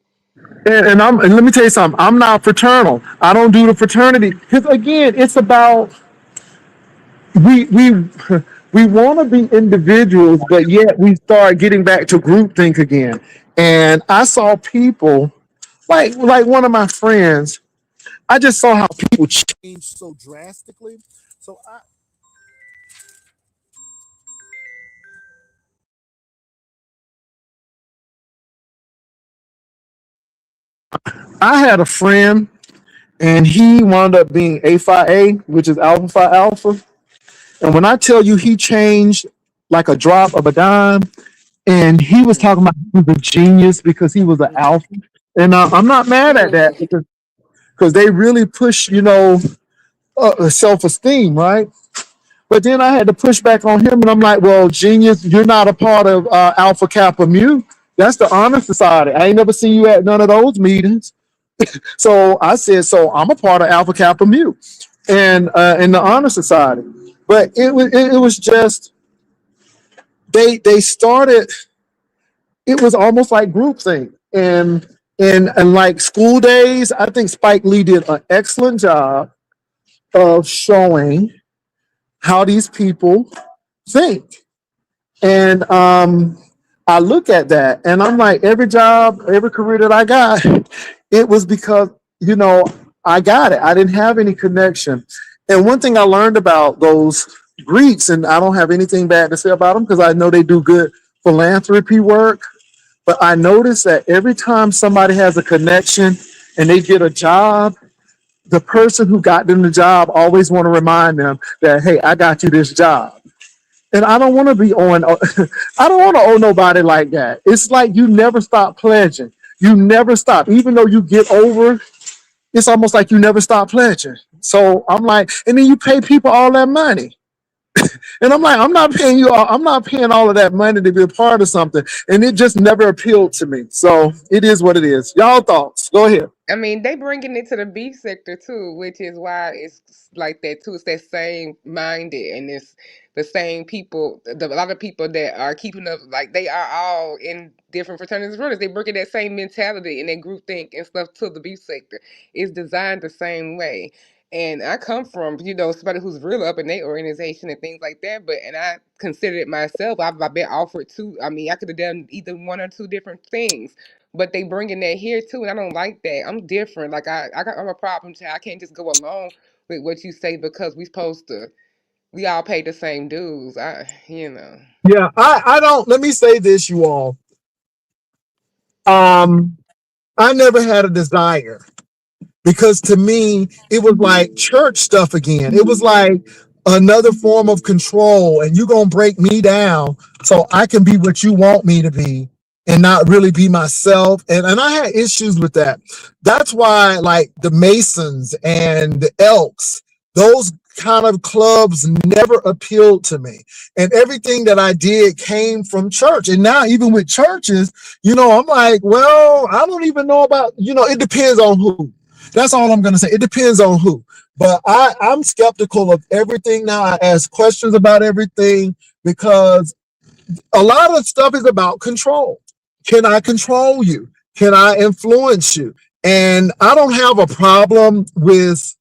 and let me tell you something. I'm not fraternal. I don't do the fraternity because again, it's about we we want to be individuals, but yet we start getting back to groupthink again. And I saw people like one of my friends. I just saw how people change so drastically. So I had a friend, and he wound up being A Phi A, which is Alpha Phi Alpha. And when I tell you he changed like a drop of a dime, and he was talking about he was a genius because he was an alpha. And I'm not mad at that because they really push, self esteem, right? But then I had to push back on him, and I'm like, well, genius, you're not a part of Alpha Kappa Mu. That's the honor society. I ain't never seen you at none of those meetings. So I said, so I'm a part of Alpha Kappa Mu and in the honor society. But it was just they started. It was almost like groupthink, and like school days. I think Spike Lee did an excellent job of showing how these people think. And I look at that and I'm like, every job, every career that I got, it was because, you know, I got it. I didn't have any connection. And one thing I learned about those Greeks, and I don't have anything bad to say about them because I know they do good philanthropy work, but I noticed that every time somebody has a connection and they get a job, the person who got them the job always want to remind them that, hey, I got you this job. And I don't want to be on, I don't want to owe nobody like that. It's like you never stop pledging. You never stop. Even though you get over, it's almost like you never stop pledging. So I'm like, and then you pay people all that money. And I'm like, I'm not paying you all, I'm not paying all of that money to be a part of something. And it just never appealed to me. So it is what it is. Y'all thoughts? Go ahead. I mean, they bringing it to the beef sector too, which is why it's like that too. It's that same minded, and it's the same people. A lot of people that are keeping up, like they are all in different fraternities. Brothers, they bringing that same mentality and that group think and stuff to the beef sector. It's designed the same way. And I come from, somebody who's real up in their organization and things like that. But and I consider it myself. I've been offered two. I mean, I could have done either one or two different things, but they bringing that here too, and I don't like that. I'm different. Like I'm a problem child. I can't just go along with what you say because we all pay the same dues. Yeah, I don't, let me say this, you all. Um, I never had a desire because to me it was like church stuff again. It was like another form of control, and you're gonna break me down so I can be what you want me to be and not really be myself. And I had issues with that. That's why like the Masons and the Elks, those kind of clubs never appealed to me. And everything that I did came from church. And now even with churches, I'm like, well, I don't even know about, it depends on who. That's all I'm going to say. It depends on who. But I'm skeptical of everything now. I ask questions about everything because a lot of stuff is about control. Can I control you? Can I influence you? And I don't have a problem with,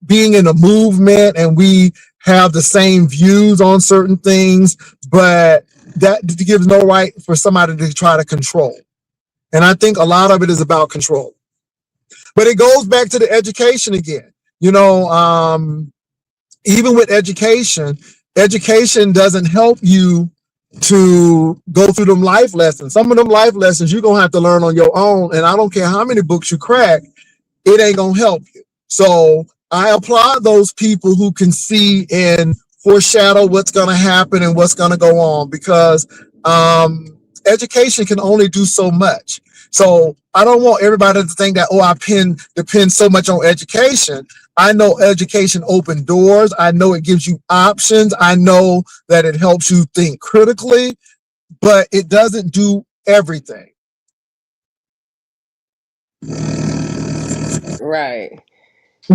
being in a movement and we have the same views on certain things, but that gives no right for somebody to try to control. And I think a lot of it is about control. But it goes back to the education again. Even with education doesn't help you to go through them life lessons. Some of them life lessons you're going to have to learn on your own. And I don't care how many books you crack, it ain't going to help you. So I applaud those people who can see and foreshadow what's going to happen and what's going to go on because education can only do so much. So I don't want everybody to think that, I depend so much on education. I know education opens doors. I know it gives you options. I know that it helps you think critically. but it doesn't do everything. Right.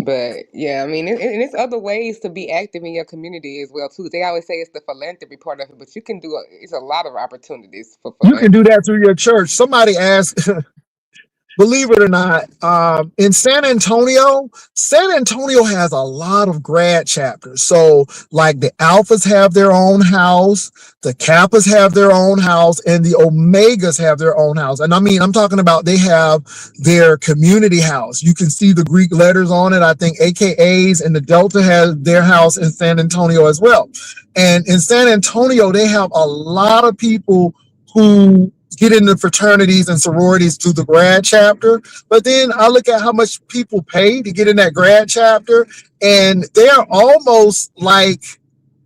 But yeah, I mean, and it's other ways to be active in your community as well too. They always say it's the philanthropy part of it, but you can do it's a lot of opportunities for You can do philanthropy. that through your church. Somebody asked, believe it or not, in San Antonio has a lot of grad chapters. So like the Alphas have their own house, the Kappas have their own house, and the Omegas have their own house. And I mean, I'm talking about they have their community house. You can see the Greek letters on it. I think AKAs and the Delta has their house in San Antonio as well. And in San Antonio, they have a lot of people who get into fraternities and sororities through the grad chapter. But then I look at how much people pay to get in that grad chapter, and they're almost like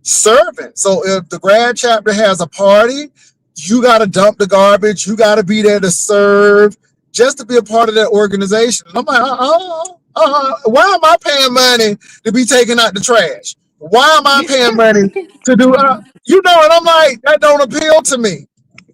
servants. So if the grad chapter has a party, you got to dump the garbage, you got to be there to serve, just to be a part of that organization. And I'm like, why am I paying money to be taking out the trash? Why am I paying money to do, and I'm like, that don't appeal to me.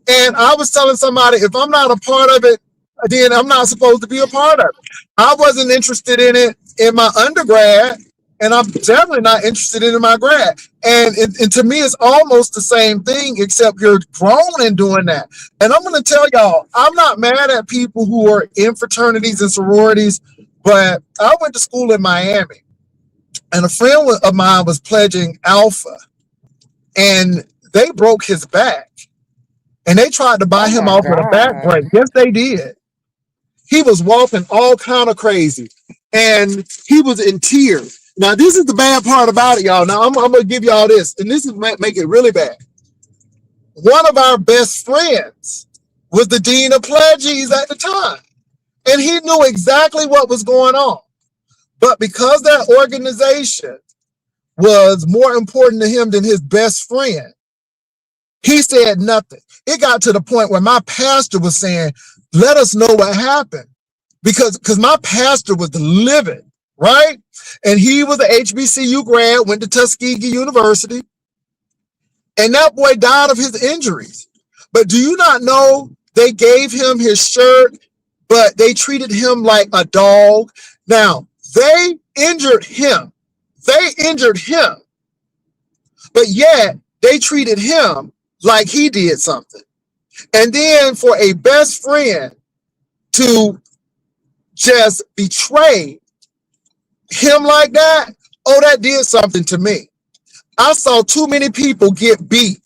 And I was telling somebody, if I'm not a part of it, then I'm not supposed to be a part of it. I wasn't interested in it in my undergrad, and I'm definitely not interested in it in my grad. And to me, it's almost the same thing, except you're grown in doing that. And I'm going to tell y'all, I'm not mad at people who are in fraternities and sororities, but I went to school in Miami, and a friend of mine was pledging Alpha, and they broke his back. And they tried to buy Oh him my off with a back break. God. Yes, they did. He was walking all kind of crazy, and he was in tears. Now, this is the bad part about it, y'all. Now, I'm going to give y'all this, and this is make it really bad. One of our best friends was the dean of pledges at the time, and he knew exactly what was going on. But because that organization was more important to him than his best friend, he said nothing. It got to the point where my pastor was saying, let us know what happened. Because my pastor was livid, right? And he was an HBCU grad, went to Tuskegee University. And that boy died of his injuries. But do you not know they gave him his shirt, but they treated him like a dog? Now, they injured him. But yet they treated him like he did something. And then for a best friend to just betray him like that, that did something to me. I saw too many people get beat.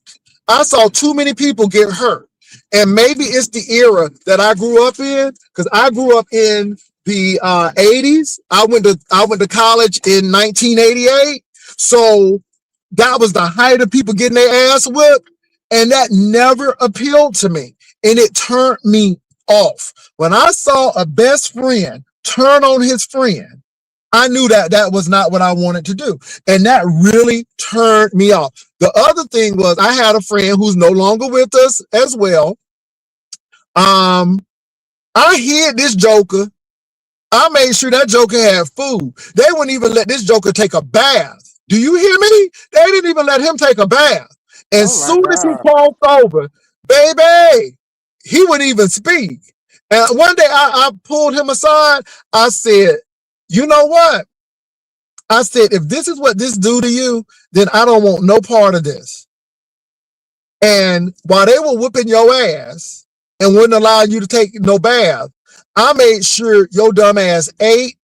I saw too many people get hurt. And maybe it's the era that I grew up in, because I grew up in the 80s. I went to college in 1988. So that was the height of people getting their ass whipped. And that never appealed to me. And it turned me off. When I saw a best friend turn on his friend, I knew that was not what I wanted to do. And that really turned me off. The other thing was, I had a friend who's no longer with us as well. I hid this joker. I made sure that joker had food. They wouldn't even let this joker take a bath. Do you hear me? They didn't even let him take a bath. As Oh my soon as he God. crossed over, baby, he wouldn't even speak. And one day I pulled him aside. I said, you know what? I said, if this is what this do to you, then I don't want no part of this. And while they were whooping your ass and wouldn't allow you to take no bath, I made sure your dumb ass ate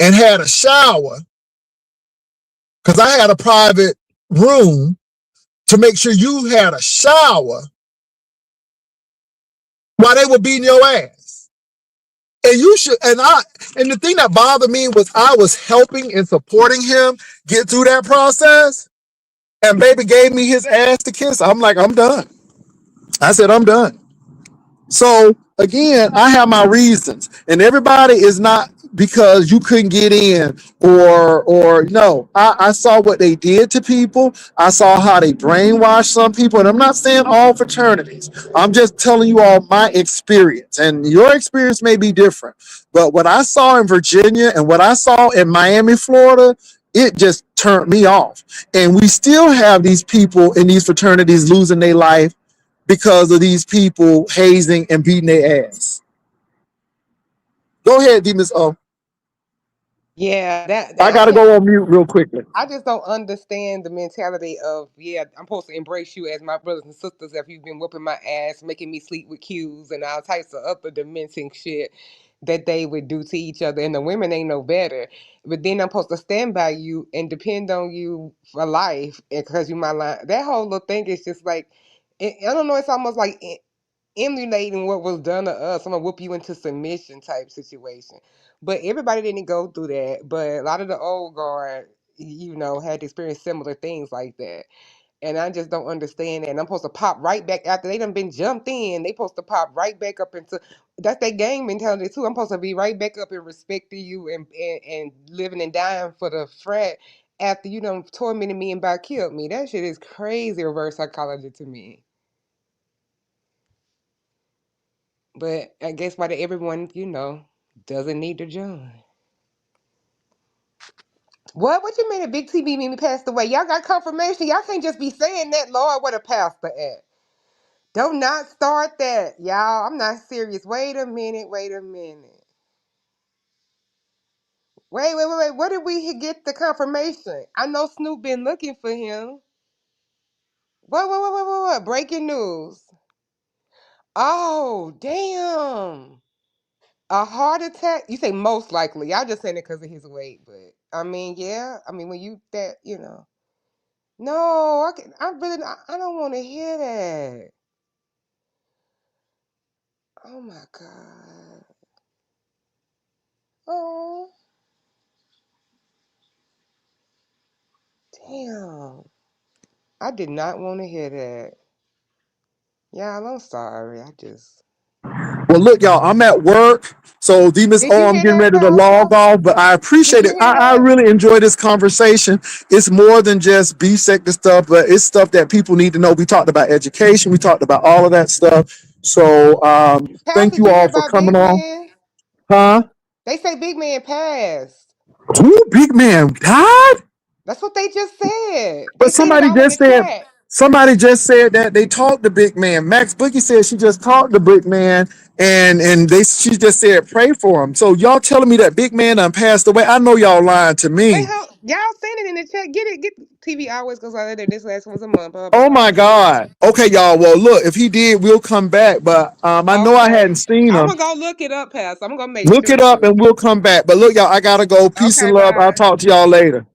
and had a shower, because I had a private room, to make sure you had a shower while they were beating your ass. And you should, and the thing that bothered me was I was helping and supporting him get through that process. And baby gave me his ass to kiss. I'm like, I'm done. I said, I'm done. So again, I have my reasons, and everybody is not because you couldn't get in or no. I saw what they did to people. I saw how they brainwashed some people, and I'm not saying all fraternities. I'm just telling you all my experience, and your experience may be different. But what I saw in Virginia and what I saw in Miami, Florida, it just turned me off. And we still have these people in these fraternities losing their life because of these people hazing and beating their ass. Go ahead, Demus. Yeah, I I gotta can't. go on mute real quickly. I just don't understand the mentality of, yeah, I'm supposed to embrace you as my brothers and sisters if you've been whooping my ass, making me sleep with cues and all types of other dementing shit that they would do to each other. And the women ain't no better. But then I'm supposed to stand by you and depend on you for life because you my line. That whole little thing is just like, I don't know, it's almost like emulating what was done to us. I'm gonna whoop you into submission type situation. But everybody didn't go through that. But a lot of the old guard, had to experience similar things like that. And I just don't understand that. And I'm supposed to pop right back after they done been jumped in. They supposed to pop right back up into that's their gang mentality too. I'm supposed to be right back up and respecting you and living and dying for the frat after you done tormented me and about killed me. That shit is crazy reverse psychology to me. But I guess why everyone, doesn't need to join. What you mean a big TV meme passed away? Y'all got confirmation. Y'all can't just be saying that, Lord, what a pastor at. Don't not start that, y'all. I'm not serious. Wait a minute. Wait. Where did we get the confirmation? I know Snoop been looking for him. What? Breaking news. Oh, damn. A heart attack? You say most likely. Y'all just saying it because of his weight, but I mean, yeah. I mean, when you that. No, I don't want to hear that. Oh my God. Oh, damn. I did not want to hear that. Y'all, I'm sorry. Well, look, y'all, I'm at work. So Demus, Did you I'm hear getting that, ready to Pastor? log off, but I Did appreciate you it. hear I that? really enjoy this conversation. It's more than just beef sector stuff, but it's stuff that people need to know. We talked about education. We talked about all of that stuff. So Pastor, thank did you you hear all for about coming Big on. Man? Huh? They say Big Man passed. Ooh, big man died? That's what they just said. They But said it somebody all in the just said chat. that they talked to Big Man. Max Boogie said she just talked to Big Man and she just said pray for him. So y'all telling me that Big Man done passed away? I know y'all lying to Wait, me. y'all send it in the chat. Get TV always goes out there. This last one's a month. Blah blah Oh blah. my God. Okay, y'all. Well, look, if he did, we'll come back. But I know I hadn't Okay. seen I'm him. gonna go look it up, Pastor. I'm gonna make Look it sure up too. and we'll come back. But look, y'all, I gotta go. Peace Okay, and love. I'll bye. talk to y'all later.